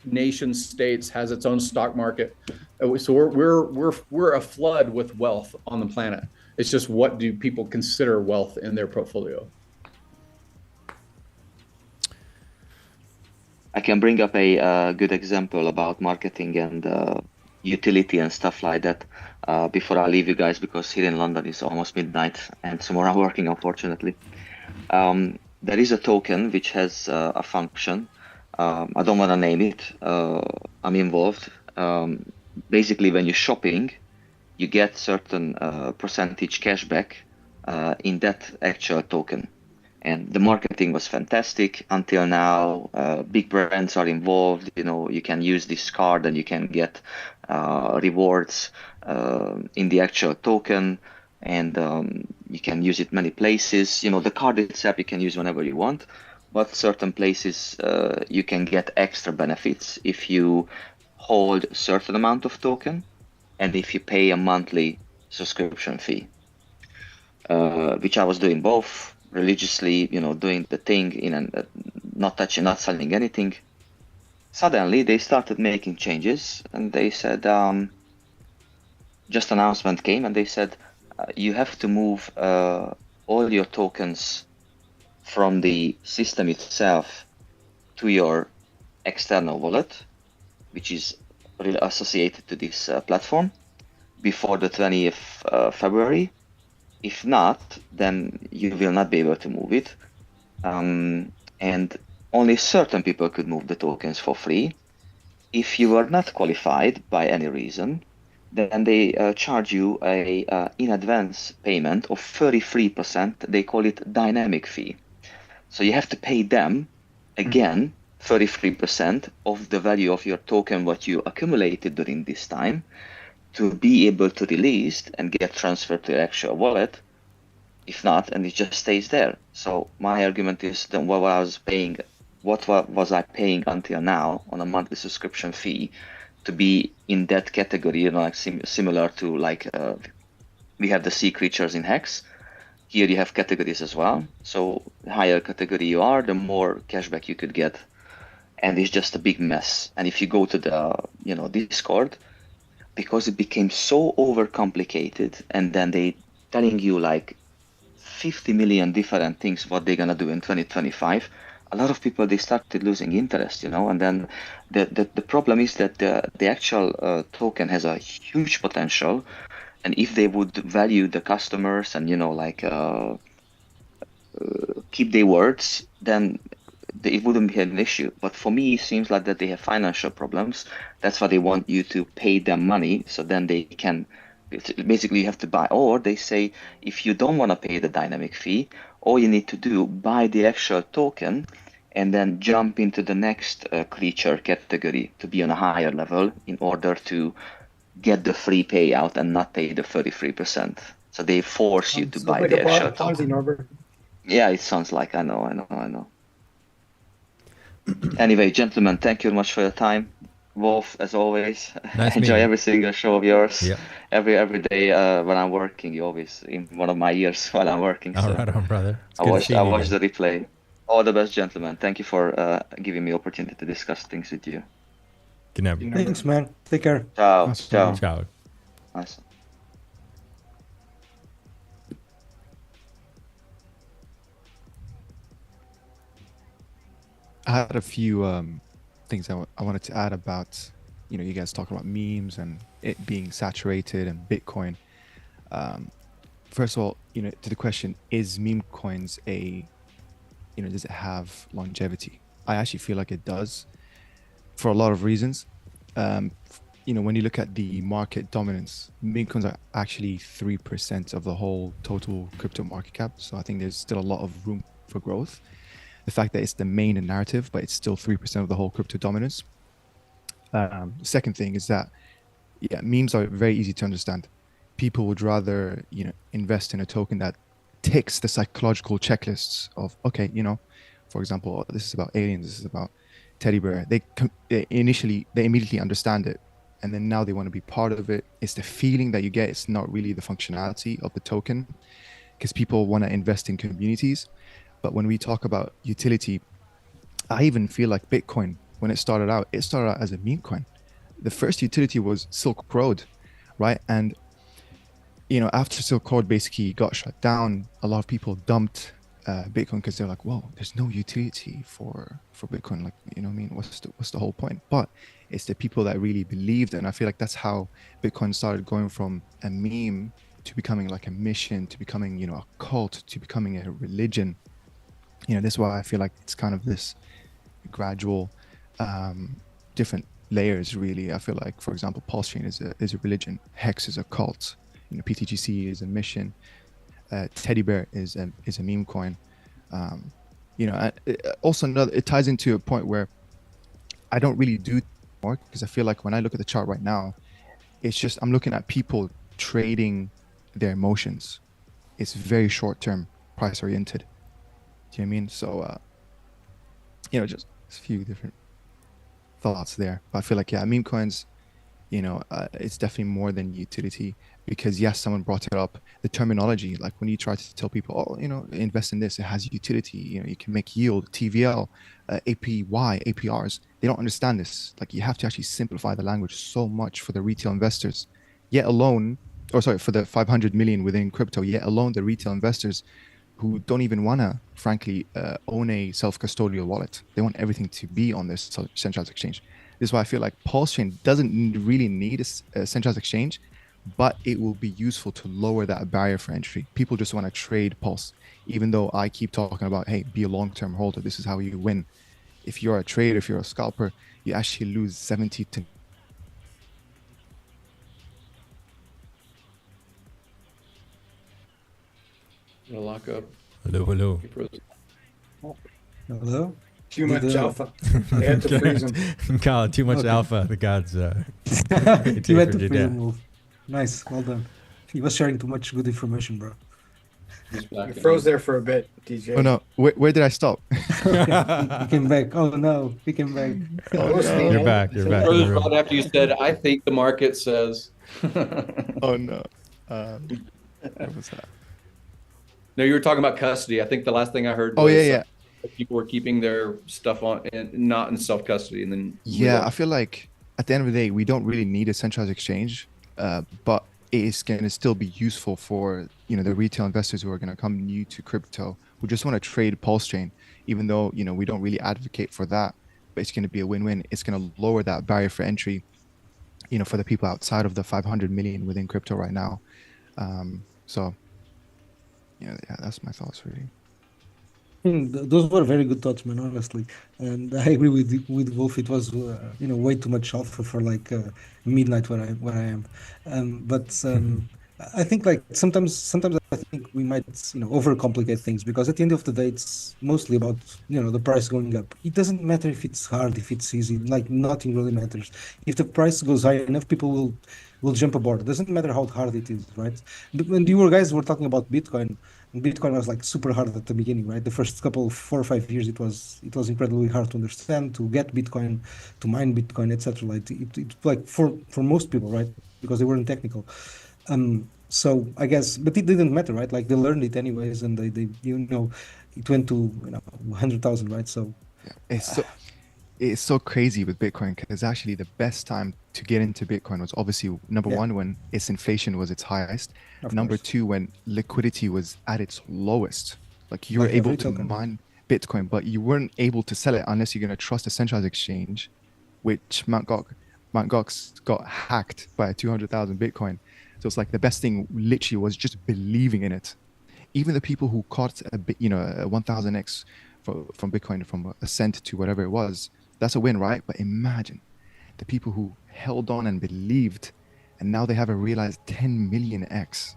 nation states has its own stock market. So we're a flood with wealth on the planet. It's just, what do people consider wealth in their portfolio? I can bring up a good example about marketing and utility and stuff like that before I leave you guys, because here in London it's almost midnight and tomorrow I'm working, unfortunately. There is a token which has a function. I don't want to name it. I'm involved. Basically, when you're shopping, you get certain percentage cashback in that actual token. And the marketing was fantastic until now. Big brands are involved. You can use this card and you can get rewards in the actual token, and you can use it many places. The card itself you can use whenever you want, but certain places you can get extra benefits if you hold a certain amount of token, and if you pay a monthly subscription fee, which I was doing both religiously, doing the thing not touching, not selling anything. Suddenly they started making changes, and they said, just announcement came, and they said, you have to move all your tokens from the system itself to your external wallet, which is really associated to this platform, before the 20th February. If not, then you will not be able to move it. And only certain people could move the tokens for free. If you are not qualified by any reason, then they charge you a in advance payment of 33%. They call it dynamic fee. So you have to pay them again 33% of the value of your token, what you accumulated during this time, to be able to release and get transferred to your actual wallet. If not, and it just stays there. So my argument is that what was I paying until now on a monthly subscription fee to be in that category, like similar to we have the sea creatures in HEX. Here you have categories as well. So the higher category you are, the more cashback you could get. And it's just a big mess. And if you go to the Discord, because it became so overcomplicated, and then they telling you 50 million different things what they're gonna do in 2025, a lot of people, they started losing interest, and then the problem is that the actual token has a huge potential, and if they would value the customers and keep their words, then it wouldn't be an issue. But for me, it seems like that they have financial problems. That's why they want you to pay them money, so then they can basically you have to buy. Or they say, if you don't want to pay the dynamic fee, all you need to do, buy the actual token and then jump into the next creature category to be on a higher level in order to get the free payout and not pay the 33%. So they force you to buy the actual token. Yeah, it sounds like, I know. Anyway, gentlemen, thank you very much for your time. Wolf, as always, Nice enjoy meeting. every single show of yours. Yeah. Every day when I'm working, you're always in one of my ears while I'm working. All So right on, brother. It's I good to watched see you the again. replay. All the best, gentlemen. Thank you for giving me opportunity to discuss things with you. Good night. Thanks, man. Take care. Ciao. Awesome. Ciao. Ciao. Nice. I had a few things I wanted to add about, you guys talking about memes and it being saturated and Bitcoin. First of all, to the question, is meme coins does it have longevity? I actually feel like it does for a lot of reasons. When you look at the market dominance, meme coins are actually 3% of the whole total crypto market cap. So I think there's still a lot of room for growth. The fact that it's the main narrative, but it's still 3% of the whole crypto dominance. Second thing is that, memes are very easy to understand. People would rather, invest in a token that ticks the psychological checklists of, okay, for example, this is about aliens, this is about teddy bear. They immediately understand it, and then now they want to be part of it. It's the feeling that you get. It's not really the functionality of the token, because people want to invest in communities. But when we talk about utility, I even feel like Bitcoin, when it started out as a meme coin. The first utility was Silk Road, right? And, after Silk Road basically got shut down, a lot of people dumped Bitcoin because they're like, whoa, there's no utility for Bitcoin. Like, what's the whole point? But it's the people that really believed it. And I feel like that's how Bitcoin started going from a meme to becoming like a mission, to becoming, a cult, to becoming a religion. This is why I feel like it's kind of this gradual, different layers, really. I feel like, for example, PulseChain is a religion. HEX is a cult. PTGC is a mission. Teddy Bear is a meme coin. Also it ties into a point where I don't really do more, because I feel like when I look at the chart right now, it's just I'm looking at people trading their emotions. It's very short term, price oriented. Do you know what I mean? So just a few different thoughts there. But I feel like, yeah, meme coins, it's definitely more than utility, because yes, someone brought it up, the terminology, like when you try to tell people, oh, invest in this, it has utility, you can make yield, TVL, APY, APRs. They don't understand this. Like, you have to actually simplify the language so much for the retail investors, for the 500 million within crypto, yet alone the retail investors who don't even want to, frankly, own a self-custodial wallet. They want everything to be on this centralized exchange. This is why I feel like PulseChain doesn't really need a centralized exchange, but it will be useful to lower that barrier for entry. People just want to trade Pulse, even though I keep talking about, hey, be a long-term holder. This is how you win. If you're a trader, if you're a scalper, you actually lose 70 to Gonna lock up. Hello. Hello? Too much alpha. They had to freeze him. Colin, too much alpha. The gods. You had to freeze him move. Nice, well done. He was sharing too much good information, bro. You froze there for a bit, DJ. Oh no, where did I stop? He came back. Oh no, he came back. Oh, no. You're back. You're back. Right after you said, I think the market says. Oh no. What was that? No, you were talking about custody. I think the last thing I heard. Oh, was, yeah. People were keeping their stuff on and not in self custody, and then. Yeah, I feel like at the end of the day, we don't really need a centralized exchange, but it is going to still be useful for the retail investors who are going to come new to crypto, who just want to trade PulseChain, even though we don't really advocate for that, but it's going to be a win-win. It's going to lower that barrier for entry, for the people outside of the 500 million within crypto right now. So. Yeah, that's my thoughts really. Those were very good thoughts, man. Honestly, and I agree with Wolf. It was way too much alpha for like midnight where I am. But I think like sometimes I think we might overcomplicate things, because at the end of the day it's mostly about the price going up. It doesn't matter if it's hard, if it's easy. Like, nothing really matters. If the price goes high enough, people will jump aboard. It doesn't matter how hard it is, right? When you guys were talking about Bitcoin, Bitcoin was like super hard at the beginning, right? The first couple 4 or 5 years, it was incredibly hard to understand, to get Bitcoin, to mine Bitcoin, etc. Like it like for most people, right? Because they weren't technical. So I guess, but it didn't matter, right? Like, they learned it anyways, and they it went to 100,000, right? So it's so crazy with Bitcoin, because actually the best time to get into Bitcoin was obviously number one, when its inflation was its highest. Number two, when liquidity was at its lowest. Like, you were able to mine Bitcoin, but you weren't able to sell it unless you're going to trust a centralized exchange, which Mt. Gox got hacked by 200,000 Bitcoin. So it's like the best thing literally was just believing in it. Even the people who caught a 1000x from Bitcoin, from a cent to whatever it was, that's a win, right? But imagine the people who held on and believed, and now they have a realized 10 million X.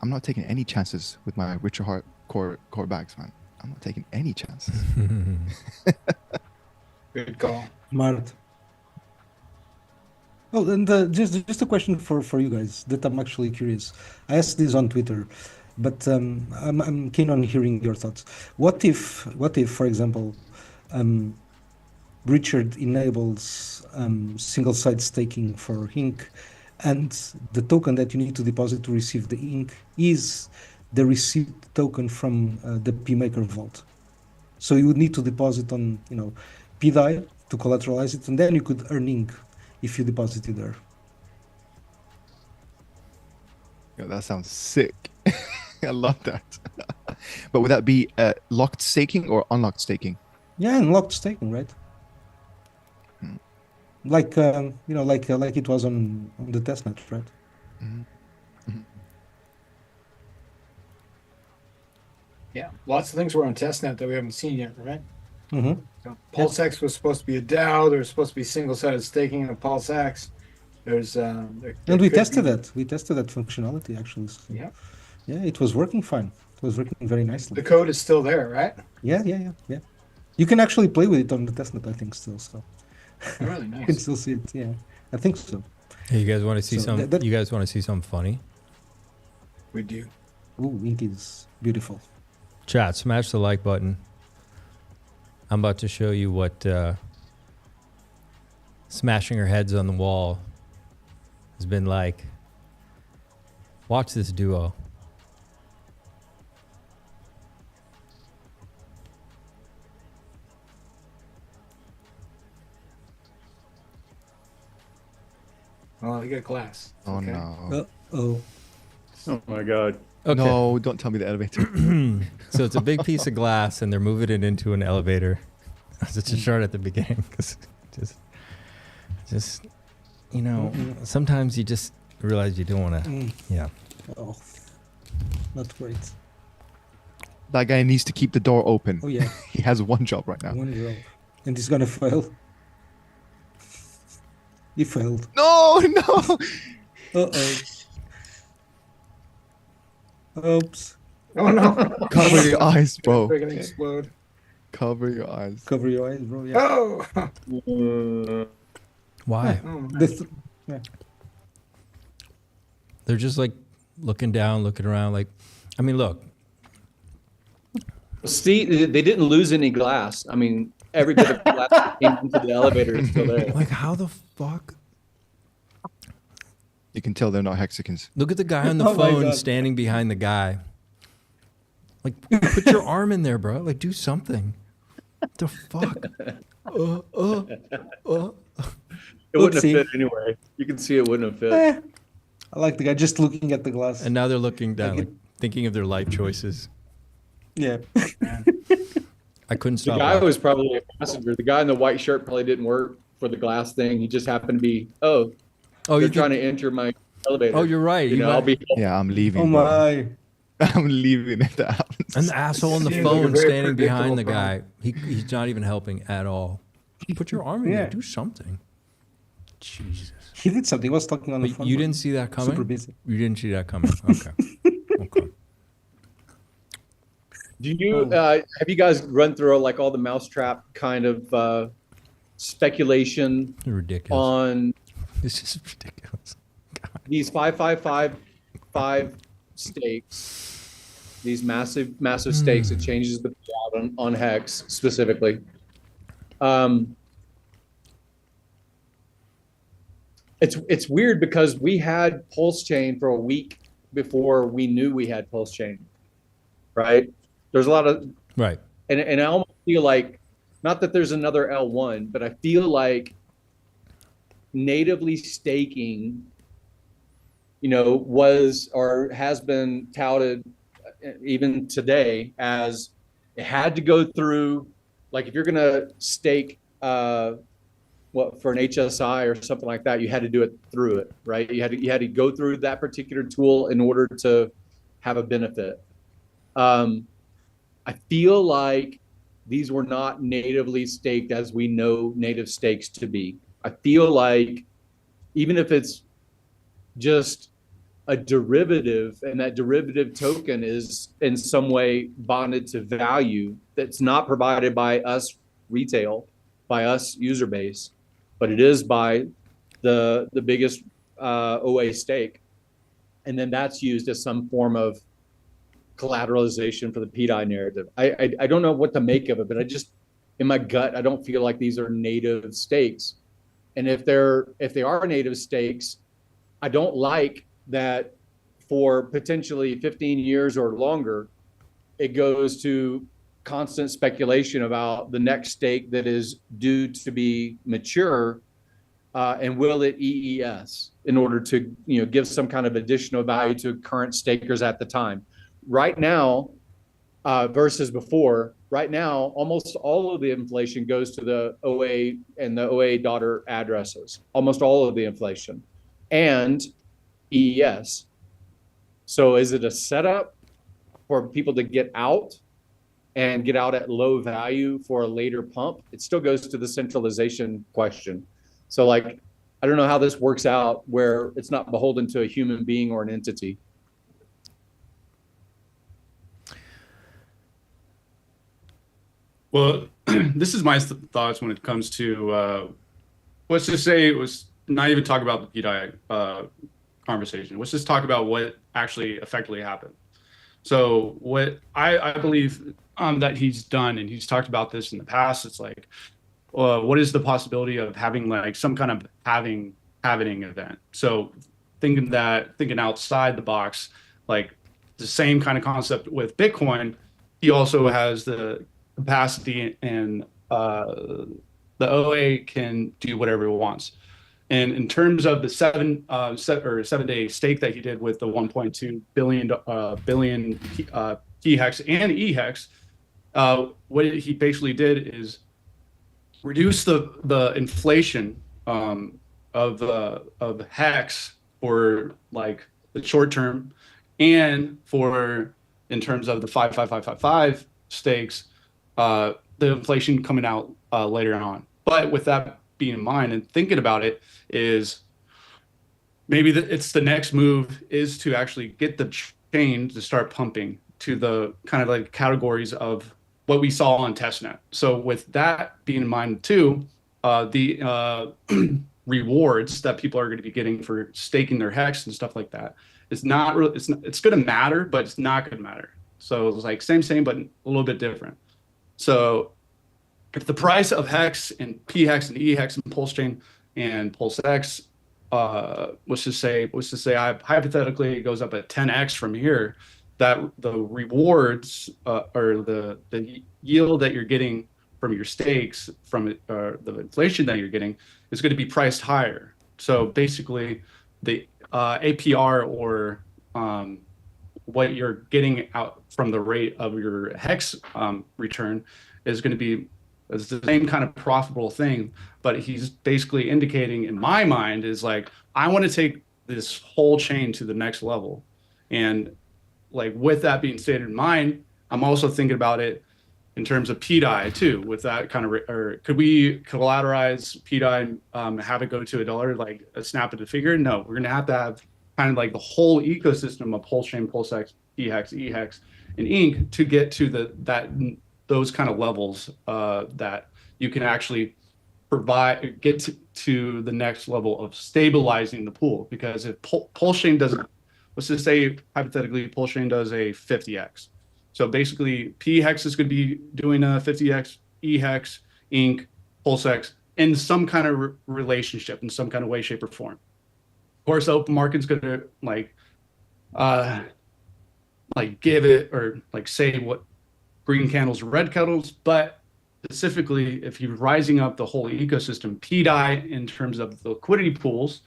I'm not taking any chances with my Richard Hart core bags, man. I'm not taking any chances. Good call. Smart. Oh, and just a question for you guys that I'm actually curious. I asked this on Twitter, but I'm keen on hearing your thoughts. What if, for example, Richard enables single-side staking for HEX, and the token that you need to deposit to receive the HEX is the received token from the PMaker vault. So you would need to deposit on pDAI to collateralize it, and then you could earn HEX if you deposit it there. Yeah, that sounds sick. I love that. But would that be locked staking or unlocked staking? Yeah, unlocked staking, right? Like like it was on the testnet, right? Yeah, lots of things were on testnet that we haven't seen yet, right? Mm-hmm. So PulseX was supposed to be a DAO. There's supposed to be single-sided staking in PulseX. There's and we tested that. We tested that functionality actually. So yeah, it was working fine. It was working very nicely. The code is still there, right? Yeah. You can actually play with it on the testnet, I think, still. So really nice. You can still see it. Yeah, I think so. Hey, you guys want to see you guys want to see something funny? We do. Ooh, ink is beautiful. Chat, smash the like button. I'm about to show you what smashing her heads on the wall has been like, watch this duo. Oh, you got glass. Oh Okay. no. Oh. Oh my God. Okay. No, don't tell me the elevator. So it's a big piece of glass, and they're moving it into an elevator. It's a chart at the beginning, because just you know, sometimes you just realize you don't want to. Yeah. Oh, not great. That guy needs to keep the door open. Oh yeah. He has one job right now. One job, and he's gonna fail. He failed. No, no. Uh-oh. Oops. Oh no. Cover your eyes, bro. They're gonna explode. Cover your eyes. Cover your eyes, bro. Yeah. Oh. Why? Oh, my. Yeah. They're just like looking down, looking around. Like, I mean, look. Steve, they didn't lose any glass. I mean, every bit of glass that came into the elevator is still there. Like, how the fuck? You can tell they're not Hexicans. Look at the guy on the Oh my phone God. standing behind the guy. Like, put your arm in there, bro. Like, do something. What the fuck? It wouldn't Oopsie. have fit anyway. You can see it wouldn't have fit. I like the guy just looking at the glass. And now they're looking down, Like like thinking of their life choices. Yeah. I couldn't The stop. guy watching. was probably a passenger. The guy in the white shirt probably didn't work for the glass thing. He just happened to be, Oh, they're you trying think, to enter my elevator. oh, you're right. You You know, I'll might- be. Yeah, I'm leaving. Oh bro. my. I'm leaving if that happens. and the asshole on the Seems like a phone very standing behind the predictable guy. He's not even helping at all. Put your arm in Yeah. there. Do something. Jesus. He did something. He was talking on the But phone. you but didn't see that coming? Super busy. You didn't see that coming. Okay. Okay. Do you have you guys run through like all the mousetrap kind of speculation Ridiculous. on This is ridiculous. these 5 stakes, these massive stakes? It changes the payout on Hex specifically. It's weird because we had PulseChain for a week before we knew we had PulseChain, right? There's a lot of Right. and I almost feel like, not that there's another L1, but I feel like natively staking, you know, was or has been touted even today as it had to go through, like if you're going to stake what for an HSI or something like that, you had to do it through it, right? You had to go through that particular tool in order to have a benefit. I feel like these were not natively staked as we know native stakes to be. I feel like even if it's just a derivative and that derivative token is in some way bonded to value that's not provided by us retail, by us user base, but it is by the biggest OA stake. And then that's used as some form of collateralization for the pDAI narrative. I don't know what to make of it, but I just, in my gut, I don't feel like these are native stakes. And if they are native stakes, I don't like that for potentially 15 years or longer, it goes to constant speculation about the next stake that is due to be mature, and will it EES in order to, you know, give some kind of additional value to current stakers at the time. Right now, versus before, right now, almost all of the inflation goes to the OA and the OA daughter addresses, almost all of the inflation, and EES. So is it a setup for people to get out and get out at low value for a later pump? It still goes to the centralization question. So like, I don't know how this works out where it's not beholden to a human being or an entity. Well, this is my thoughts when it comes to, let's just say it was not even talk about the pDAI conversation. Let's just talk about what actually effectively happened. So what I believe that he's done, and he's talked about this in the past, it's like what is the possibility of having like some kind of halving event? So thinking outside the box, like the same kind of concept with Bitcoin, he also has the capacity, and the OA can do whatever it wants. And in terms of the 7-day stake that he did with the 1.2 billion pHEX and eHEX, what he basically did is reduce the inflation of hex for like the short term, and for in terms of the 55555 stakes, the inflation coming out later on. But with that being in mind and thinking about it, is maybe it's the next move is to actually get the chain to start pumping to the kind of like categories of what we saw on testnet. So with that being in mind too, the rewards that people are going to be getting for staking their hex and stuff like that is not really, it's going to matter, but it's not going to matter. So it's like same, but a little bit different. So if the price of hex and pHEX and eHEX and PulseChain and PulseX, was to say hypothetically it goes up at 10x from here, that the rewards or the yield that you're getting from your stakes from the inflation that you're getting is going to be priced higher. So basically the APR or what you're getting out from the rate of your hex return is going to be the same kind of profitable thing. But he's basically indicating in my mind is like, I want to take this whole chain to the next level. And like with that being stated in mind, I'm also thinking about it in terms of pDAI too, with that kind of, or could we collateralize pDAI and have it go to $1, like a snap of the finger? No, we're going to have kind of like the whole ecosystem of PulseChain, PulseX, pHEX, eHEX, and Inc. to get to those kind of levels that you can actually get to the next level of stabilizing the pool. Because if PulseChain doesn't, let's just say hypothetically PulseChain does a 50x. So basically pHEX is going to be doing a 50x, eHEX, Inc., PulseX, in some kind of relationship, in some kind of way, shape, or form. Of course, the open market's going to like give it or like say what green candles, red candles, but specifically if you're rising up the whole ecosystem, pDAI in terms of the liquidity pools,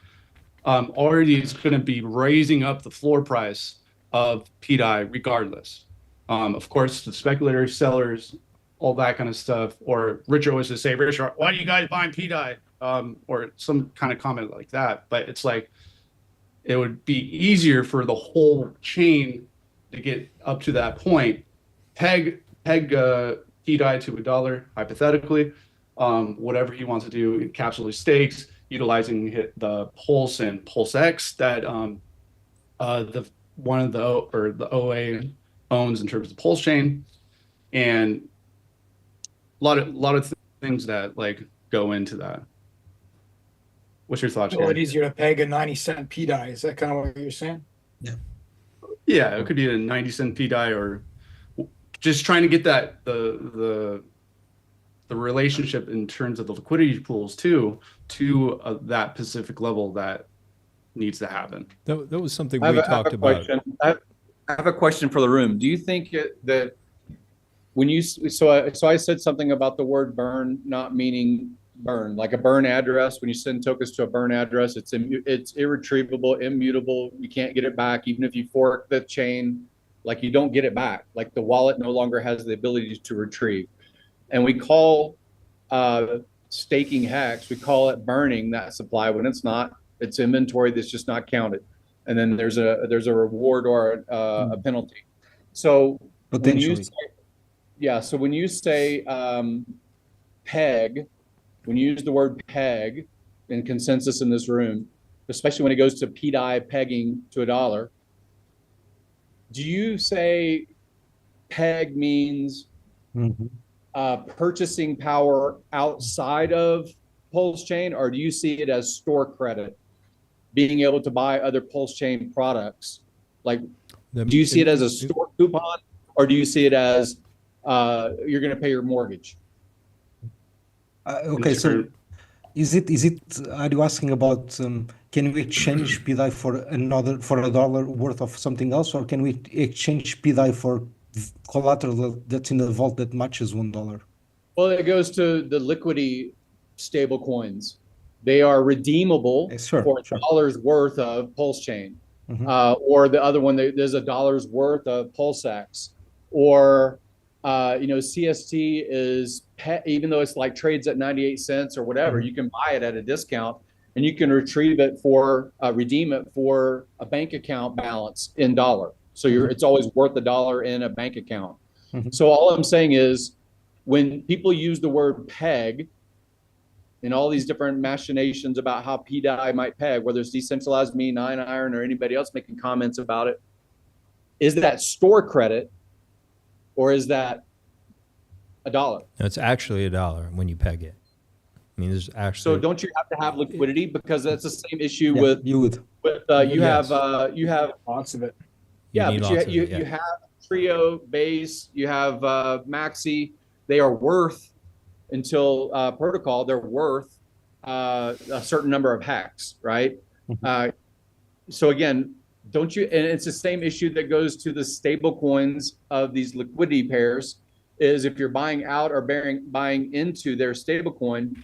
already is going to be raising up the floor price of pDAI regardless. Of course, the speculators, sellers, all that kind of stuff, or Richard was to say, Richard, why are you guys buying pDAI? Or some kind of comment like that. But it's like, it would be easier for the whole chain to get up to that point. Peg pDAI to $1, hypothetically, whatever he wants to do, encapsulate stakes, utilizing the Pulse and PulseX that the OA owns in terms of PulseChain, and a lot of things that like go into that. What's your thoughts? It's a lot easier to peg a 90-cent pDAI. Is that kind of what you're saying? Yeah, it could be a 90-cent pDAI, or just trying to get that the relationship in terms of the liquidity pools to that specific level that needs to happen. That was something we talked about. I have a question for the room. Do you think that when you I said something about the word burn not meaning burn, like a burn address, when you send tokens to a burn address, it's irretrievable, immutable, you can't get it back. Even if you fork the chain, like you don't get it back, like the wallet no longer has the ability to retrieve. And we call staking hex, we call it burning that supply when it's not. It's inventory that's just not counted, and then there's a reward or a penalty. So when you say peg, when you use the word peg in consensus in this room, especially when it goes to pDAI pegging to $1, do you say peg means purchasing power outside of PulseChain, or do you see it as store credit, being able to buy other PulseChain products? Like, do you see it as a store coupon, or do you see it as you're going to pay your mortgage? Okay, so is it are you asking about can we exchange pDAI for a dollar worth of something else, or can we exchange pDAI for collateral that's in the vault that matches $1? Well, it goes to the liquidity stable coins. They are redeemable for a dollar's worth of PulseChain. Or the other one, there's a dollar's worth of PulseX. Or, CST is, even though it's like trades at 98 cents or whatever, you can buy it at a discount and you can retrieve it redeem it for a bank account balance in dollar. So it's always worth $1 in a bank account. So all I'm saying is, when people use the word peg and all these different machinations about how pDAI might peg, whether it's decentralized me, 9iron, or anybody else making comments about it, is that store credit or is that $1? No, it's actually $1 when you peg it. I mean, there's actually. So don't you have to have liquidity, because that's the same issue with you have lots of it. Yeah, but you have Trio, Base, you have Maxi. They are worth, until protocol, they're worth a certain number of HEX, right? So again, don't you, and it's the same issue that goes to the stable coins of these liquidity pairs, is if you're buying out or buying into their stable coin,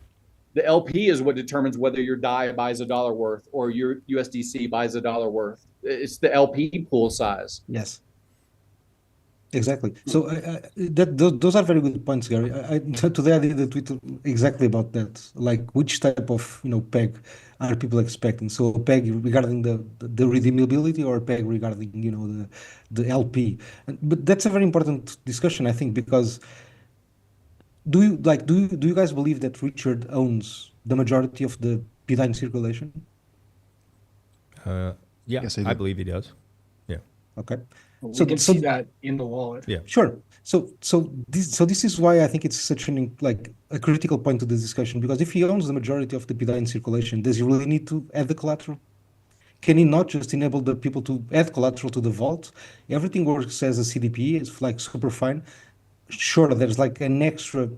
the LP is what determines whether your DAI buys $1 worth or your USDC buys $1 worth. It's the LP pool size. Yes. Exactly. So those are very good points, Gary. Today I did a tweet exactly about that. Like, which type of peg are people expecting? So a peg regarding the redeemability, or a peg regarding the LP. But that's a very important discussion, I think, because do you guys believe that Richard owns the majority of the pDAI in circulation? Yeah, yes, I believe he does. Yeah. Okay. We can see that in the wallet. Yeah, sure. So this is why I think it's such a critical point to the discussion, because if he owns the majority of the pDAI in circulation, does he really need to add the collateral? Can he not just enable the people to add collateral to the vault? Everything works as a CDP. It's like super fine. Sure, there's like an extra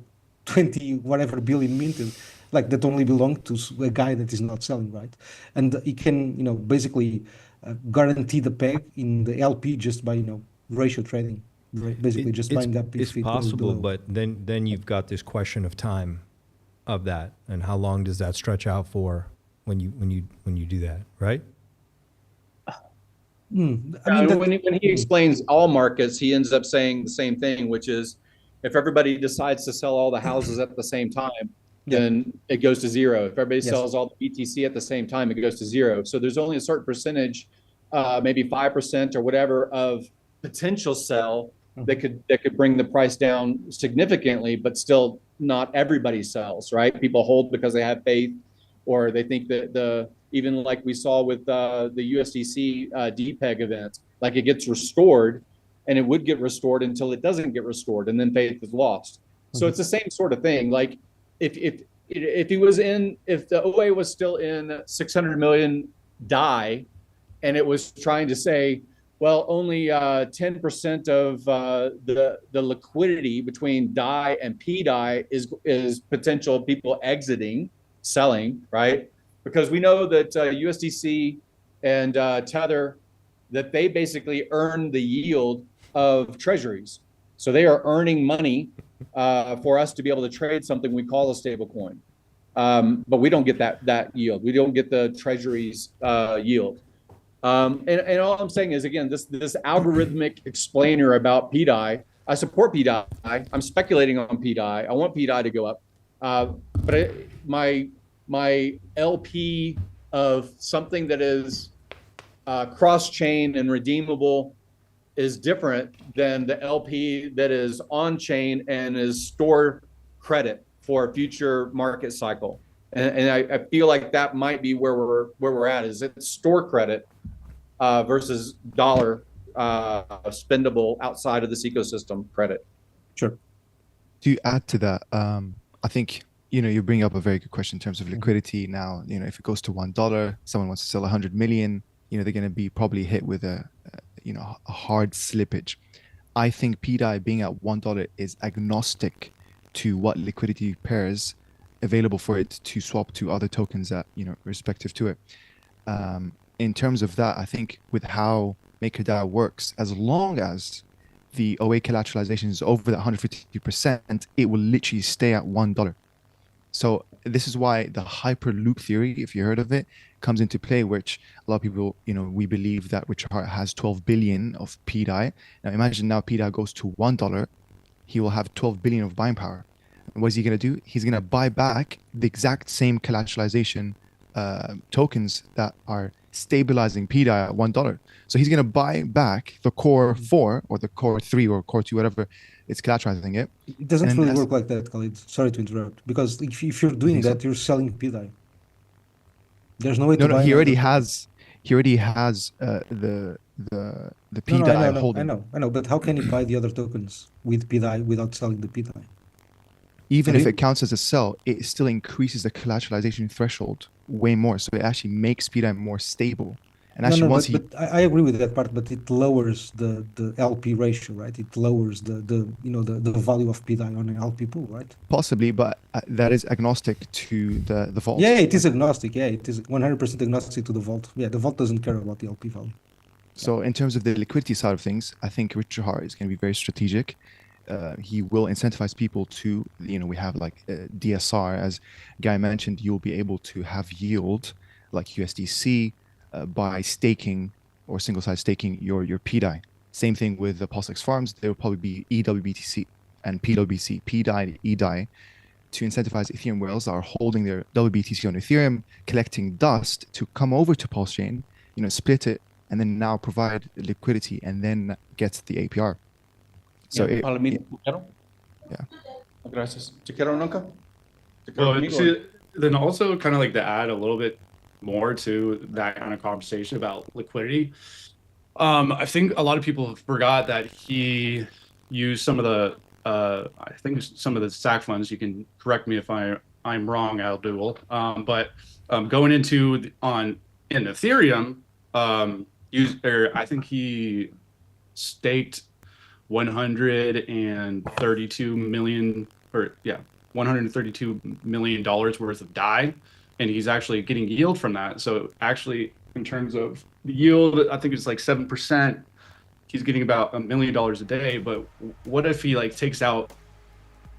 20 whatever billion minted, like that only belong to a guy that is not selling, right? And he can basically guarantee the peg in the LP just by ratio trading, basically just buying up. It's possible, but then you've got this question of time of that, and how long does that stretch out for when you do that, right? I mean, when he explains all markets, he ends up saying the same thing, which is, if everybody decides to sell all the houses at the same time, then it goes to zero. If everybody sells all the BTC at the same time, it goes to zero. So there's only a certain percentage, maybe 5% or whatever, of potential sell that could bring the price down significantly, but still not everybody sells, right? People hold because they have faith, or they think that even like we saw with the USDC DPEG event, like it gets restored, and it would get restored until it doesn't get restored, and then faith is lost. So it's the same sort of thing. Like if the OA was still in 600 million DAI, and it was trying to say, well, only 10% of the liquidity between DAI and pDAI is potential people exiting, selling, right? Because we know that USDC and Tether, that they basically earn the yield of treasuries. So they are earning money for us to be able to trade something we call a stable coin. But we don't get that yield. We don't get the treasuries yield. And all I'm saying is, again, this algorithmic explainer about pDAI, I support pDAI. I'm speculating on pDAI. I want pDAI to go up. But my LP of something that is cross-chain and redeemable is different than the LP that is on-chain and is store credit for a future market cycle. And I feel like that might be where we're at, is it's store credit versus dollar spendable outside of this ecosystem credit. Sure. To add to that, I think you bring up a very good question in terms of liquidity. Now, if it goes to $1, someone wants to sell 100 million, they're going to be probably hit with a hard slippage. I think pDAI being at $1 is agnostic to what liquidity pairs available for it to swap to other tokens that, respective to it. In terms of that, I think with how MakerDAO works, as long as the OA collateralization is over that 150%, it will literally stay at $1. So this is why the Hyperloop theory, if you heard of it, comes into play, which a lot of people, we believe that Richard Hart has 12 billion of pDAI. Now imagine now pDAI goes to $1, he will have 12 billion of buying power. And what is he going to do? He's going to buy back the exact same collateralization tokens that are stabilizing pDAI at $1. So he's going to buy back the core 4 or the core 3 or core 2, whatever it's collateralizing it. It doesn't really work like that, Khalid. Sorry to interrupt. Because if you're doing that, you're selling pDAI. There's no way to buy. He already has the pDAI holding. I know. But how can you buy the other tokens with pDAI without selling the pDAI? Even if it counts as a sell, it still increases the collateralization threshold way more. So it actually makes pDAI more stable. And actually, but I agree with that part. But it lowers the LP ratio, right? It lowers the value of pDAI on an LP pool, right? Possibly, but that is agnostic to the vault. Yeah, it is agnostic. Yeah, it is 100% agnostic to the vault. Yeah, the vault doesn't care about the LP value. So in terms of the liquidity side of things, I think Richard Hart is going to be very strategic. He will incentivize people to, we have like DSR, as Guy mentioned, you'll be able to have yield like USDC by staking or single-side staking your pDAI. Same thing with the PulseX farms. There will probably be EWBTC and pWBTC, pDAI, eDAI, to incentivize Ethereum whales that are holding their WBTC on Ethereum, collecting dust to come over to PulseChain, split it, and then now provide liquidity and then get the APR. So Gracias. ¿Te quiero nunca? Then also kind of like to add a little bit more to that kind of conversation about liquidity. I think a lot of people forgot that he used some of the SAC funds. You can correct me if I'm wrong, Abdul. But going into in Ethereum, I think he staked $132 million worth of DAI, and he's actually getting yield from that. So actually, in terms of the yield, I think it's like 7%. He's getting about $1 million a day. But what if he takes out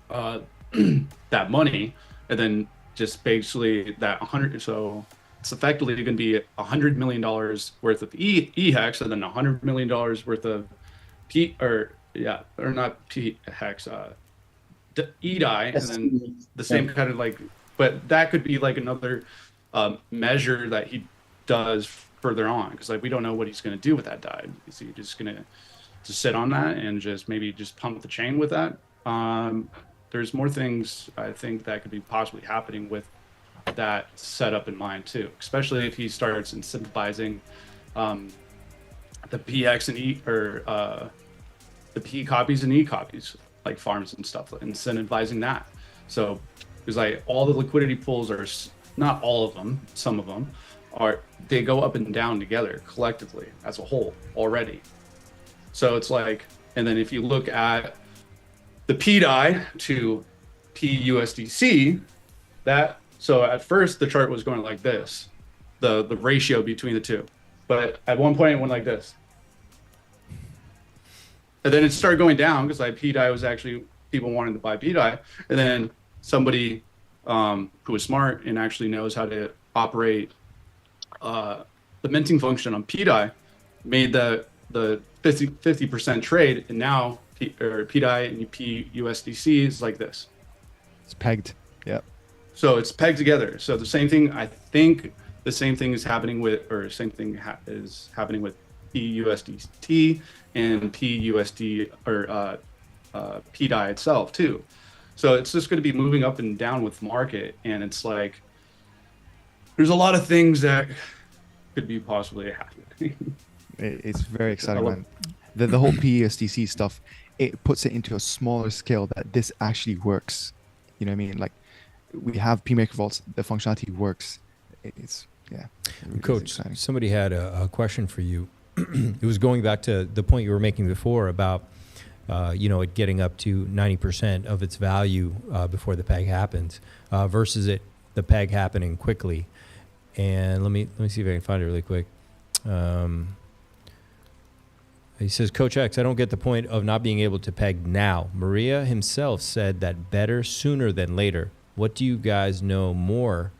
that money and then just basically that 100? So it's effectively going to be $100 million worth of HEX, and then $100 million worth of HEX, eDAI, and then the same kind of but that could be another measure that he does further on, because we don't know what he's going to do with that DAI. Is he just going to sit on that and maybe pump the chain with that? There's more things I think that could be possibly happening with that setup in mind too, especially if he starts incentivizing the PX and the P copies and E copies, like farms and stuff, incentivizing that. So because all the liquidity pools are, not all of them, some of them they go up and down together collectively as a whole already. So it's and then if you look at the pDAI to pUSDC, so at first the chart was going like this, the ratio between the two, but at one point it went like this. And then it started going down because pDAI was actually, people wanted to buy pDAI. And then somebody who was smart and actually knows how to operate the minting function on pDAI made the 50% trade. And now pDAI and pUSDC is like this. It's pegged. Yeah. So it's pegged together. So the same thing, I think the same thing is happening with, is happening with pUSDT and pUSD or pDAI itself too. So it's just going to be moving up and down with market, and it's there's a lot of things that could be possibly happening. It's very exciting, man. The whole pUSDC stuff, it puts it into a smaller scale that this actually works. You know what I mean? We have PMaker vaults, the functionality works. It's really Coach, somebody had a question for you. It was going back to the point you were making before about it getting up to 90% of its value before the peg happens, versus the peg happening quickly. And let me see if I can find it really quick. He says, Coach X, I don't get the point of not being able to peg now. Maria himself said that better sooner than later. What do you guys know more?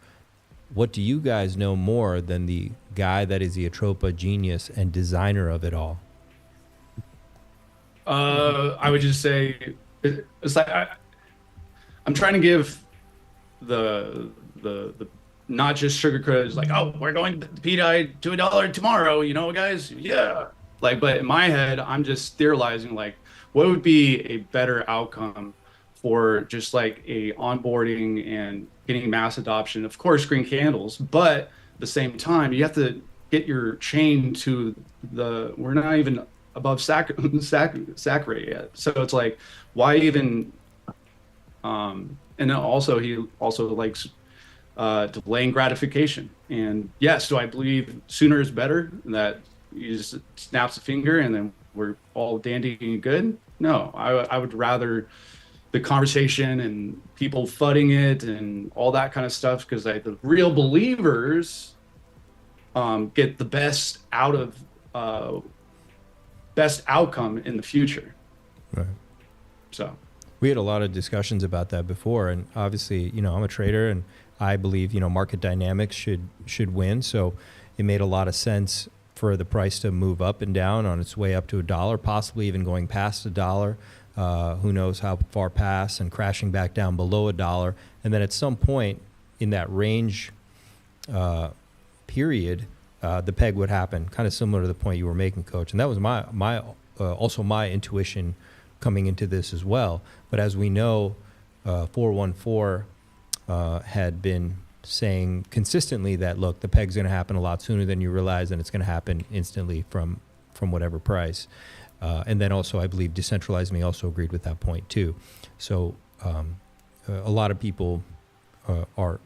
What do you guys know more than the guy that is the Atropa genius and designer of it all? I would just say it's like I'm trying to give the not just sugarcoat. It's like, oh, we're going to pDAI to $1 tomorrow, guys, yeah. Like, but in my head, I'm just theorizing, like, what would be a better outcome for just like a onboarding and getting mass adoption? Of course, green candles, but at the same time, you have to get your chain to we're not even above sac rate yet. So it's like, why even, and then also he also likes delaying gratification. And yes, do I believe sooner is better, that you just snaps a finger and then we're all dandy and good? No, I would rather the conversation and people fudding it and all that kind of stuff, because the real believers get the best outcome in the future. Right. So we had a lot of discussions about that before, and obviously, I'm a trader and I believe, market dynamics should win. So it made a lot of sense for the price to move up and down on its way up to $1, possibly even going past $1. Who knows how far past, and crashing back down below $1. And then at some point in that range period, the peg would happen, kind of similar to the point you were making, Coach. And that was also my intuition coming into this as well. But as we know, 414 had been saying consistently that, look, the peg's going to happen a lot sooner than you realize, and it's going to happen instantly from whatever price. And then also, I believe Decentralized Me also agreed with that point too. So a lot of people are,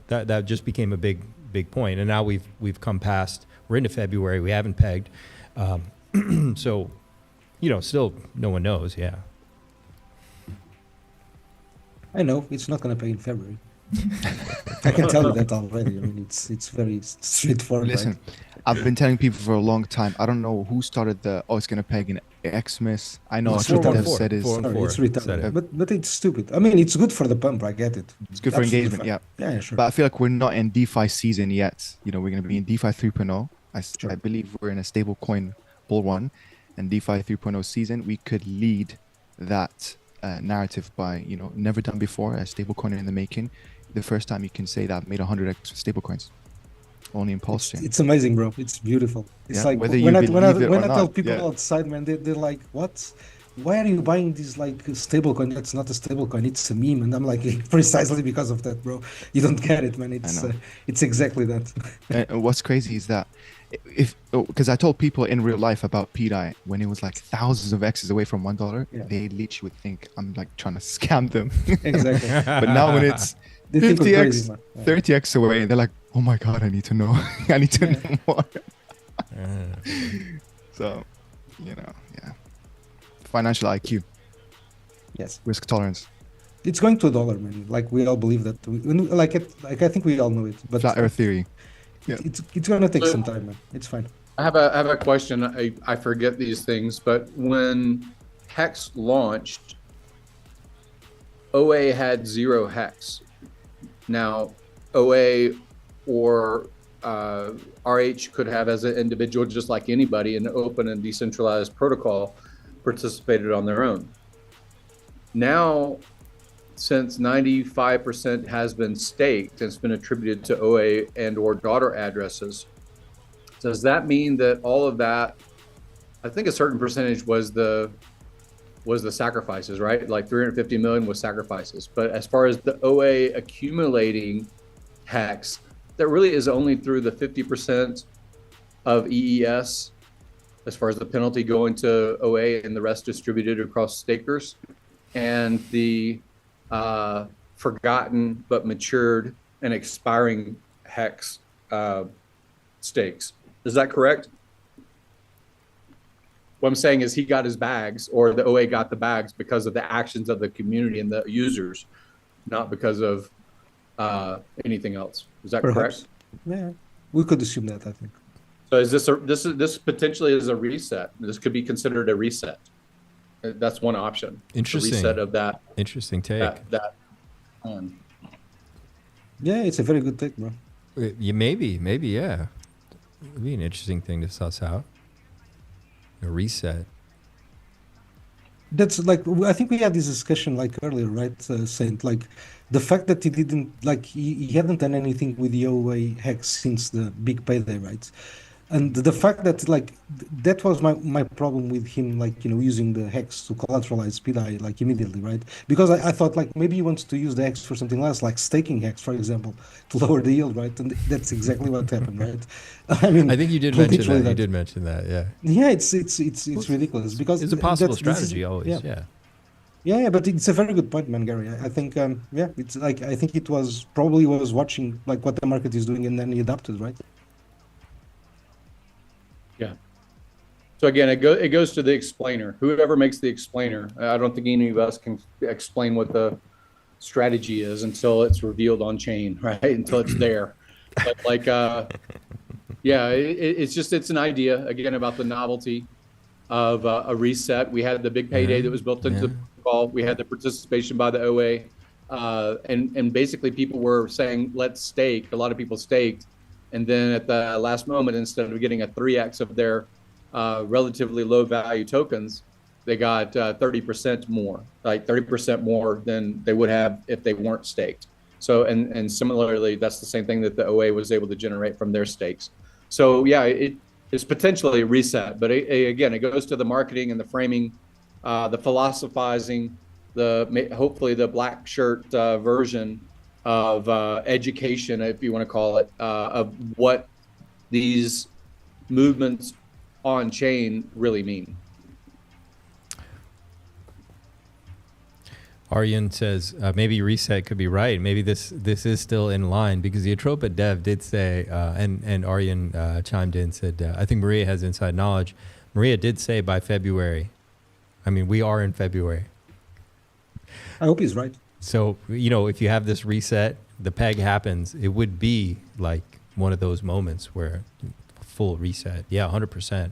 that just became a big point. And now we've come past, we're into February, we haven't pegged. So, still no one knows. Yeah. I know it's not going to peg in February. I can tell you that already. I mean, it's very straightforward. Listen, right? I've been telling people for a long time. I don't know who started it's going to peg in Xmas. I know It's what Dev 414. said is. Sorry, it's retarded. But it's stupid. I mean, it's good for the pump. I get it. It's good for Absolutely engagement, fine. yeah. Yeah, sure. But I feel like we're not in DeFi season yet. We're going to be in DeFi 3.0. I believe we're in a stable coin bull run, and DeFi 3.0 season. We could lead that narrative by, never done before, a stable coin in the making. The first time you can say that I've made 100 extra stable coins only in PulseChain. It's amazing, bro. It's beautiful. It's like whether when you I tell people outside, man, they're like, "What? Why are you buying this like stable coin? That's not a stable coin. It's a meme." And I'm like, precisely because of that, bro. You don't get it, man. It's exactly that. And what's crazy is that because I told people in real life about pDAI when it was like thousands of X's away from $1, they literally would think I'm like trying to scam them. Exactly. But now when it's 50x, 30x away, they're like, oh my God, I need to know. I need to know more. So, financial IQ. Yes. Risk tolerance. It's going to $1, man. Like we all believe that. I think we all know it. But flat Earth theory. Yeah. It's gonna take some time, man. It's fine. I have a question. I forget these things, but when HEX launched, OA had 0 HEX. Now, OA or RH could have, as an individual, just like anybody, an open and decentralized protocol, participated on their own. Now, since 95% has been staked and it's been attributed to OA and or daughter addresses, does that mean that all of that, I think a certain percentage was the sacrifices, right? Like 350 million was sacrifices. But as far as the OA accumulating HEX, that really is only through the 50% of EES, as far as the penalty going to OA and the rest distributed across stakers, and the forgotten but matured and expiring HEX stakes. Is that correct? What I'm saying is he got his bags, or the OA got the bags because of the actions of the community and the users, not because of anything else. Is that Perhaps. correct? Yeah, we could assume that, I think. So is this potentially is a reset? This could be considered a reset. That's one option. Interesting. A reset of that. Interesting take. Yeah, it's a very good take, bro. Yeah, maybe, yeah. It'd be an interesting thing to suss out. A reset. That's like, I think we had this discussion like earlier, right, Saint? Like the fact that he didn't, like he hadn't done anything with the OA hex since the big payday, right? And the fact that like that was my problem with him, like, you know, using the hex to collateralize pDAI like immediately, right? Because I thought like maybe he wants to use the hex for something else, like staking hex, for example, to lower the yield, right? And that's exactly what happened, right? I mean, I think you did mention that. You did mention that, yeah. Yeah, it's ridiculous because it's a possible strategy always, yeah. Yeah, but it's a very good point, man, Gary. I think, yeah, it's like I think it was probably was watching like what the market is doing, and then he adapted, right? Yeah. So again, it goes to the explainer. Whoever makes the explainer, I don't think any of us can explain what the strategy is until it's revealed on chain, right? Until it's there. But like, yeah, it's an idea again about the novelty of a reset. We had the big payday that was built into the protocol. We had the participation by the OA, and basically people were saying, let's stake. A lot of people staked. And then at the last moment, instead of getting a 3x of their relatively low value tokens, they got 30% more, like 30% more than they would have if they weren't staked. So, and similarly, that's the same thing that the OA was able to generate from their stakes. So yeah, it is potentially a reset, but again, it goes to the marketing and the framing, the philosophizing, hopefully the black shirt version of education, if you want to call it, of what these movements on chain really mean. Aryan says maybe reset could be right. Maybe this is still in line because the Atropa dev did say, and Aryan chimed in, said, I think Maria has inside knowledge. Maria did say by February. I mean, we are in February. I hope he's right. So, you know, if you have this reset, the peg happens, it would be like one of those moments where full reset. Yeah, 100%.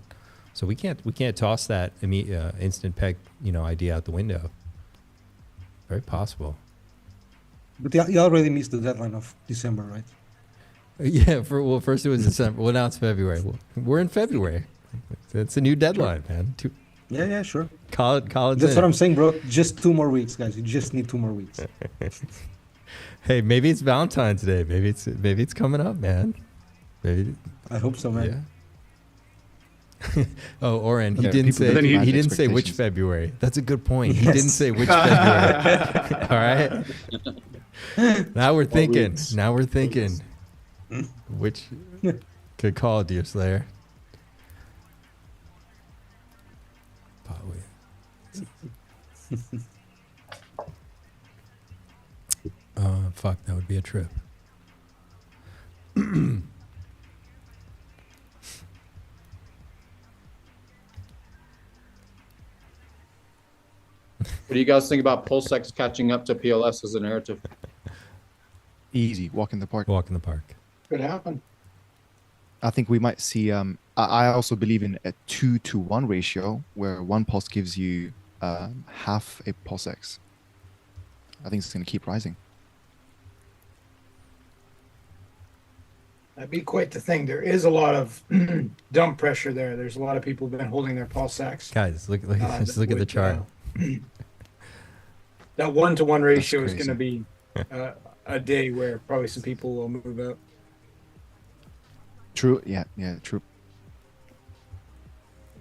So we can't toss that instant peg, idea out the window. Very possible. But you already missed the deadline of December, right? Yeah, first it was December. Well, now it's February. We're in February. It's a new deadline, man. Yeah, sure. Call it That's what I'm saying, bro. Just 2 more weeks, guys. You just need 2 more weeks. Hey, maybe it's Valentine's Day. Maybe it's coming up, man. Maybe. I hope so, man. Yeah. Oh, Oren, he didn't say which February. That's a good point. Yes. He didn't say which February. All right. Now we're thinking. Which could call Deerslayer. Fuck, that would be a trip. What do you guys think about PulseX catching up to PLS as a narrative? Easy, walk in the park. Walk in the park. Could happen. I think we might see. I also believe in a 2-to-1 ratio where one pulse gives you half a PulseX. I think it's going to keep rising. That'd be quite the thing. There is a lot of dump pressure there. There's a lot of people who've been holding their PulseX. Guys, look at the chart. That 1-to-1 ratio is going to be a day where probably some people will move out. True. Yeah, true.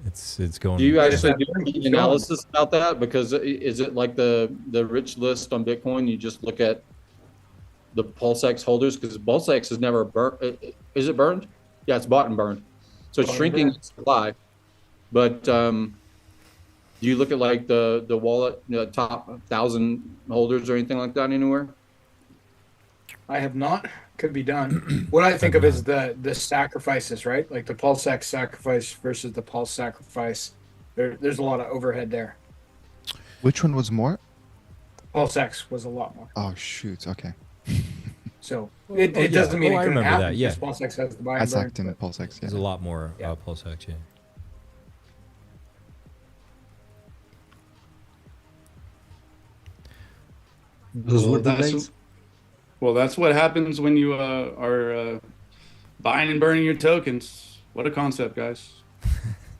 It's going. Do you actually do any analysis about that? Because is it like the rich list on Bitcoin? You just look at the PulseX holders, because PulseX is never burnt. Is it burned? Yeah, it's bought and burned. So it's shrinking supply. But do you look at like the wallet, top 1,000 holders or anything like that anywhere? I have not. Could be done. What I think of is the sacrifices, right? Like the PulseX sacrifice versus the Pulse sacrifice. There's a lot of overhead there. Which one was more? PulseX was a lot more. Oh shoot. Okay. So it doesn't mean it I couldn't remember happen. that. Yeah, Just PulseX has the buy and That's burn. acting PulseX. Yeah. there's a lot more PulseX. Yeah. Those were the days. Well, that's what happens when you are buying and burning your tokens. What a concept, guys.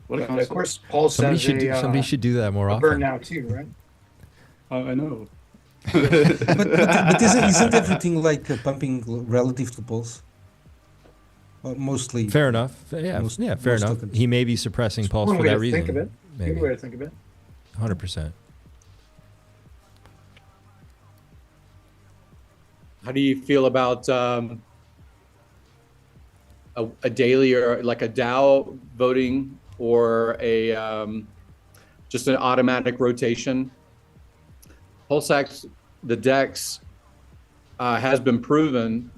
What a concept. Of course, Paul Somebody says somebody should do that more a often. burn now too, right? I know. But isn't everything like pumping relative to pulse? Mostly. Fair enough. Yeah, fair enough. tokens. He may be suppressing pulse One for way that to reason. think of it. Maybe. Good way to think of it. 100%. How do you feel about a daily or like a DAO voting or a just an automatic rotation? PulseX, the DEX, has been proven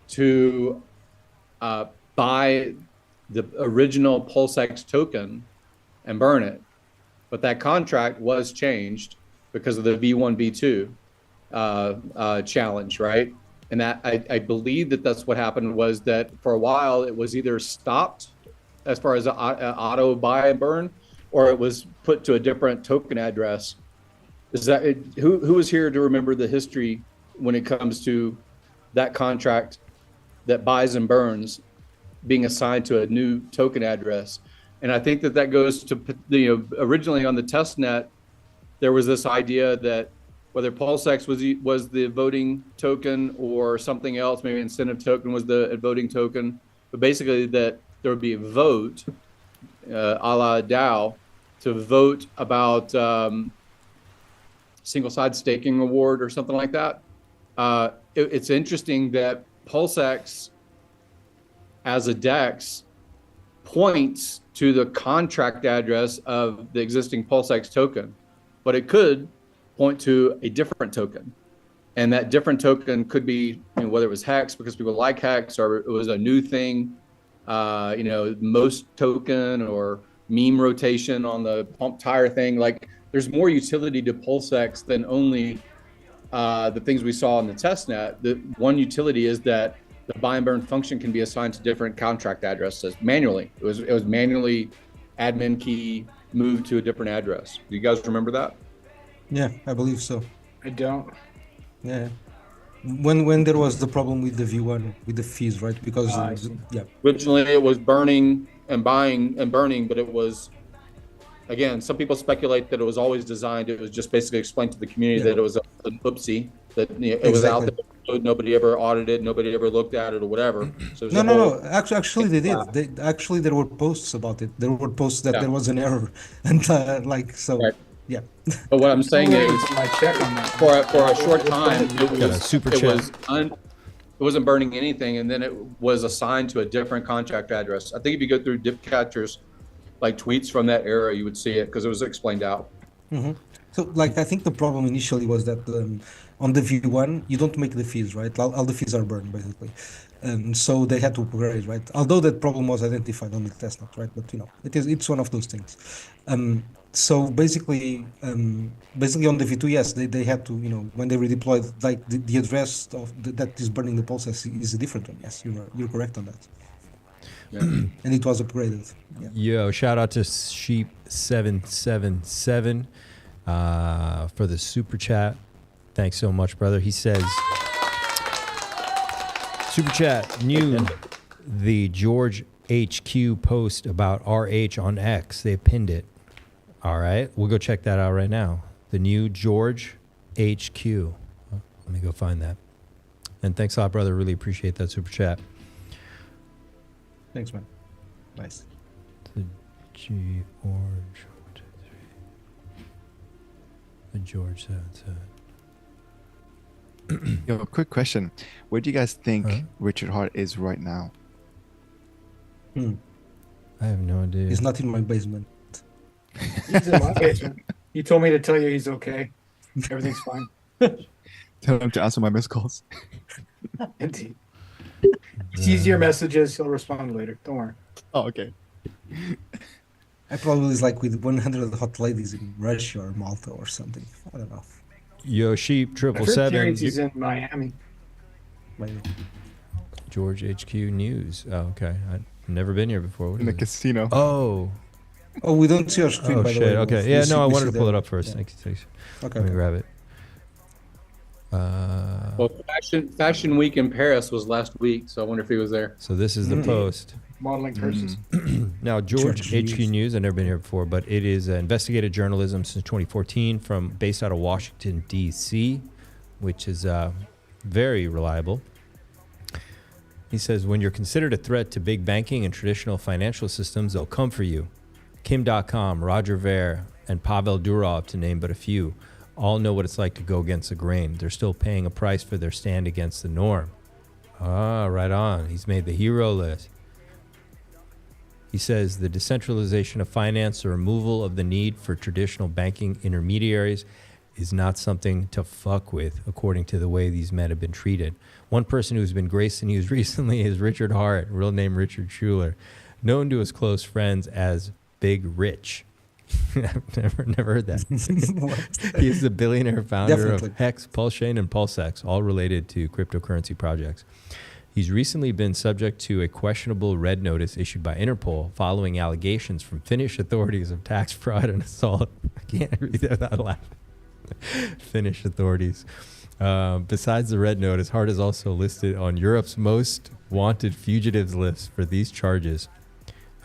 to buy the original PulseX token and burn it. But that contract was changed because of the V1, V2 challenge, right? And that I believe that's what happened, was that for a while it was either stopped as far as auto buy and burn, or it was put to a different token address. Is that who is here to remember the history when it comes to that contract that buys and burns being assigned to a new token address? And I think that goes to, originally on the test net, there was this idea that whether PulseX was the voting token or something else, maybe incentive token was the voting token, but basically that there would be a vote, a la DAO, to vote about single side staking reward or something like that. It's interesting that PulseX as a DEX points to the contract address of the existing PulseX token, but it could point to a different token. And that different token could be, whether it was HEX because people like HEX, or it was a new thing, most token or meme rotation on the pump tire thing. Like, there's more utility to PulseX than only the things we saw in the testnet. The one utility is that the buy and burn function can be assigned to different contract addresses manually. It was manually admin key moved to a different address. Do you guys remember that? Yeah, I believe so. I don't. Yeah. When there was the problem with the V1 with the fees, right? Because Originally it was burning and buying and burning, but it was, again, some people speculate that it was always designed. It was just basically explained to the community that it was an oopsie, that it was out there. Nobody ever audited, nobody ever looked at it or whatever. So no. Actually, they did. Actually, there were posts about it. There were posts that there was an error, and Right. Yeah. But what I'm saying is, for a short time, it wasn't burning anything, and then it was assigned to a different contract address. I think if you go through dip catchers, like tweets from that era, you would see it because it was explained out. Mm-hmm. So, I think the problem initially was that on the V1, you don't make the fees, right? All the fees are burned, basically. So they had to upgrade, right? Although that problem was identified on the testnet, right? But, it's one of those things. So basically on the V2, yes, they had to, when they redeployed, the address that is burning the pulses is a different one. Yes, you're correct on that. Yeah. And it was upgraded. Yeah. Yo, shout out to Sheep777 for the super chat. Thanks so much, brother. He says, super chat, the George HQ post about RH on X. They pinned it. All right, we'll go check that out right now. The new George HQ. Let me go find that. And thanks a lot, brother. Really appreciate that super chat. Thanks, man. Nice. The George 1, 2, 3. The George 7. Yo, a quick question. Where do you guys think Richard Hart is right now? I have no idea. He's not in my basement. He's in my basement. He told me to tell you he's okay. Everything's fine. Tell him to answer my missed calls. Indeed. He sees your messages. He'll respond later. Don't worry. Oh, okay. I probably is like with 100 hot ladies in Russia or Malta or something. I don't know. Yo, Sheep I've heard 777. Terrence is in Miami. Maybe. George HQ News. Oh, okay. I've never been here before. What In is the it? casino. Oh. Oh, we don't see your screen, Oh, by shit. the way. Okay. Yeah, no, I wanted to pull it up first. Yeah. Thanks. Okay. Let me grab it. Well, Fashion Week in Paris was last week, so I wonder if he was there. So this is the post. Modeling purses. Now, George HQ News, I've never been here before, but it is investigative journalism since 2014 based out of Washington, D.C., which is very reliable. He says, when you're considered a threat to big banking and traditional financial systems, they'll come for you. Kim.com, Roger Ver, and Pavel Durov, to name but a few, all know what it's like to go against the grain. They're still paying a price for their stand against the norm. Ah, right on. He's made the hero list. He says the decentralization of finance, the removal of the need for traditional banking intermediaries is not something to fuck with, according to the way these men have been treated. One person who's been graced in news recently is Richard Hart, real name Richard Schuler, known to his close friends as Big Rich. I've never heard that. He's the billionaire founder of HEX, PulseChain, and PulseX, all related to cryptocurrency projects. He's recently been subject to a questionable red notice issued by Interpol following allegations from Finnish authorities of tax fraud and assault. I can't read that without laughing. Finnish authorities. Besides the red notice, Hart is also listed on Europe's most wanted fugitives list for these charges.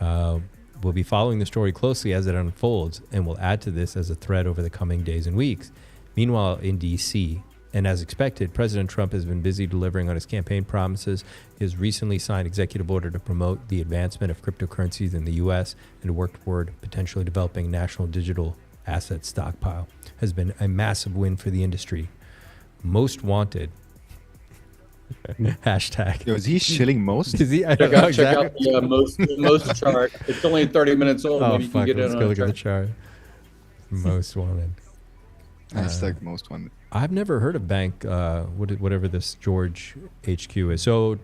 We'll be following the story closely as it unfolds, and we'll add to this as a thread over the coming days and weeks. Meanwhile, in D.C., and as expected, President Trump has been busy delivering on his campaign promises. His recently signed executive order to promote the advancement of cryptocurrencies in the U.S. and to work toward potentially developing a national digital asset stockpile has been a massive win for the industry. Most wanted. Hashtag. Yo, is he shilling most? Is he? Check out the most chart. It's only 30 minutes old. Oh, Maybe you fuck. can get Let's it go on look at the chart. Most wanted. Hashtag most wanted. I've never heard of bank, whatever this George HQ is. So,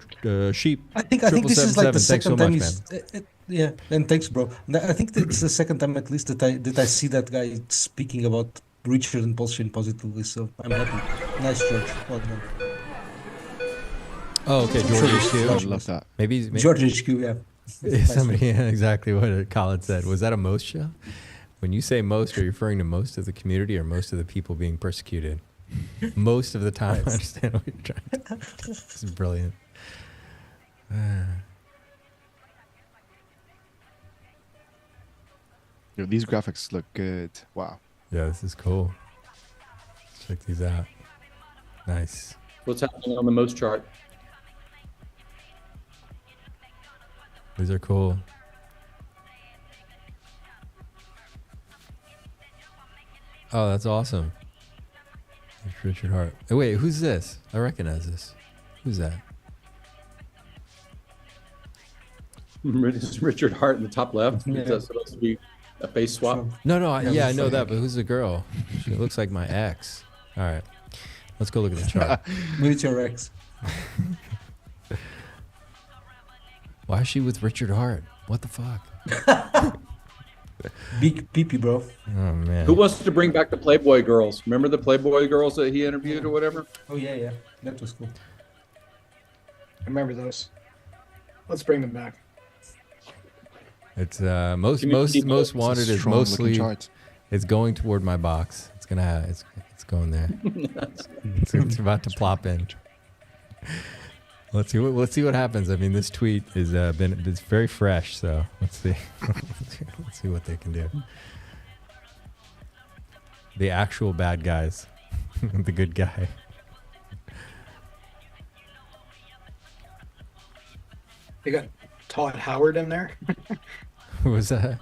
Sheep. I think this is like the thanks so second time. much, man. Yeah, and thanks, bro. I think it's the second time at least that I see that guy speaking about Richard and PulseChain positively. So I'm happy. Nice, George. Well done. Oh, okay, George HQ. I love that. Maybe George HQ, yeah. Somebody, yeah, exactly what Colin said. Was that a most show? When you say most, are you referring to most of the community or most of the people being persecuted? Most of the time. I understand what you're trying to. This is brilliant. Yo, these graphics look good. Wow. Yeah, this is cool. Check these out. Nice. What's happening on the most chart? These are cool. Oh, that's awesome. It's Richard Hart. Oh, wait, who's this? I recognize this. Who's that? It's Richard Hart in the top left. Yeah. Is that supposed to be a face swap? No, I know that, but who's the girl? She looks like my ex. All right, let's go look at the chart. Maybe it's your ex. Why is she with Richard Hart? What the fuck? Big peepee, bro. Oh, man. Who wants to bring back the Playboy girls? Remember the Playboy girls that he interviewed or whatever? Oh, yeah. That was cool. I remember those. Let's bring them back. It's most wanted is mostly it's going toward my box. It's gonna it's going there. it's about to plop in. Let's see what happens. I mean, this tweet is it's very fresh, so let's see. Let's see what they can do. The actual bad guys, the good guy. They got Todd Howard in there. Who was that?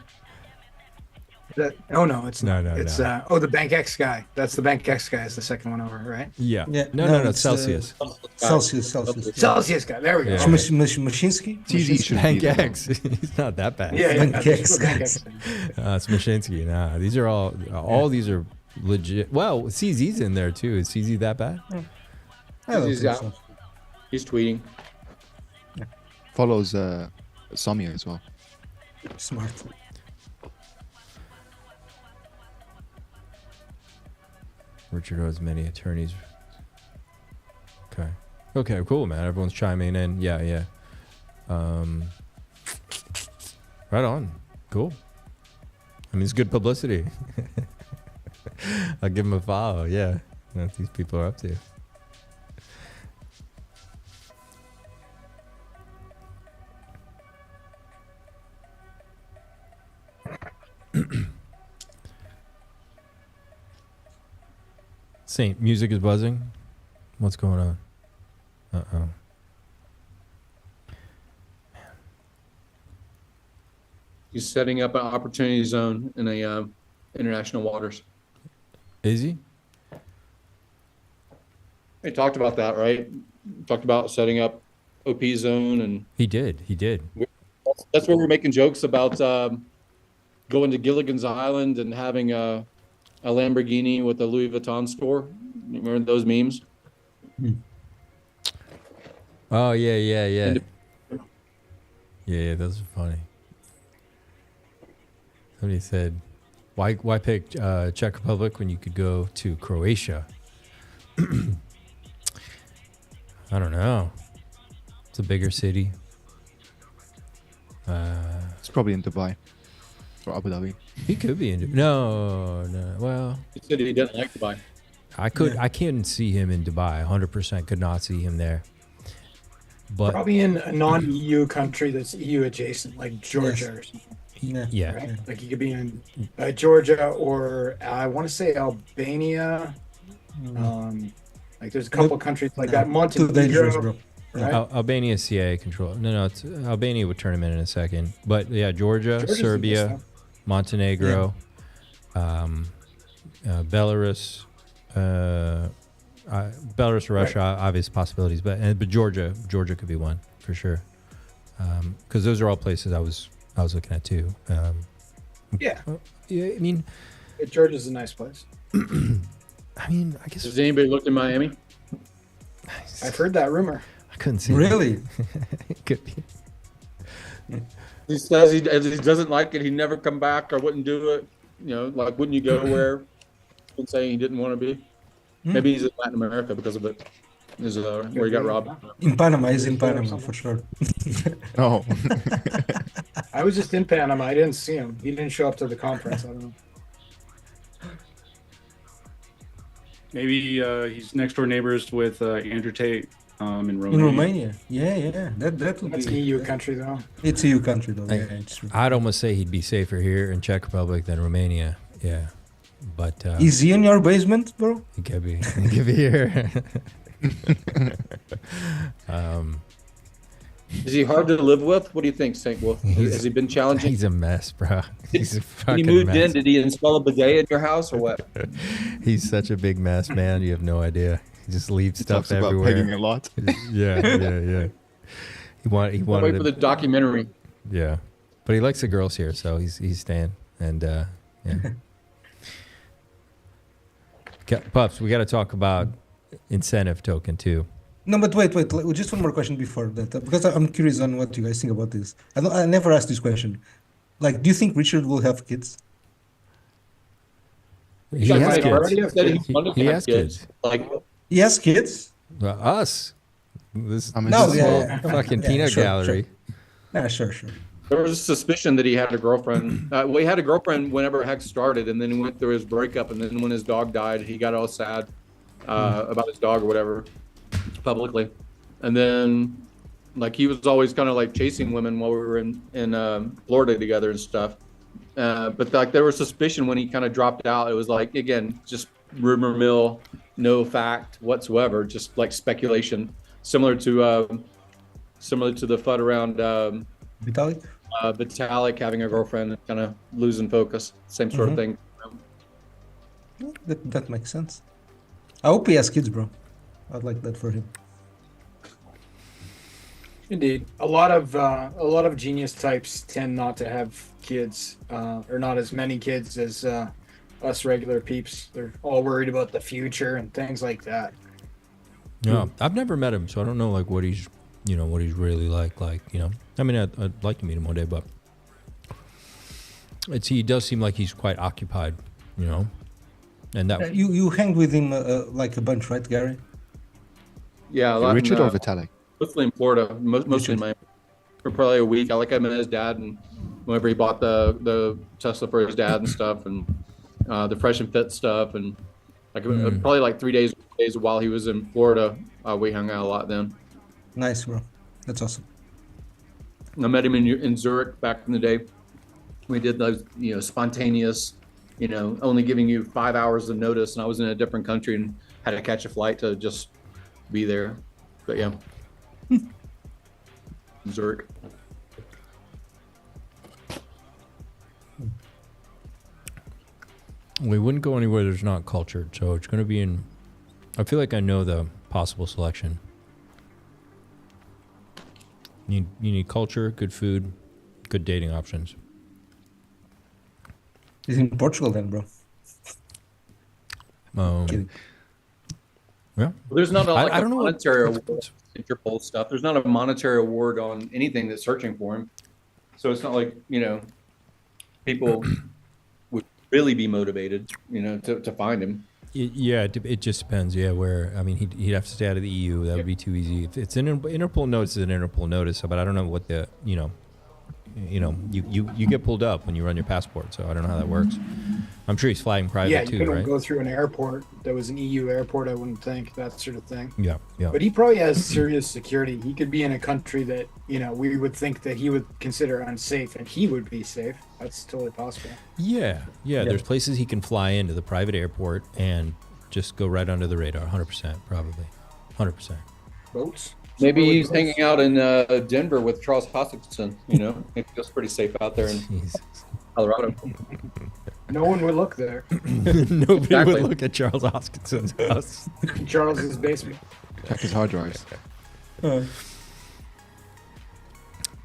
Oh no, it's no. The Bank X guy. That's the Bank X guy. Is the second one over, right? Yeah. No, Celsius. Celsius guy. There we go. Yeah. Mashinsky? Bank X. He's not that bad. Yeah. Bank X. X. It's Mashinsky. Nah, these are all these are legit. Well, CZ's in there too. Is CZ that bad? He's tweeting. Follows Samia as well. Smart. Richard owes many attorneys. Okay. Okay, cool, man. Everyone's chiming in. Yeah. Right on. Cool. I mean, it's good publicity. I'll give him a follow. Yeah. That's what these people are up to. Saint, music is buzzing. What's going on? Uh-oh. He's setting up an opportunity zone in a international waters. Is he? We talked about that, right? Talked about setting up OP zone, and He did. that's where we're making jokes about going to Gilligan's Island and having a Lamborghini with a Louis Vuitton store. Remember those memes? Oh, yeah. Yeah, those are funny. Somebody said, why pick Czech Republic when you could go to Croatia? I don't know. It's a bigger city. It's probably in Dubai or Abu Dhabi. He could be in Dubai. No. Well, He said he didn't like Dubai. I can see him in Dubai. 100% could not see him there. But Probably in a non-EU country that's EU adjacent, like Georgia or something. yeah. Right? Like you could be in Georgia or I want to say Albania. Like there's a couple countries like that. Too dangerous, Montenegro. bro. Right? Albania is CIA control. No, it's Albania would turn him in a second. But yeah, Georgia, Georgia's Serbia, the best Montenegro, Belarus, Belarus, Russia, obvious possibilities. But Georgia could be one for sure. Because those are all places I was looking at too. Yeah. Yeah, I mean, Georgia's a nice place. I mean, I guess. Has anybody looked in Miami? I've heard that rumor. I couldn't see. Really? It could be. He says he doesn't like it. He'd never come back or wouldn't do it. You know, like wouldn't you go where? And saying he didn't want to be. Maybe he's in Latin America because of it. Is where he got robbed. In Panama, he's in Panama for sure. Oh, I was just in Panama. I didn't see him. He didn't show up to the conference. I don't know. Maybe he's next door neighbors with Andrew Tate in Romania. In Romania, yeah, that would That's an be. EU country though. It's EU country though. Yeah, it's true. I'd almost say he'd be safer here in Czech Republic than Romania. Yeah, but Is he in your basement, bro? he could be. He could be here. Is he hard to live with? What do you think, St. Wolf? Has he been challenging? He's a mess, bro. He's a When fucking he moved mess. in, did he install a bidet in your house or what? He's such a big mess, man. You have no idea. He just leaves he stuff talks about everywhere. pegging a lot. Yeah. He Wait wanted for the documentary. Yeah, but he likes the girls here, so he's staying. And yeah, Pups, we got to talk about incentive token too. No, but wait. Just one more question before that, because I'm curious on what you guys think about this. I never asked this question. Like, do you think Richard will have kids? He has kids. He He has kids. Like, He has kids. Well, us. This I mean, No, this is yeah, all- fucking yeah, peanut sure, gallery. Yeah, sure. there was a suspicion that he had a girlfriend. Well, he had a girlfriend whenever Hex started, and then he went through his breakup. And then when his dog died, he got all sad about his dog or whatever publicly. And then, like, he was always kind of like chasing women while we were in Florida together and stuff. But like, there was suspicion when he kind of dropped out. It was like, again, just rumor mill, no fact whatsoever, just like speculation, similar to the FUD around Vitalik? Vitalik having a girlfriend and kind of losing focus, same sort of thing. That makes sense. I hope he has kids, bro. I'd like that for him. Indeed, a lot of genius types tend not to have kids, or not as many kids as us regular peeps. They're all worried about the future and things like that. Yeah, I've never met him, so I don't know like what he's really like. Like, you know, I mean, I'd like to meet him one day, but he does seem like he's quite occupied. You know, And that you hanged with him like a bunch, right, Gary? Yeah, a lot Richard in, or Vitalik? mostly in Florida, mostly in Miami. For probably a week. I met his dad, and whenever he bought the Tesla for his dad and stuff, and the Fresh and Fit stuff, and like probably like 3 days while he was in Florida, we hung out a lot then. Nice, bro. That's awesome. I met him in Zurich back in the day. We did those, spontaneous, only giving you 5 hours of notice, and I was in a different country and had to catch a flight to just be there. But yeah, Zurich. We wouldn't go anywhere there's not cultured, so it's going to be in. I feel like I know the possible selection. You need culture, good food, good dating options. He's in Portugal then, bro. Yeah. Well, there's not I don't know monetary award. Interpol stuff. There's not a monetary award on anything that's searching for him. So it's not like, people would really be motivated, to find him. It just depends. Yeah, where he'd have to stay out of the EU. That would be too easy. If it's an Interpol notice, it's an Interpol notice. But I don't know what the you get pulled up when you run your passport. So I don't know how that works. I'm sure he's flying private too, you couldn't right? go through an airport that was an EU airport. I wouldn't think that sort of thing. Yeah. But he probably has serious security. He could be in a country that we would think that he would consider unsafe, and he would be safe. That's totally possible. Yeah. There's places he can fly into the private airport and just go right under the radar. 100%, probably. 100%. Boats. Maybe he's hanging out in Denver with Charles Hoskinson. It feels pretty safe out there in Colorado. No one would look there. Nobody would look at Charles Hoskinson's house. Charles's basement. Check his hard drives.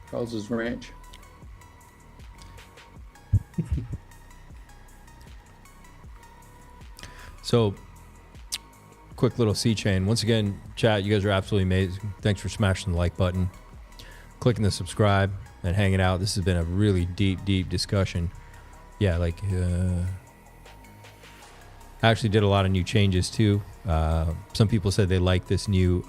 Charles's ranch. So, quick little C chain. Once again, chat, you guys are absolutely amazing. Thanks for smashing the like button, clicking the subscribe, and hanging out. This has been a really deep discussion. Yeah, I actually did a lot of new changes too. Some people said they like this new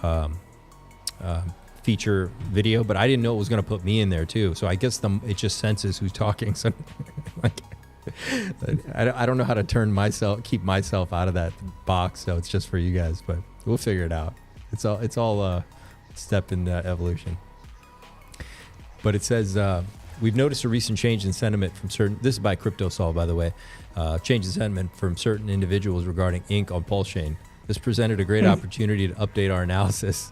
feature video, but I didn't know it was going to put me in there too. So I guess it just senses who's talking. So I don't know how to keep myself out of that box. So it's just for you guys, but we'll figure it out. It's all a step in evolution. But it says, we've noticed a recent change in sentiment from certain, this is by CryptoSol, by the way, change in sentiment from certain individuals regarding ink on PulseChain. This presented a great opportunity to update our analysis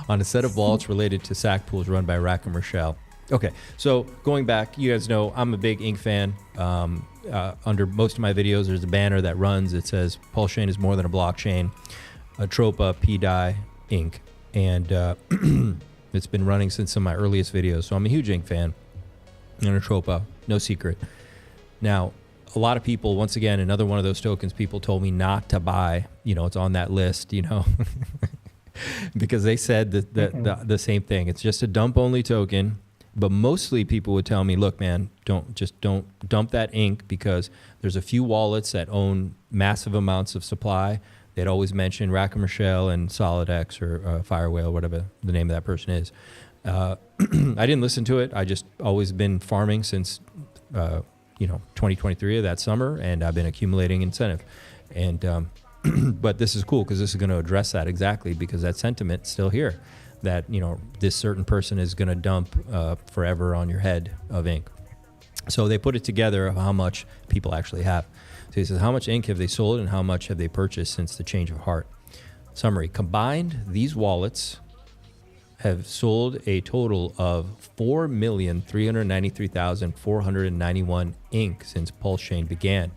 on a set of wallets related to SAC pools run by Rackham Rochelle. Okay, so going back, you guys know I'm a big ink fan. Under most of my videos, there's a banner that runs. It says PulseChain is more than a blockchain, Tropa, pDAI, ink. And it's been running since some of my earliest videos. So I'm a huge ink fan. And a Tropa, no secret. Now, a lot of people, once again, another one of those tokens people told me not to buy. It's on that list, because they said the same thing. It's just a dump-only token. But mostly people would tell me, look, man, don't dump that ink, because there's a few wallets that own massive amounts of supply. They'd always mention Rackham Rochelle and SolidX or Firewhale, whatever the name of that person is. I didn't listen to it. I just always been farming since 2023 of that summer, and I've been accumulating incentive. And but this is cool because this is going to address that exactly, because that sentiment's still here, that this certain person is going to dump forever on your head of ink. So they put it together of how much people actually have. So he says, how much ink have they sold and how much have they purchased since the change of heart? Summary: combined, these wallets have sold a total of 4,393,491 ink since PulseChain began,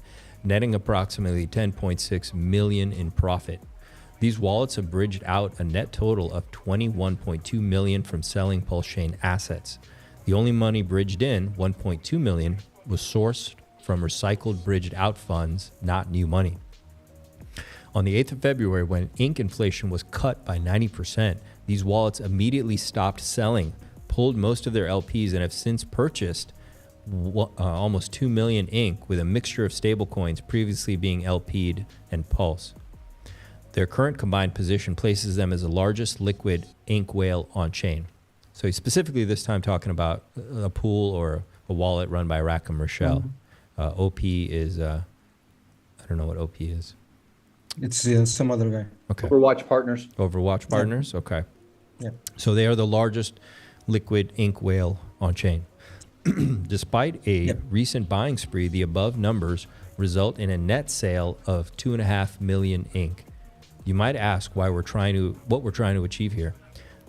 netting approximately 10.6 million in profit. These wallets have bridged out a net total of 21.2 million from selling PulseChain assets. The only money bridged in, 1.2 million, was sourced from recycled bridged out funds, not new money. On the 8th of February, when ink inflation was cut by 90%, these wallets immediately stopped selling, pulled most of their LPs, and have since purchased almost 2 million ink with a mixture of stablecoins previously being LP'd and Pulse. Their current combined position places them as the largest liquid ink whale on chain. So he's specifically this time talking about a pool or a wallet run by Rackham Rochelle. OP is, I don't know what OP is. It's some other guy. Okay. Overwatch Partners. Overwatch Partners? Okay. Yeah. So they are the largest liquid ink whale on chain. Despite a recent buying spree, the above numbers result in a net sale of 2.5 million ink. You might ask what we're trying to achieve here.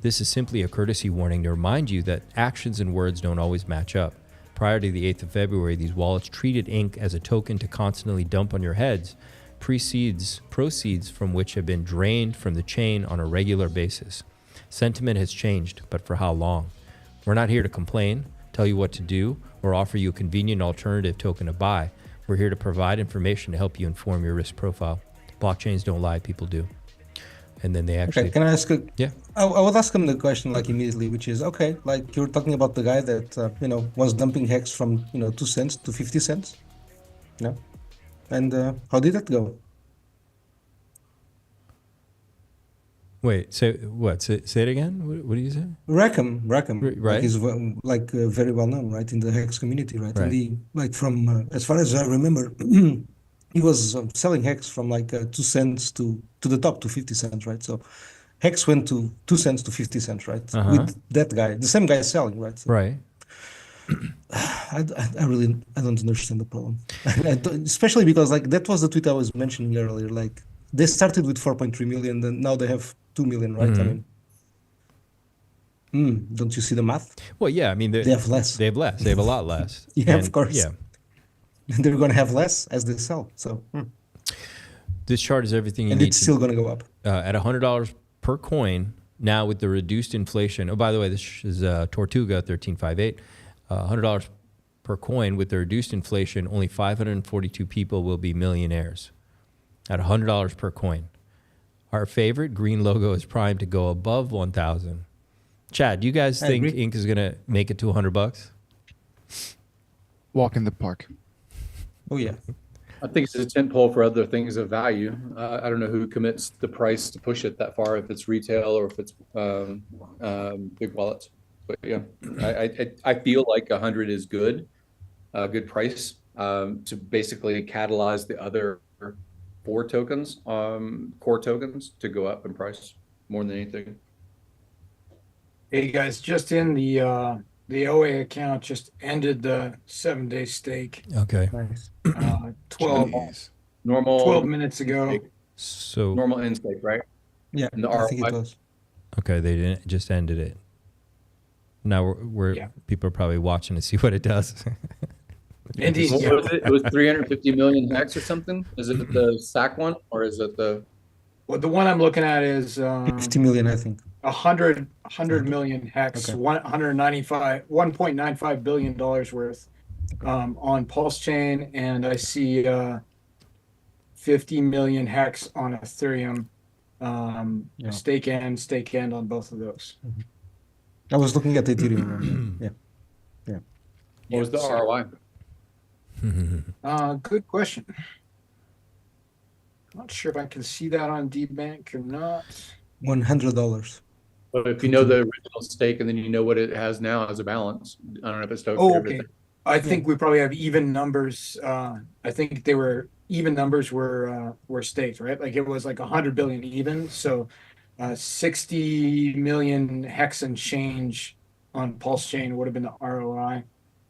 This is simply a courtesy warning to remind you that actions and words don't always match up. Prior to the 8th of February, these wallets treated ink as a token to constantly dump on your heads, proceeds from which have been drained from the chain on a regular basis. Sentiment has changed, but for how long? We're not here to complain, tell you what to do, or offer you a convenient alternative token to buy. We're here to provide information to help you inform your risk profile. Blockchains don't lie, people do. And then they actually... Okay, can I ask Yeah. I would ask him the question like immediately, which is, okay, like you're talking about the guy that, was dumping hex from, 2 cents to 50 cents. And how did that go? Wait, say what? Say it again? What do you say? Rackham, right? Like he's very well known, right, in the hex community, right? And he, from as far as I remember, he was selling hex from 2 cents to the top to 50 cents, right? So hex went to 2 cents to 50 cents, right? With that guy, the same guy selling, right? So, right. I don't understand the problem, especially because that was the tweet I was mentioning earlier. Like they started with 4.3 million, then now they have 2 million, right? I mean, don't you see the math? Well, yeah. I mean, they have less. They have less. They have a lot less. Yeah, of course. Yeah. They're going to have less as they sell. So this chart is everything you and need. it's still going to go up at $100 per coin now with the reduced inflation. Oh, by the way, this is Tortuga 1358. $100 per coin with the reduced inflation. Only 542 people will be millionaires at $100 per coin. Our favorite green logo is primed to go above 1,000. Chad, do you guys think ink is going to make it to $100? Walk in the park. Oh yeah. I think it's a tentpole for other things of value. I don't know who commits the price to push it that far, if it's retail or if it's big wallets. But yeah, I feel like 100 is good, a good price to basically catalyze the other 4 tokens, core tokens, to go up in price more than anything. Hey guys, just in the OA account just ended the 7-day stake. Okay. 12 minutes ago. So normal end stake, right? Yeah, and the I think it was. Okay, they didn't just ended it. Now people are probably watching to see what it does. Indeed. What was it? It was 350 million hex or something. Is it the SAC one or is it the? Well, the one I'm looking at is 50 million, I think. 100 million hex, Okay. $1.95 billion worth on PulseChain, and I see 50 million hex on Ethereum. Stake end on both of those. I was looking at Ethereum. Yeah. What was the ROI? Good question. Not sure if I can see that on DBank or not. $100. But if you know the original stake and then you know what it has now as a balance, I don't know if it's token. Oh, okay. I think we probably have even numbers. I think they were even numbers were staked, right? Like it was like 100 billion even. So 60 million hex and change on PulseChain would have been the ROI.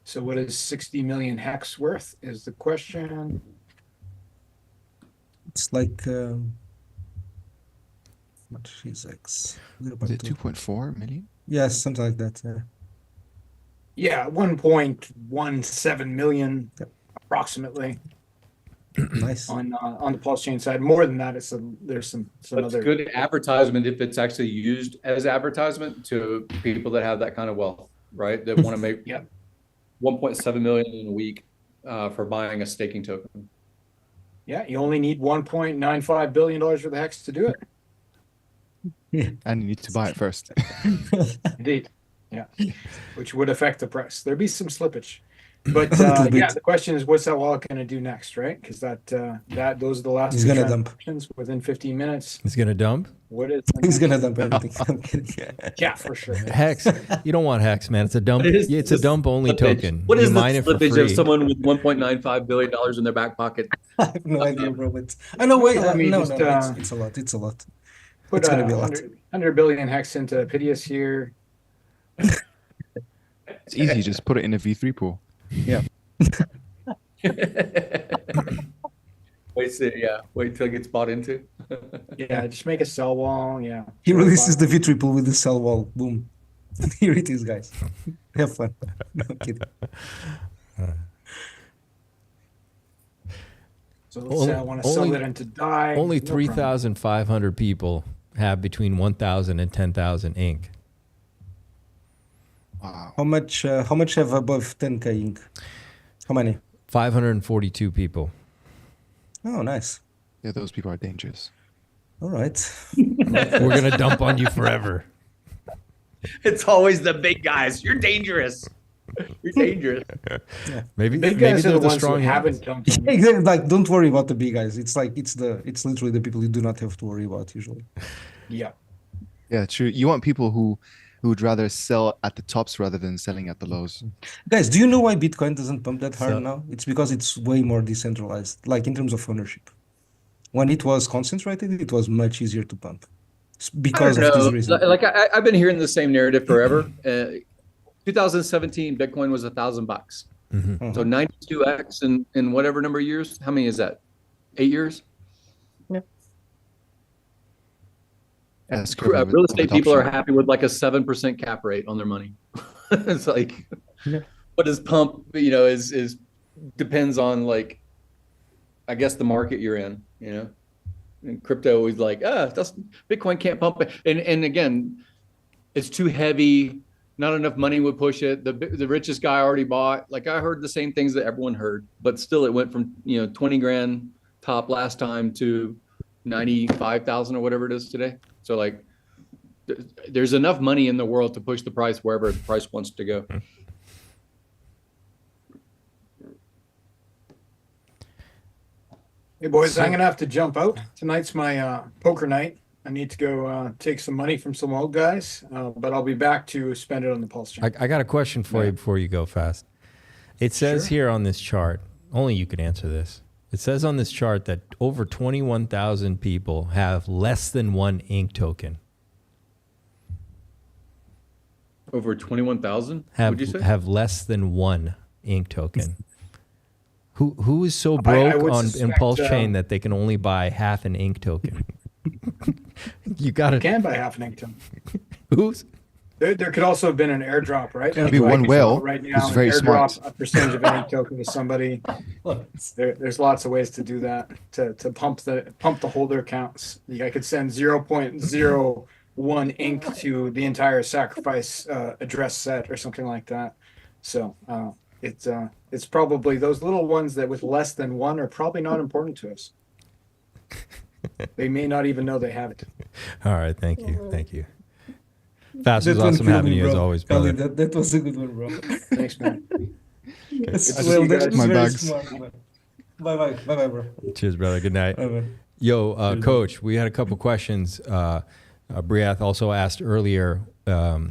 So what is 60 million hex worth is the question. It's like much is X? Was it 2.4 million? Yes, something like that. Yeah, 1.17 million approximately. Nice. On the PulseChain side. More than that, there's some That's other good advertisement if it's actually used as advertisement to people that have that kind of wealth, right? That want to make 1.7 million in a week for buying a staking token. Yeah, you only need $1.95 billion worth of hex to do it. Yeah. And you need to buy it first. Indeed. Yeah. Which would affect the price. There'd be some slippage. But Little bit. yeah, the question is, what's that wallet going to do next, right? Because those are the last He's two gonna dump. transactions within 15 minutes. He's gonna dump. What is the He's gonna next- dump everything. I'm kidding. Yeah, for sure. Hex. You don't want Hex, man. It's a dump. What is It's a this dump only slippage? token. What You is the mine it for slippage free. of someone with $1.95 billion in their back pocket? I have no idea, bro. But I know. Wait, Let me no, just, it's a lot. It's a lot. Put It's gonna be a lot. 100 billion Hex into pDAI here. It's easy. Just put it in a V3 pool. Yeah. Wait till it gets bought into. Yeah, just make a sell wall. Yeah. He releases the V triple with the cell wall. Boom. Here it is, guys. Have fun. No I'm kidding. So let's say I want to sell it into DAI. Only no problem. 3,500 people have between 1,000 and 10,000 ink. Wow. How much have above 10k ink? How many? 542 people. Oh, nice. Yeah, those people are dangerous. All right. We're gonna dump on you forever. It's always the big guys. You're dangerous. You're dangerous. Yeah. Maybe Big maybe guys are they're the ones who strong haven't hands. dumped on you. Exactly. Like, don't worry about the big guys. It's literally the people you do not have to worry about usually. Yeah. Yeah, true. You want people who would rather sell at the tops rather than selling at the lows. Guys, do you know why Bitcoin doesn't pump that hard So- now? It's because it's way more decentralized, like in terms of ownership. When it was concentrated, it was much easier to pump. It's because I of don't this know. reason. Like I've been hearing the same narrative forever. 2017, Bitcoin was $1,000. Mhm. So 92x in whatever number of years. How many is that? 8 years. That's Real estate people are happy with like a 7% cap rate on their money. It's like, Yeah. what is pump? You know, is depends on like, I guess the market you're in. You know, and crypto is like, that's Bitcoin can't pump it. And again, it's too heavy. Not enough money would push it. The richest guy already bought. Like I heard the same things that everyone heard, but still it went from 20 grand top last time to 95,000 or whatever it is today. So like, there's enough money in the world to push the price wherever the price wants to go. Hey boys, I'm gonna have to jump out. Tonight's my poker night. I need to go take some money from some old guys, but I'll be back to spend it on the PulseChain. I got a question for you before you go fast. It says here on this chart, only you could answer this. It says on this chart that over 21,000 people have less than one ink token. Over 21,000? What'd you say? Have less than one ink token. Who is so I broke would in suspect, PulseChain that they can only buy half an ink token? You got You to. can buy half an ink token. Who's? There could also have been an airdrop, right? Gotta be Like one I whale saw right who's now, very airdrop smart. a percentage of an ink token to somebody. There's lots of ways to do that to pump the holder counts. I could send 0.01 ink to the entire sacrifice address set or something like that. So it's probably those little ones that with less than one are probably not important to us. They may not even know they have it. All right, thank you. Fast, That was one awesome killed having me, you as bro. always, Kali, brother. that was a good one, bro. Thanks, man. That's, Good to well, see you that's guys. My very bags. smart, man. Bye, bro. Cheers, brother. Good night. Bye, man. Yo, Coach, we had a couple questions. Briath also asked earlier,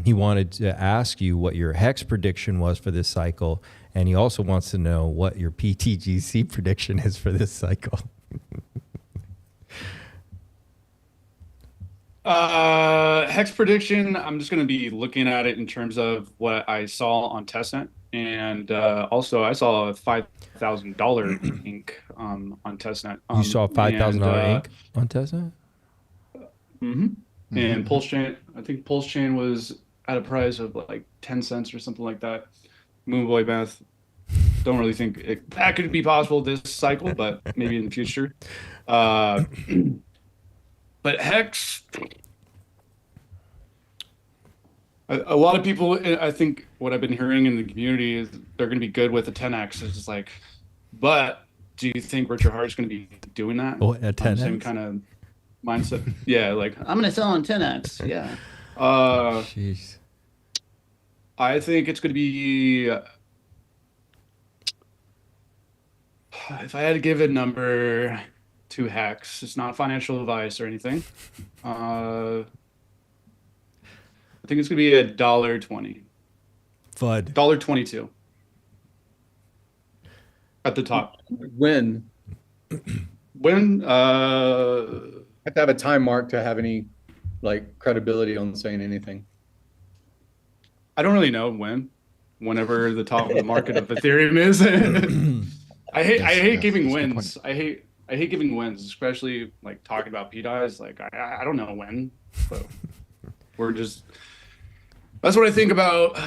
he wanted to ask you what your HEX prediction was for this cycle, and he also wants to know what your PTGC prediction is for this cycle. Hex prediction, I'm just going to be looking at it in terms of what I saw on testnet. And also, I saw a $5,000 ink on testnet. You saw $5,000 ink on Tesla? And PulseChain, I think PulseChain was at a price of like 10 cents or something like that. Moonboy math. Don't really think that could be possible this cycle, but maybe in the future. But Hex, a lot of people, I think what I've been hearing in the community is they're going to be good with the 10x. It's just like, but do you think Richard Hart's going to be doing that? Oh, a 10x? Same kind of mindset. Yeah, like I'm gonna sell on 10x. Yeah. Jeez. I think it's going to be If I had to give a number to Hex, it's not financial advice or anything. I think it's gonna be $1.20. FUD. $1.22 at the top. When? When? Have to have a time mark to have any like credibility on saying anything. I don't really know when. Whenever the top of the market of Ethereum is. I hate giving wins. I hate giving wins, especially like talking about pDAIs. Like I don't know when, but that's what I think about.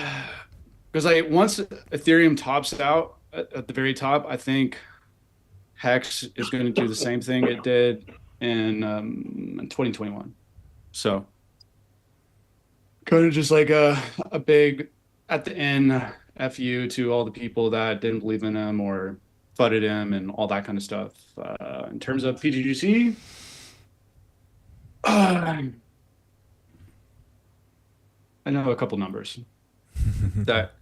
Because like once Ethereum tops out at the very top, I think Hex is going to do the same thing it did in 2021. So kind of just like a big at the end FU to all the people that didn't believe in him or flooded him and all that kind of stuff. In terms of pGGC, I know a couple numbers that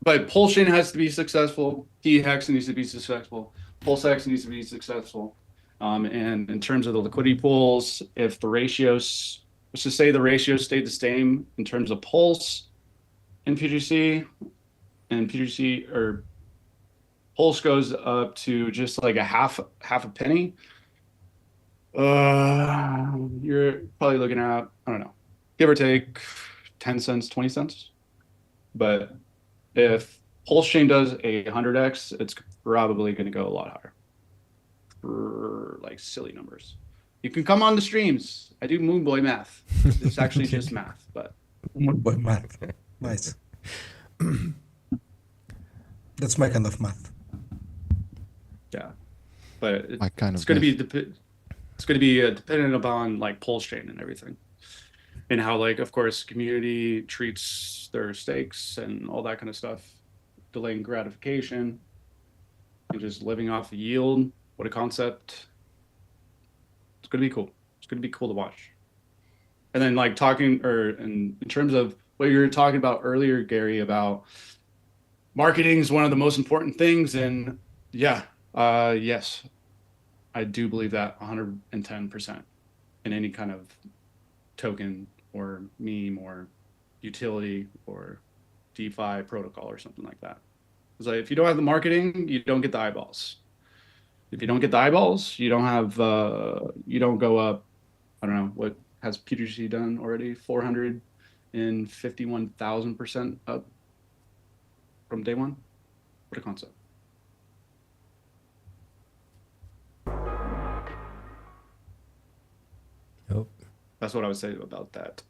but PulseChain has to be successful. pHEX needs to be successful. PulseX needs to be successful. And in terms of the liquidity pools, if the ratios, let's just say the ratios stayed the same in terms of Pulse and PGC or Pulse goes up to just like a half a penny, you're probably looking at, I don't know, give or take 10 cents, 20 cents. But if PulseChain does 100x, it's probably going to go a lot higher for like silly numbers. You can come on the streams. I do Moonboy math. It's actually just math, but Moonboy math. Nice. That's my kind of math. Yeah, but it's going to be dependent upon like PulseChain and everything, and how like of course community treats their stakes and all that kind of stuff, delaying gratification, and just living off the yield. What a concept! It's going to be cool. It's going to be cool to watch. And then like in terms of what you were talking about earlier, Gary, about marketing is one of the most important things, and yeah. Yes, I do believe that 110% in any kind of token or meme or utility or DeFi protocol or something like that. It's like if you don't have the marketing, you don't get the eyeballs. If you don't get the eyeballs, you don't have you don't go up. I don't know what has PGC done already. 451,000% up from day one. What a concept. Nope. That's what I would say about that.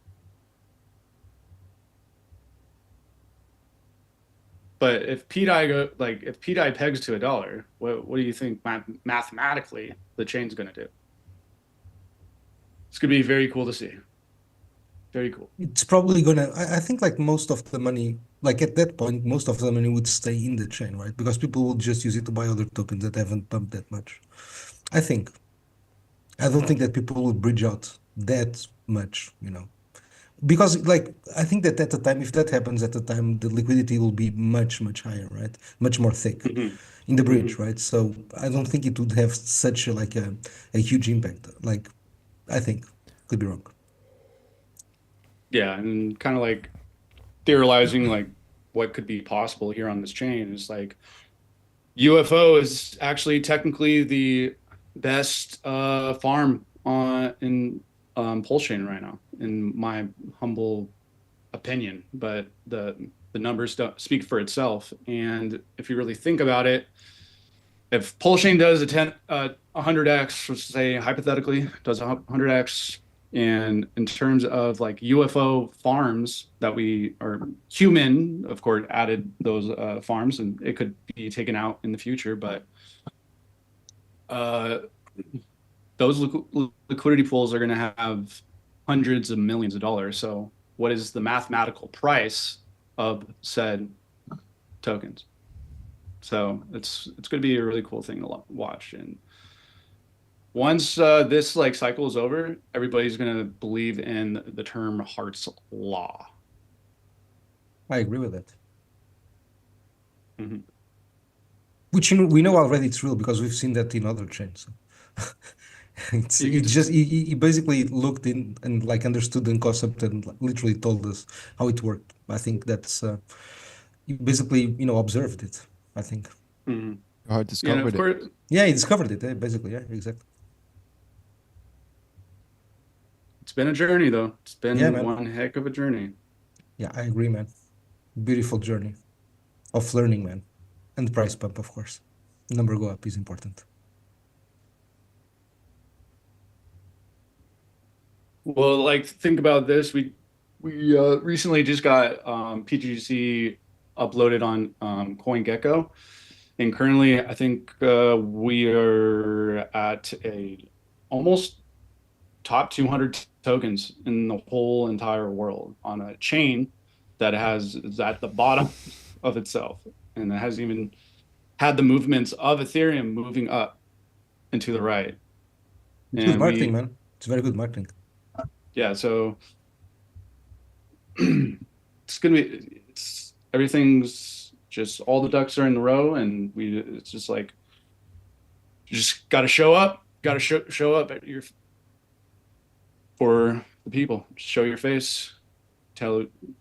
But if pDAI pegs to $1, what do you think mathematically the chain's going to do? It's going to be very cool to see. Very cool. It's probably gonna. I think like most of the money, like at that point, most of the money would stay in the chain, right? Because people will just use it to buy other tokens that haven't pumped that much. I think. I don't think that people would bridge out that much, because like I think that at the time, if that happens at the time, the liquidity will be much higher, right? Much more thick in the bridge, right? So I don't think it would have such a huge impact. Like I think could be wrong. Yeah, and kind of like theorizing like what could be possible here on this chain is like UFO is actually technically the best farm in PulseChain right now, in my humble opinion. But the numbers don't speak for itself. And if you really think about it, if PulseChain does 100x, let's say hypothetically does 100x, and in terms of like UFO farms that we are human, of course, added those farms, and it could be taken out in the future, but those liquidity pools are going to have hundreds of millions of dollars. So what is the mathematical price of said tokens? So it's going to be a really cool thing to watch. And once this like cycle is over, everybody's going to believe in the term Hart's law. I agree with that. Mm-hmm. which we know already it's real because we've seen that in other chains. He basically looked in and like understood the concept and literally told us how it worked. I think that's he basically observed it. I think. Or discovered it. Yeah, he discovered it. Basically, yeah, exactly. It's been a journey, though. It's been Yeah, man. one heck of a journey. Yeah, I agree, man. Beautiful journey of learning, man, and price pump, of course. Number go up is important. Well, like think about this. We recently just got PGC uploaded on CoinGecko, and currently I think we are at a almost top 200 tokens in the whole entire world on a chain that is at the bottom of itself, and it hasn't even had the movements of Ethereum moving up and to the right. It's good marketing, man. It's very good marketing. Yeah, so it's gonna be everything's just all the ducks are in the row, and it's just like you just got to show up, show up at your for the people, show your face,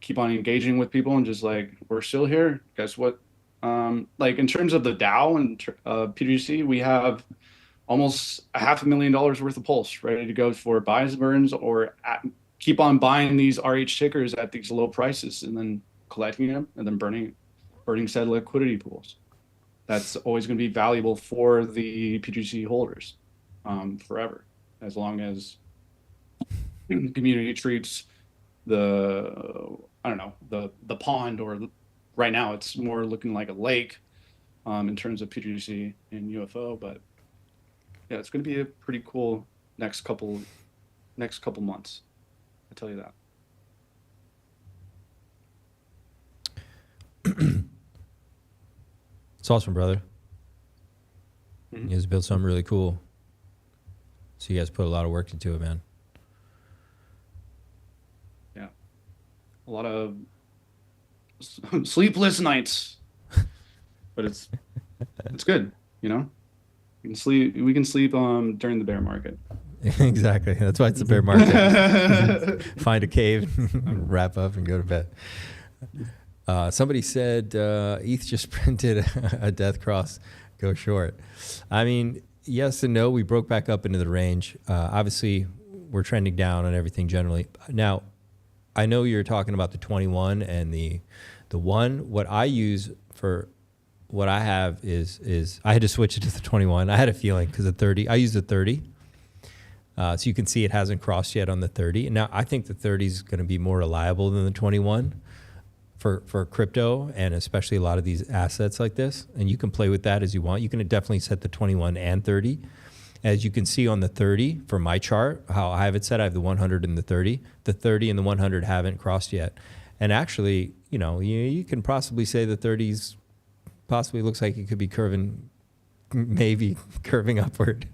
keep on engaging with people, and just like we're still here. Guess what? Like in terms of the DAO and PGC, we have almost $500,000 worth of Pulse ready to go for buys, burns, or keep on buying these RH tickers at these low prices and then collecting them and then burning said liquidity pools. That's always going to be valuable for the PGC holders forever, as long as the community treats the pond, or right now it's more looking like a lake in terms of PGC and UFO, but yeah, it's going to be a pretty cool next couple months. I tell you that. It's awesome, brother. You guys built something really cool. So you guys put a lot of work into it, man. Yeah, a lot of sleepless nights, but it's good, We can sleep during the bear market. Exactly. That's why it's a bear market. Find a cave, wrap up, and go to bed. Somebody said ETH just printed a death cross, go short. I mean, yes and no. We broke back up into the range. Obviously, we're trending down on everything generally. Now, I know you're talking about the 21 and the 1. What I use for what I have is I had to switch it to the 21. I had a feeling because the 30, I use the 30. So you can see it hasn't crossed yet on the 30. Now, I think the 30 is going to be more reliable than the 21 for crypto, and especially a lot of these assets like this. And you can play with that as you want. You can definitely set the 21 and 30. As you can see on the 30 for my chart, how I have it set, I have the 100 and the 30. The 30 and the 100 haven't crossed yet. And actually, you can possibly say the 30s possibly looks like it could be maybe curving upward.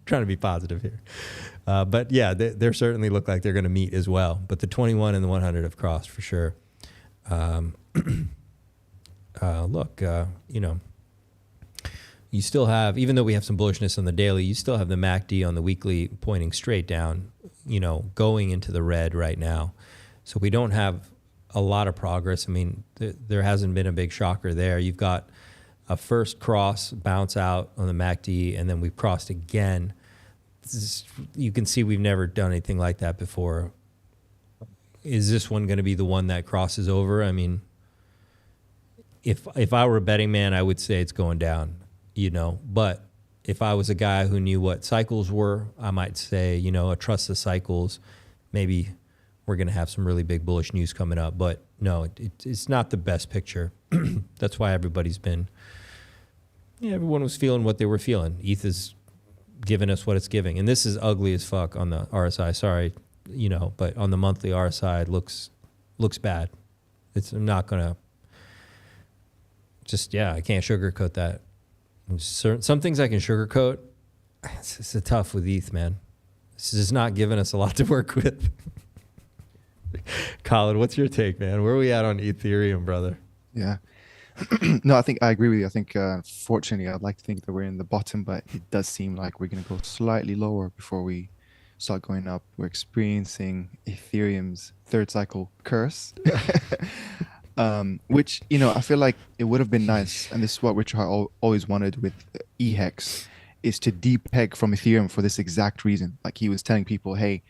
Trying to be positive here. But yeah, they certainly look like they're going to meet as well. But the 21 and the 100 have crossed for sure. Look, you still have, even though we have some bullishness on the daily, you still have the MACD on the weekly pointing straight down, going into the red right now. So we don't have a lot of progress. I mean, there hasn't been a big shocker there. You've got a first cross, bounce out on the MACD, and then we've crossed again. You can see we've never done anything like that before. Is this one going to be the one that crosses over? I mean, if I were a betting man, I would say it's going down, But if I was a guy who knew what cycles were, I might say, trust the cycles. Maybe we're going to have some really big bullish news coming up. But no, it's not the best picture. That's why everyone was feeling what they were feeling. ETH is giving us what it's giving. And this is ugly as fuck on the RSI. Sorry, but on the monthly RSI, it looks bad. I'm not going to I can't sugarcoat that. Some things I can sugarcoat. It's tough with ETH, man. This is not giving us a lot to work with. Colin, what's your take, man? Where are we at on Ethereum, brother? Yeah. No, I think I agree with you. I think, fortunately, I'd like to think that we're in the bottom, but it does seem like we're going to go slightly lower before we start going up. We're experiencing Ethereum's third cycle curse, which, you know, I feel like it would have been nice, and this is what Richard always wanted with EHEX, is to depeg from Ethereum for this exact reason. Like he was telling people, hey,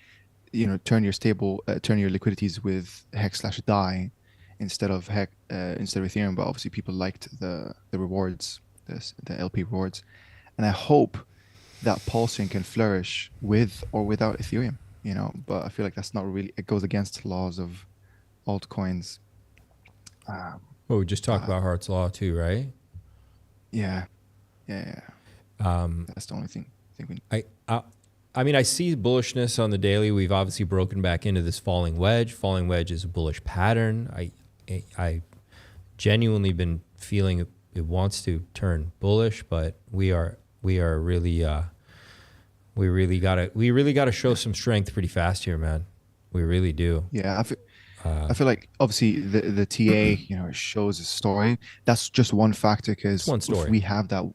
you know, turn your liquidities with HEX/DAI instead of Ethereum. But obviously people liked the rewards, the LP rewards, and I hope that PulseChain can flourish with or without Ethereum, you know. But I feel like that's not really, it goes against the laws of altcoins. Well, we just talked about Hart's Law too, right? Yeah. That's the only thing I mean, I see bullishness on the daily. We've obviously broken back into this falling wedge. Falling wedge is a bullish pattern. I genuinely been feeling it wants to turn bullish, but we really gotta show some strength pretty fast here, man. We really do. Yeah, I feel like obviously the TA, you know, it shows a story. That's just one factor, because if we have that,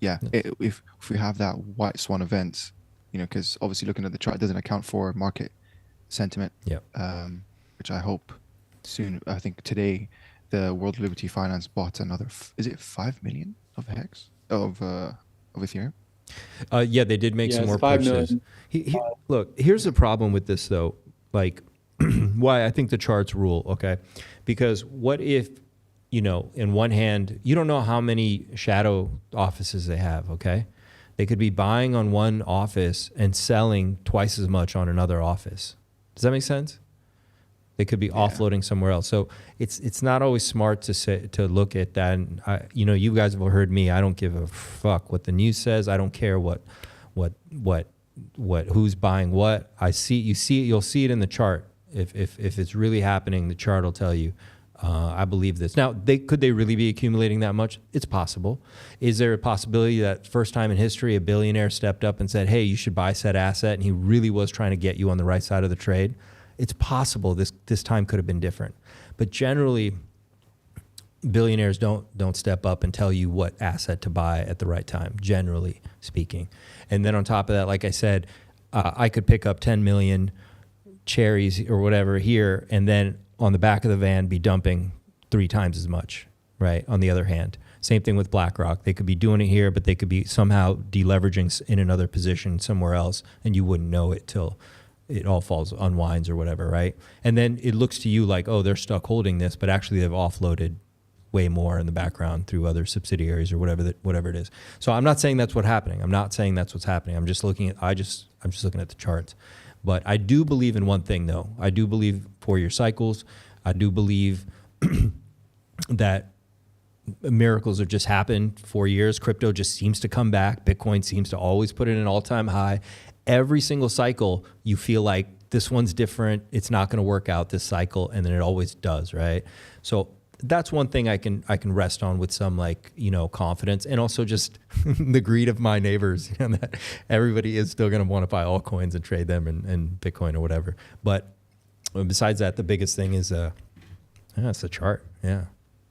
if we have that white swan event, you know, because obviously looking at the chart doesn't account for market sentiment. Which I hope soon. I think today the World Liberty Finance bought another. Is it 5 million of HEX of Ethereum? Yeah, they did make some more purchases. Look, here's the problem with this though. Like, why I think the charts rule, okay? Because what if, you know, in one hand, you don't know how many shadow offices they have, okay? They could be buying on one office and selling twice as much on another office. Does that make sense? They could be offloading somewhere else. So it's not always smart to look at that. And you know, you guys have heard me. I don't give a fuck what the news says. I don't care what who's buying what. You'll see it in the chart. If it's really happening, the chart will tell you. I believe this. Now, could they really be accumulating that much? It's possible. Is there a possibility that first time in history a billionaire stepped up and said, hey, you should buy said asset, and he really was trying to get you on the right side of the trade? It's possible this time could have been different. But generally, billionaires don't step up and tell you what asset to buy at the right time, generally speaking. And then on top of that, like I said, I could pick up 10 million cherries or whatever here, and then on the back of the van be dumping 3 times as much, right? On the other hand, same thing with BlackRock. They could be doing it here, but they could be somehow deleveraging in another position somewhere else, and you wouldn't know it till it all unwinds or whatever, right? And then it looks to you like, oh, they're stuck holding this, but actually they've offloaded way more in the background through other subsidiaries or whatever it is. So I'm not saying that's what's happening. I'm not saying that's what's happening. I'm just looking at the charts. But I do believe in one thing, though. I do believe 4-year cycles. I do believe that miracles have just happened 4 years. Crypto just seems to come back. Bitcoin seems to always put in an all-time high. Every single cycle, you feel like this one's different. It's not going to work out this cycle, and then it always does, right? So that's one thing I can rest on with some, like, you know, confidence, and also just the greed of my neighbors, you know, that everybody is still going to want to buy altcoins and trade them and Bitcoin or whatever. But besides that, the biggest thing is it's the chart. Yeah,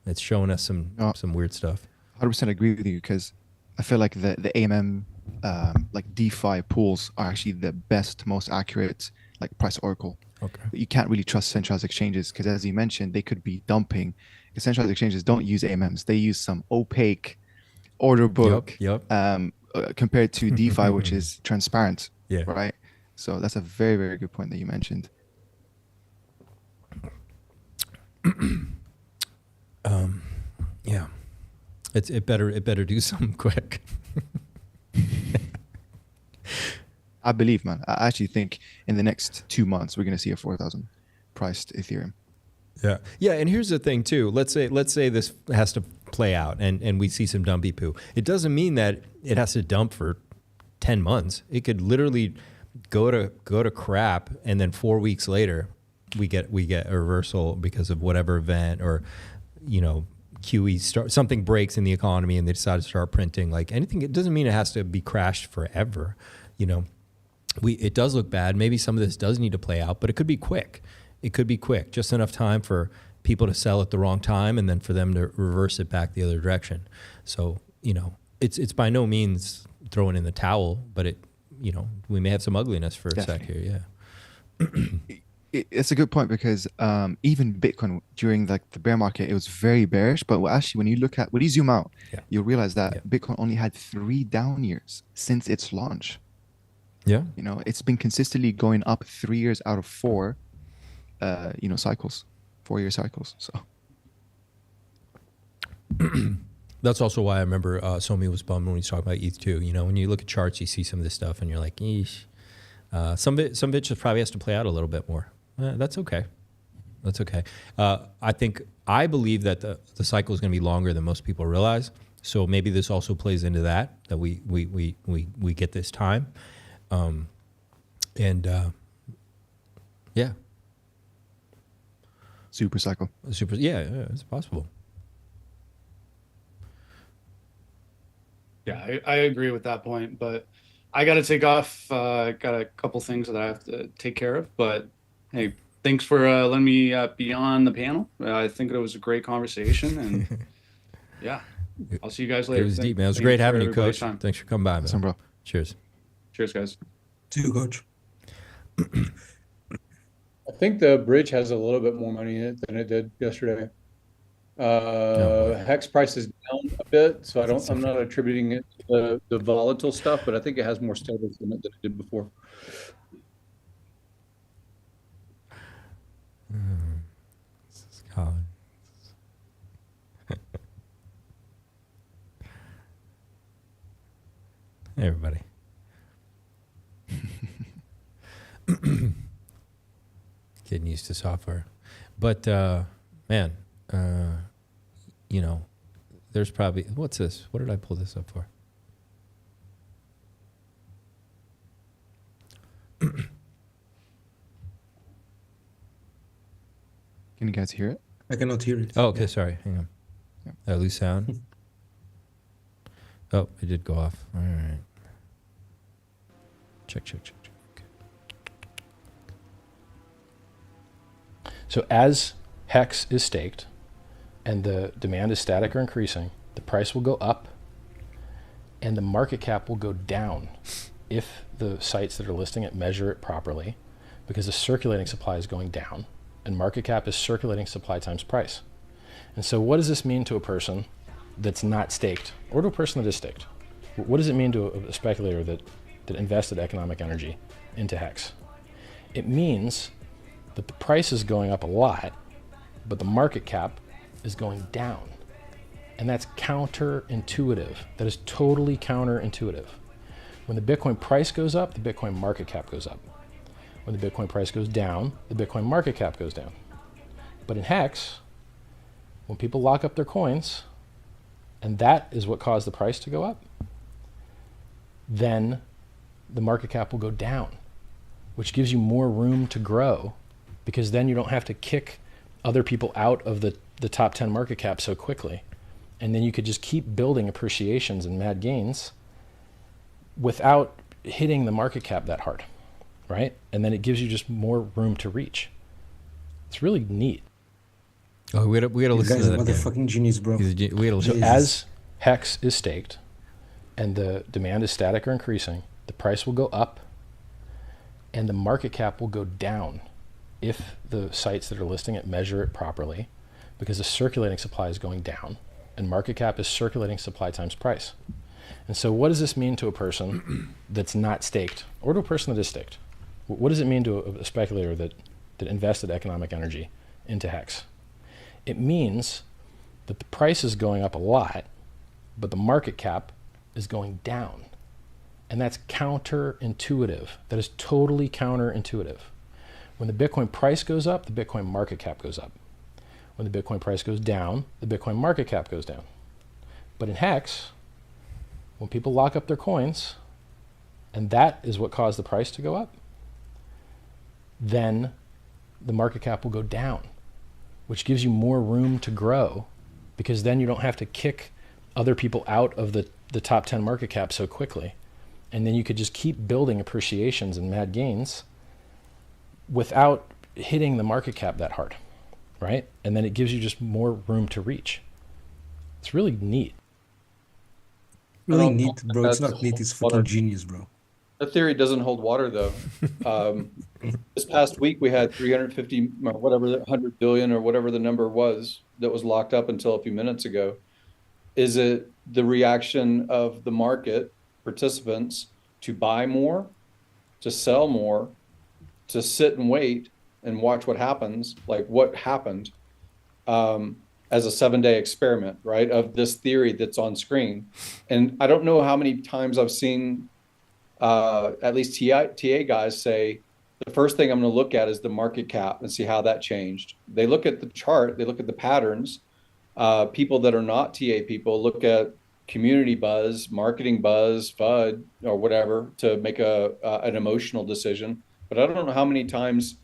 it's showing us some weird stuff. 100% agree with you, because I feel like the AMM like DeFi pools are actually the best, most accurate like price oracle. Okay. But you can't really trust centralized exchanges, because as you mentioned, they could be dumping. Centralized exchanges don't use AMMs. They use some opaque order book compared to DeFi, which is transparent. Yeah. Right. So that's a very, very good point that you mentioned. Yeah. It better do something quick. I believe, man. I actually think in the next 2 months we're going to see a 4,000 priced Ethereum. Yeah, and here's the thing too. Let's say this has to play out, and we see some dumpy poo. It doesn't mean that it has to dump for 10 months. It could literally go to crap, and then 4 weeks later, we get a reversal because of whatever event, or, you know, QE something breaks in the economy and they decide to start printing. Like anything, it doesn't mean it has to be crashed forever. You know, it does look bad. Maybe some of this does need to play out, but it could be quick. It could be quick, just enough time for people to sell at the wrong time and then for them to reverse it back the other direction. So, you know, it's by no means throwing in the towel, but it, you know, we may have some ugliness for a sec here. Yeah. It's a good point because even Bitcoin during like the bear market, it was very bearish. But actually, when you zoom out, you'll realize that Bitcoin only had 3 down years since its launch. Yeah. You know, it's been consistently going up 3 years out of 4, cycles, 4-year cycles. So that's also why I remember Somi was bummed when he was talking about ETH too. You know, when you look at charts, you see some of this stuff and you're like, eesh. Some of it just probably has to play out a little bit more. That's okay. That's okay. I believe that the cycle is going to be longer than most people realize. So maybe this also plays into that we get this time. Yeah. Super cycle. Yeah, it's possible. Yeah, I agree with that point, but I got to take off. Got a couple things that I have to take care of, but hey, thanks for letting me be on the panel. I think it was a great conversation, and yeah, I'll see you guys later. It was deep, man. It was great having you, Coach. Thanks for coming by, man. Awesome, bro. Cheers. Cheers, guys. See you, Coach. I think the bridge has a little bit more money in it than it did yesterday. Hex price is down a bit, so I'm not attributing it to the volatile stuff, but I think it has more stables in it than it did before. This is Colin. Hey, everybody. Getting used to software. But, man, you know, there's probably, what's this? What did I pull this up for? Can you guys hear it? I cannot hear it. Oh, okay, sorry. Hang on. Yeah. Lose sound. Oh, it did go off. All right. Check. Okay. So as HEX is staked and the demand is static or increasing, the price will go up and the market cap will go down if the sites that are listing it measure it properly, because the circulating supply is going down and market cap is circulating supply times price. And so what does this mean to a person that's not staked or to a person that is staked? What does it mean to a speculator that invested economic energy into HEX? It means that the price is going up a lot, but the market cap is going down. And that's counterintuitive. That is totally counterintuitive. When the Bitcoin price goes up, the Bitcoin market cap goes up. When the Bitcoin price goes down, the Bitcoin market cap goes down. But in HEX, when people lock up their coins, and that is what caused the price to go up, then the market cap will go down, which gives you more room to grow, because then you don't have to kick other people out of the top 10 market cap so quickly. And then you could just keep building appreciations and mad gains without hitting the market cap that hard, right? And then it gives you just more room to reach. It's really neat. Oh, we had to listen to that. Motherfucking genius, bro. So as HEX is staked and the demand is static or increasing, the price will go up and the market cap will go down if the sites that are listing it measure it properly, because the circulating supply is going down and market cap is circulating supply times price. And so what does this mean to a person that's not staked or to a person that is staked? What does it mean to a speculator that invested economic energy into HEX? It means that the price is going up a lot, but the market cap is going down. And that's counterintuitive. That is totally counterintuitive. When the Bitcoin price goes up, the Bitcoin market cap goes up. When the Bitcoin price goes down, the Bitcoin market cap goes down. But in HEX, when people lock up their coins, and that is what caused the price to go up, then the market cap will go down, which gives you more room to grow, because then you don't have to kick other people out of the top 10 market cap so quickly. And then you could just keep building appreciations and mad gains without hitting the market cap that hard, right? And then it gives you just more room to reach. It's really neat. Really neat, bro. It's That's not neat. It's water. fucking genius, bro. That theory doesn't hold water, though. This past week, we had 350 or whatever, 100 billion or whatever the number was that was locked up until a few minutes ago. Is it the reaction of the market participants to buy more, to sell more, to sit and wait and watch what happens, like what happened as a 7-day experiment, right, of this theory that's on screen? And I don't know how many times I've seen at least TA guys say, the first thing I'm going to look at is the market cap and see how that changed. They look at the chart, they look at the patterns. People that are not TA people look at community buzz, marketing buzz, FUD, or whatever to make an emotional decision. But I don't know how many times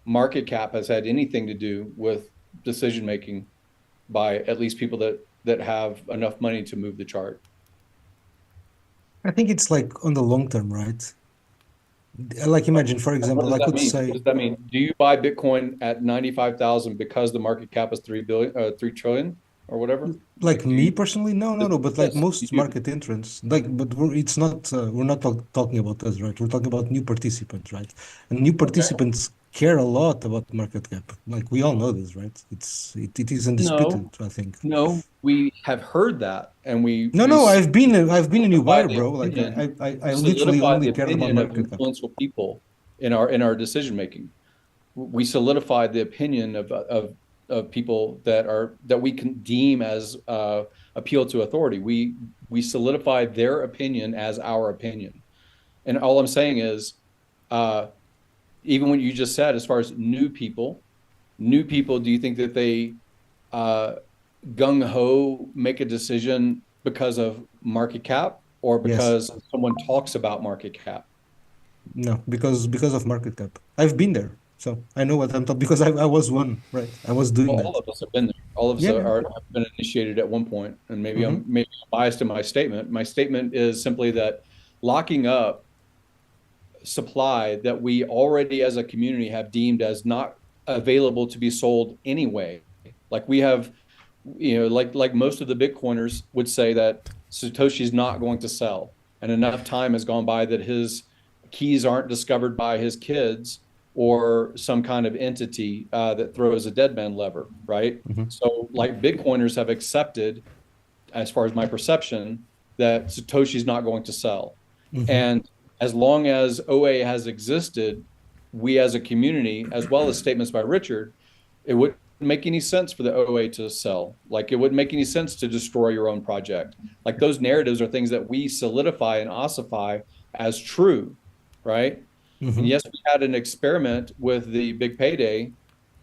market cap has had anything to do with decision making by at least people that have enough money to move the chart. I think it's like on the long term, right? Like imagine, for example, I could say. What does that mean? Do you buy Bitcoin at 95,000 because the market cap is 3 trillion or whatever? Like me personally, no, but like most market entrants, but it's not. We're not talking about us, right? We're talking about new participants, right? And new participants care a lot about market cap. Like we all know this, right? It is undisputed, I think. No, we have heard that, and we. No, I've been a new buyer, bro. Like I literally only care about market cap. Influential people in our decision making. We solidified the opinion of people that we can deem as appeal to authority. We solidified their opinion as our opinion, and all I'm saying is, even what you just said, as far as new people, do you think that they gung ho make a decision because of market cap or because someone talks about market cap? No, because of market cap. I've been there. So I know what I'm talking, because I was one, right? I was doing that. All of us have been there. All of us have been initiated at one point, and maybe I'm biased in my statement. My statement is simply that locking up supply that we already as a community have deemed as not available to be sold anyway. Like we have, like most of the Bitcoiners would say that Satoshi's not going to sell, and enough time has gone by that his keys aren't discovered by his kids or some kind of entity that throws a dead man lever, right? So like Bitcoiners have accepted, as far as my perception, that Satoshi's not going to sell. And as long as OA has existed, we as a community, as well as statements by Richard, it wouldn't make any sense for the OA to sell. Like it wouldn't make any sense to destroy your own project. Like those narratives are things that we solidify and ossify as true, right? And yes, we had an experiment with the big payday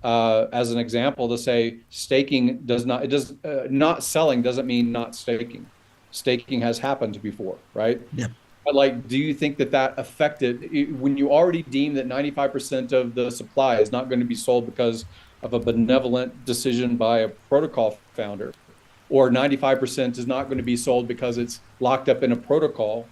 as an example to say staking not selling doesn't mean not staking. Staking has happened before, right? Yeah. But like, do you think that affected when you already deem that 95% of the supply is not going to be sold because of a benevolent decision by a protocol founder, or 95% is not going to be sold because it's locked up in a protocol?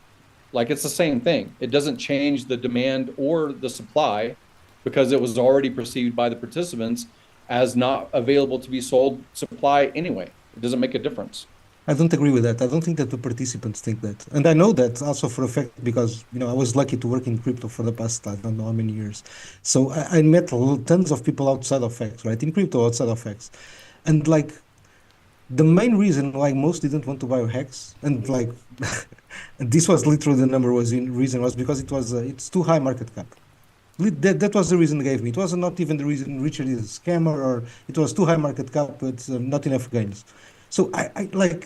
Like it's the same thing. It doesn't change the demand or the supply because it was already perceived by the participants as not available to be sold supply anyway. It doesn't make a difference. I don't agree with that. I don't think that the participants think that. And I know that also for a fact because, I was lucky to work in crypto for the past, I don't know how many years. So I met tons of people outside of HEX, right? In crypto, outside of HEX. And like, the main reason why most didn't want to buy HEX, and like, this was literally the reason was because it's too high market cap. That was the reason they gave me. It was not even the reason Richard is a scammer, or it was too high market cap, but not enough gains. So I like,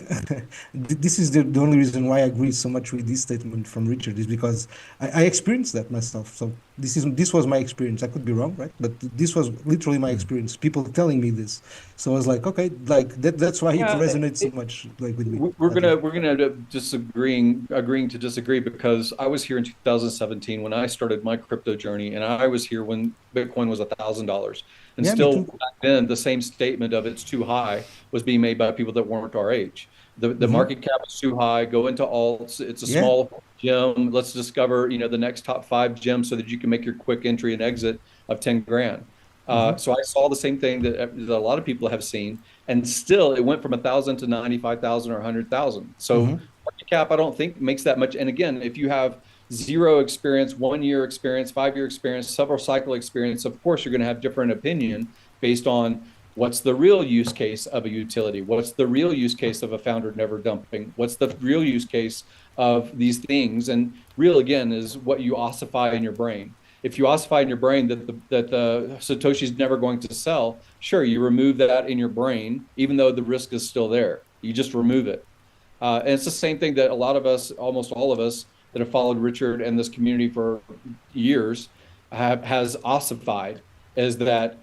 this is the only reason why I agree so much with this statement from Richard, is because I experienced that myself. So this was my experience. I could be wrong, right? But this was literally my experience. People telling me this. So I was like, okay, like that's why it resonates so much like with me. We're gonna agreeing to disagree, because I was here in 2017 when I started my crypto journey, and I was here when Bitcoin was $1,000. And still back then, the same statement of it's too high was being made by people that weren't our age. The market cap is too high. Go into alts. It's a small gem. Let's discover, the next top 5 gems so that you can make your quick entry and exit of 10 grand. So I saw the same thing that a lot of people have seen, and still it went from 1,000 to 95,000 or 100,000. So market cap, I don't think makes that much. And again, if you have 0 experience, 1 year experience, 5-year experience, several cycle experience, of course, you're going to have different opinion based on what's the real use case of a utility? What's the real use case of a founder never dumping? What's the real use case of these things? And real, again, is what you ossify in your brain. If you ossify in your brain that the Satoshi is never going to sell, sure, you remove that in your brain, even though the risk is still there. You just remove it. And it's the same thing that a lot of us, almost all of us, that have followed Richard and this community for years has ossified, is that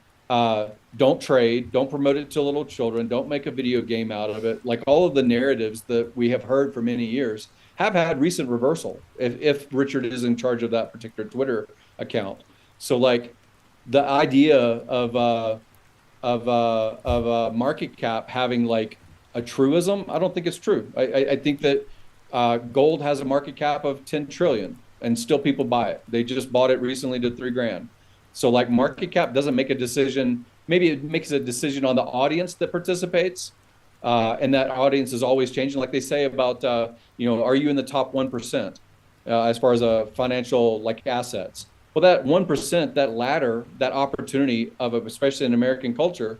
don't trade, don't promote it to little children, don't make a video game out of it. Like all of the narratives that we have heard for many years have had recent reversal if Richard is in charge of that particular Twitter account. So like the idea of market cap having like a truism, I don't think it's true. I think that gold has a market cap of 10 trillion and still people buy it. They just bought it recently to $3,000. So like market cap doesn't make a decision. Maybe it makes a decision on the audience that participates. And that audience is always changing. Like they say about, are you in the top 1% as far as financial like assets? Well, that 1%, that ladder, that opportunity of, especially in American culture,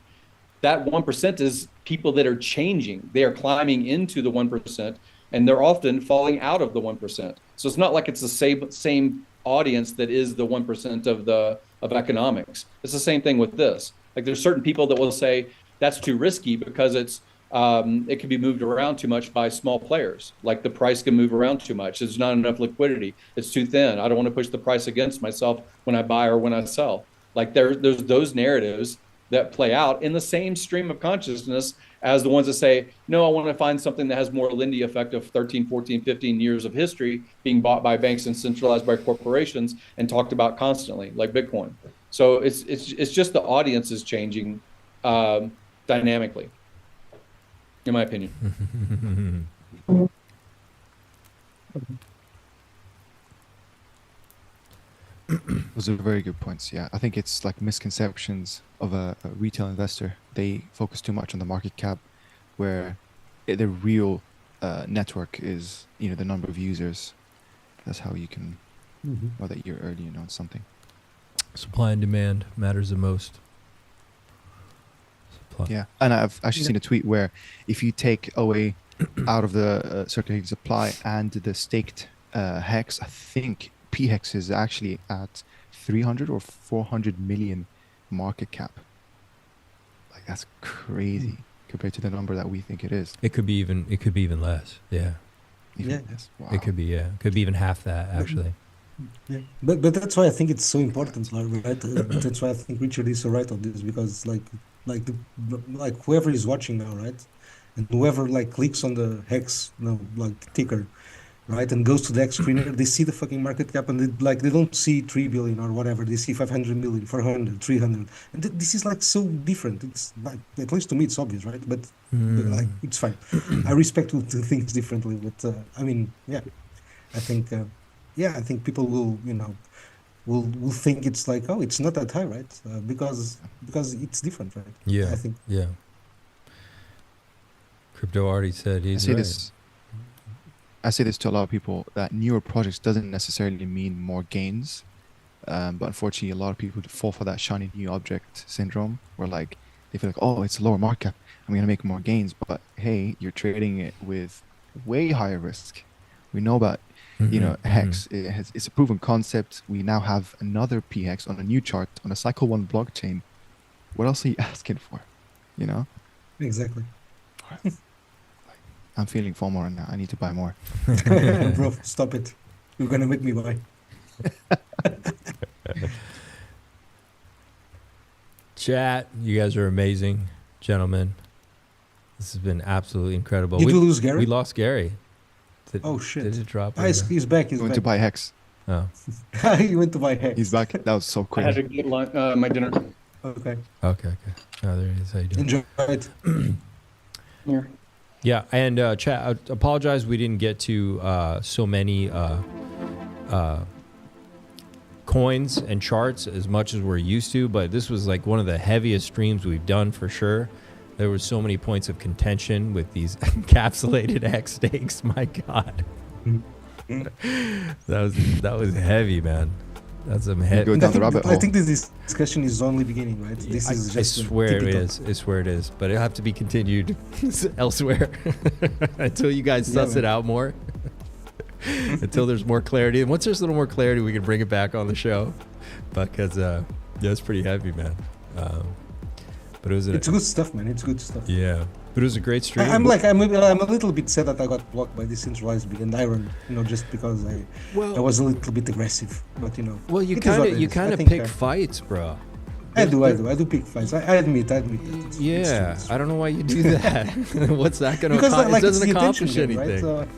that 1% is people that are changing. They are climbing into the 1%, and they're often falling out of the 1%. So it's not like it's the same audience that is the 1% of economics. It's the same thing with this. Like there's certain people that will say that's too risky because it can be moved around too much by small players. Like the price can move around too much. There's not enough liquidity. It's too thin. I don't want to push the price against myself when I buy or when I sell. Like there's those narratives that play out in the same stream of consciousness as the ones that say, no, I want to find something that has more Lindy effect of 13, 14, 15 years of history being bought by banks and centralized by corporations and talked about constantly, like Bitcoin. So it's just the audience is changing dynamically, in my opinion. Those are very good points. Yeah, I think it's like misconceptions of a retail investor. They focus too much on the market cap, where the real network is, the number of users. That's how you can know that you're early on something. Supply and demand matters the most. Yeah, and I've actually seen a tweet where if you take away out of the circulating supply and the staked hex, I think pHEX is actually at 300 or 400 million market cap. Like that's crazy compared to the number that we think it is. It could be even less. Yeah. Even less. Wow. It could be even half that actually. Yeah, but that's why I think it's so important, right? That's why I think Richard is so right on this, because like whoever is watching now, right, and whoever like clicks on the hex, ticker, right, and goes to the hex screener, they see the fucking market cap, and they don't see 3 billion or whatever. They see 500 million, 400, 300, and this is like so different. It's like, at least to me, it's obvious, right? But like it's fine. I respect who thinks differently, but I mean, yeah, I think. I think people will think it's like, oh, it's not that high, right? Because it's different, right? Yeah, I think. Yeah. Crypto already said he's right. I say this to a lot of people, that newer projects doesn't necessarily mean more gains, but unfortunately, a lot of people fall for that shiny new object syndrome, where like they feel like, oh, it's a lower market cap, I'm gonna make more gains, but hey, you're trading it with way higher risk. We know about. Hex, it's a proven concept. We now have another pHEX on a new chart on a Cycle 1 blockchain. What else are you asking for? Exactly. I'm feeling FOMO right now. I need to buy more. Bro, stop it. You're going to make me buy. Chat, you guys are amazing, gentlemen. This has been absolutely incredible. Did we lose Gary? We lost Gary. Shit. Did it drop? He's back. He went to buy Hex. Oh. He went to buy Hex. He's back. That was so quick. I had to get my dinner. Okay. Oh, there he is. How you doing? Enjoy it. Here. Yeah, and chat, I apologize we didn't get to so many coins and charts as much as we're used to, but this was like one of the heaviest streams we've done for sure. There were so many points of contention with these encapsulated HEX stakes. My God, that was heavy, man. That's some heavy. Go down the rabbit hole. I think this discussion is only beginning, right? This is just I swear it is. I swear it is. But it'll have to be continued elsewhere until you guys suss it out more. Until there's more clarity. And once there's a little more clarity, we can bring it back on the show. Because it's pretty heavy, man. But it's good stuff, man. It's good stuff. Yeah, but it was a great stream. I'm a little bit sad that I got blocked by Decentralized and Iron, just because I was a little bit aggressive. But well, you kind of pick fights, bro. I do pick fights. I admit. Yeah, I don't know why you do that. What's that going to accomplish? It doesn't accomplish anything. Right?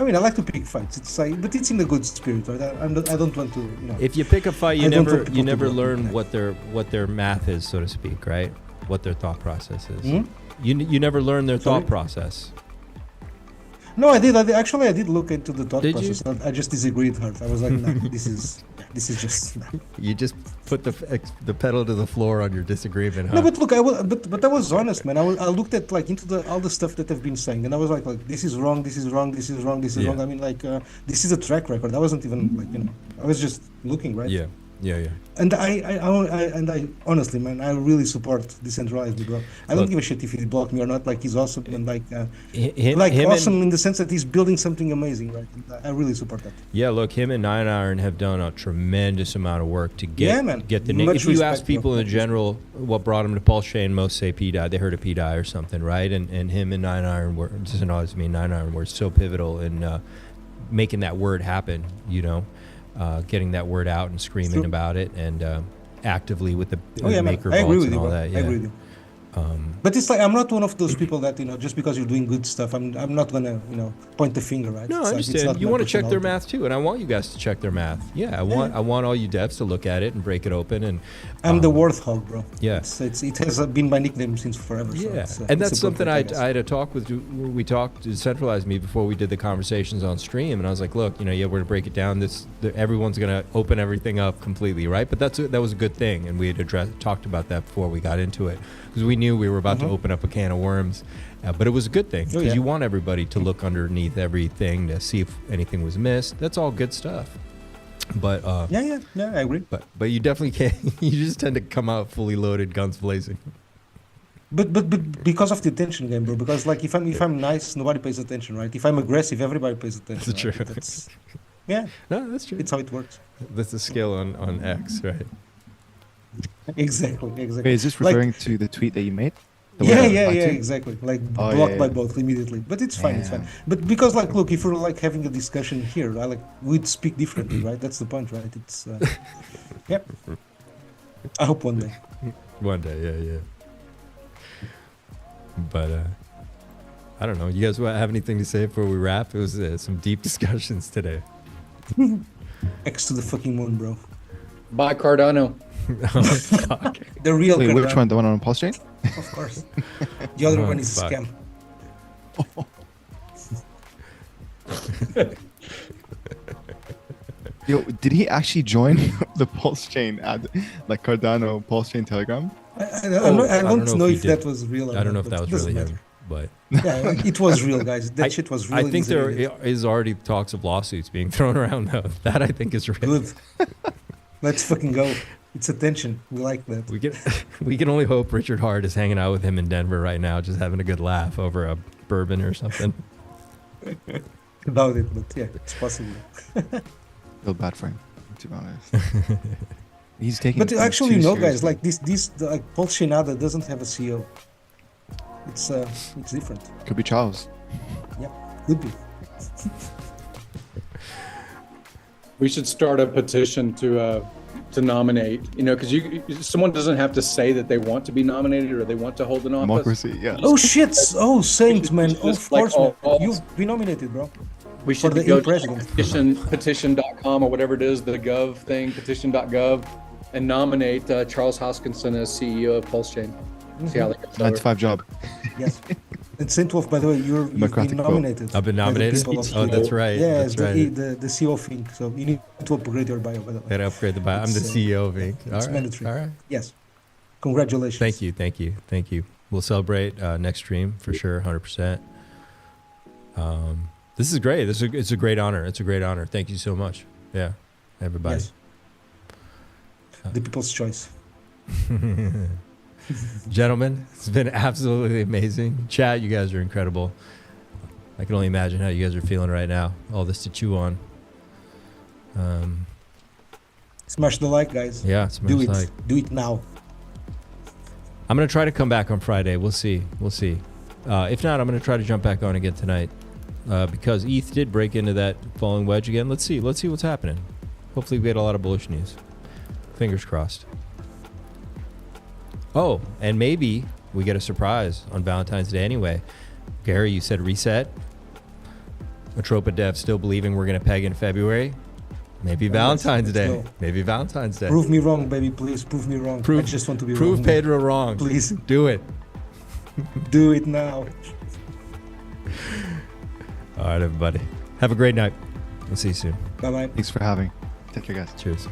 I mean, I like to pick fights. It's like, but it's in a good spirit, right? I don't want to, If you pick a fight, you never learn what their math is, so to speak, right? What their thought process is. Mm-hmm. You never learn their thought process. No, I did. I did look into the thought process. I just disagreed with her. I was like, no, this is just. No. You just put the pedal to the floor on your disagreement, huh? No, but look, I was honest, man. I looked at into all the stuff that they've been saying, and I was like this is wrong, this is wrong, this is wrong, this is wrong. I mean, this is a track record. I wasn't even I was just looking, right? Yeah. And I honestly, man, I really support Decentralized, bro. I don't give a shit if he blocked me or not. Like, he's awesome and awesome in the sense that he's building something amazing, right? And I really support that. Yeah, look, him and 9 Iron have done a tremendous amount of work to get the name. If you ask people in general what brought them to PulseChain, most say pDAI. They heard of pDAI or something, right? And him and 9 Iron were 9 Iron were so pivotal in making that word happen. Getting that word out and screaming about it, and actively with the maker vaults and all that. Yeah. I agree with you. But it's like, I'm not one of those people that just because you're doing good stuff, I'm not gonna point the finger, right? No, I understand. You want to check their math too, and I want you guys to check their math. Yeah, I want all you devs to look at it and break it open. And I'm the Warthog, bro. Yeah, it has been my nickname since forever. Yeah, so and that's something I had a talk with. We talked to Decentralized Me before we did the conversations on stream, and I was like, look, we're gonna break it down. Everyone's gonna open everything up completely, right? But that was a good thing, and we had talked about that before we got into it, because we knew we were about to open up a can of worms, but it was a good thing, because you want everybody to look underneath everything to see if anything was missed. That's all good stuff. But yeah, I agree. But you definitely can't. You just tend to come out fully loaded, guns blazing. But because of the attention game, bro. Because if I'm nice, nobody pays attention, right? If I'm aggressive, everybody pays attention. That's true. Right? Yeah. No, that's true. It's how it works. That's the skill on X, right? Exactly. Wait, is this referring to the tweet that you made? Yeah, exactly. Blocked by both immediately. But it's fine, it's fine. But because look, if we're having a discussion here, we'd speak differently, right? That's the point, right? It's yeah. I hope one day. One day, yeah. But I don't know. You guys have anything to say before we wrap? It was some deep discussions today. X to the fucking moon, bro. Bye, Cardano. Oh, fuck. The real Wait, Cardano. which one? The one on PulseChain? Of course. The other one is a scam. Yo, did he actually join the PulseChain Cardano PulseChain Telegram? I don't know if that was real. I don't know if that was really him, but yeah, it was real, guys. That shit was real. I think there is already talks of lawsuits being thrown around, though. That I think is real. Good. Let's fucking go. It's attention. We like that. We can only hope Richard Hart is hanging out with him in Denver right now, just having a good laugh over a bourbon or something. About it, but yeah, it's possible. Feel bad for him, to be honest. He's taking. But actually, guys, this PulseChain doesn't have a CEO. It's different. Could be Charles. Yeah, could be. We should start a petition to nominate, because someone doesn't have to say that they want to be nominated or they want to hold an office. Democracy, yeah. Oh shit! Oh, Saint, man. Of course, man. You've been nominated, bro. We should go to petition.com or whatever it is, the gov thing, petition.gov, and nominate Charles Hoskinson as CEO of PulseChain. See how that goes. 9 to 5 job. Yes. And Saint Wolf, by the way, you've been nominated. I've been nominated? Oh, that's right. Yeah, that's right. the CEO of Inc. So you need to upgrade your bio, by the way. Gotta upgrade the bio. I'm the CEO of Inc. It's mandatory. All right. Yes. Congratulations. Thank you. We'll celebrate next stream for sure, 100%. This is great. It's a great honor. It's a great honor. Thank you so much. Yeah, everybody. Yes. The people's choice. Gentlemen, it's been absolutely amazing. Chat, you guys are incredible. I can only imagine how you guys are feeling right now. All this to chew on. Smash the like, guys. Yeah, do it. Do it now. I'm going to try to come back on Friday. We'll see. If not, I'm going to try to jump back on again tonight. Because ETH did break into that falling wedge again. Let's see what's happening. Hopefully we get a lot of bullish news. Fingers crossed. Oh, and maybe we get a surprise on Valentine's Day anyway. Gary, you said reset. Atropa Dev still believing we're going to peg in February. Maybe Valentine's Day. Maybe Valentine's Day. Prove me wrong, baby. Please prove me wrong. I just want to be wrong. Prove Pedro wrong. Please. Do it. Do it now. All right, everybody. Have a great night. We'll see you soon. Bye-bye. Thanks for having. Take care, guys. Cheers.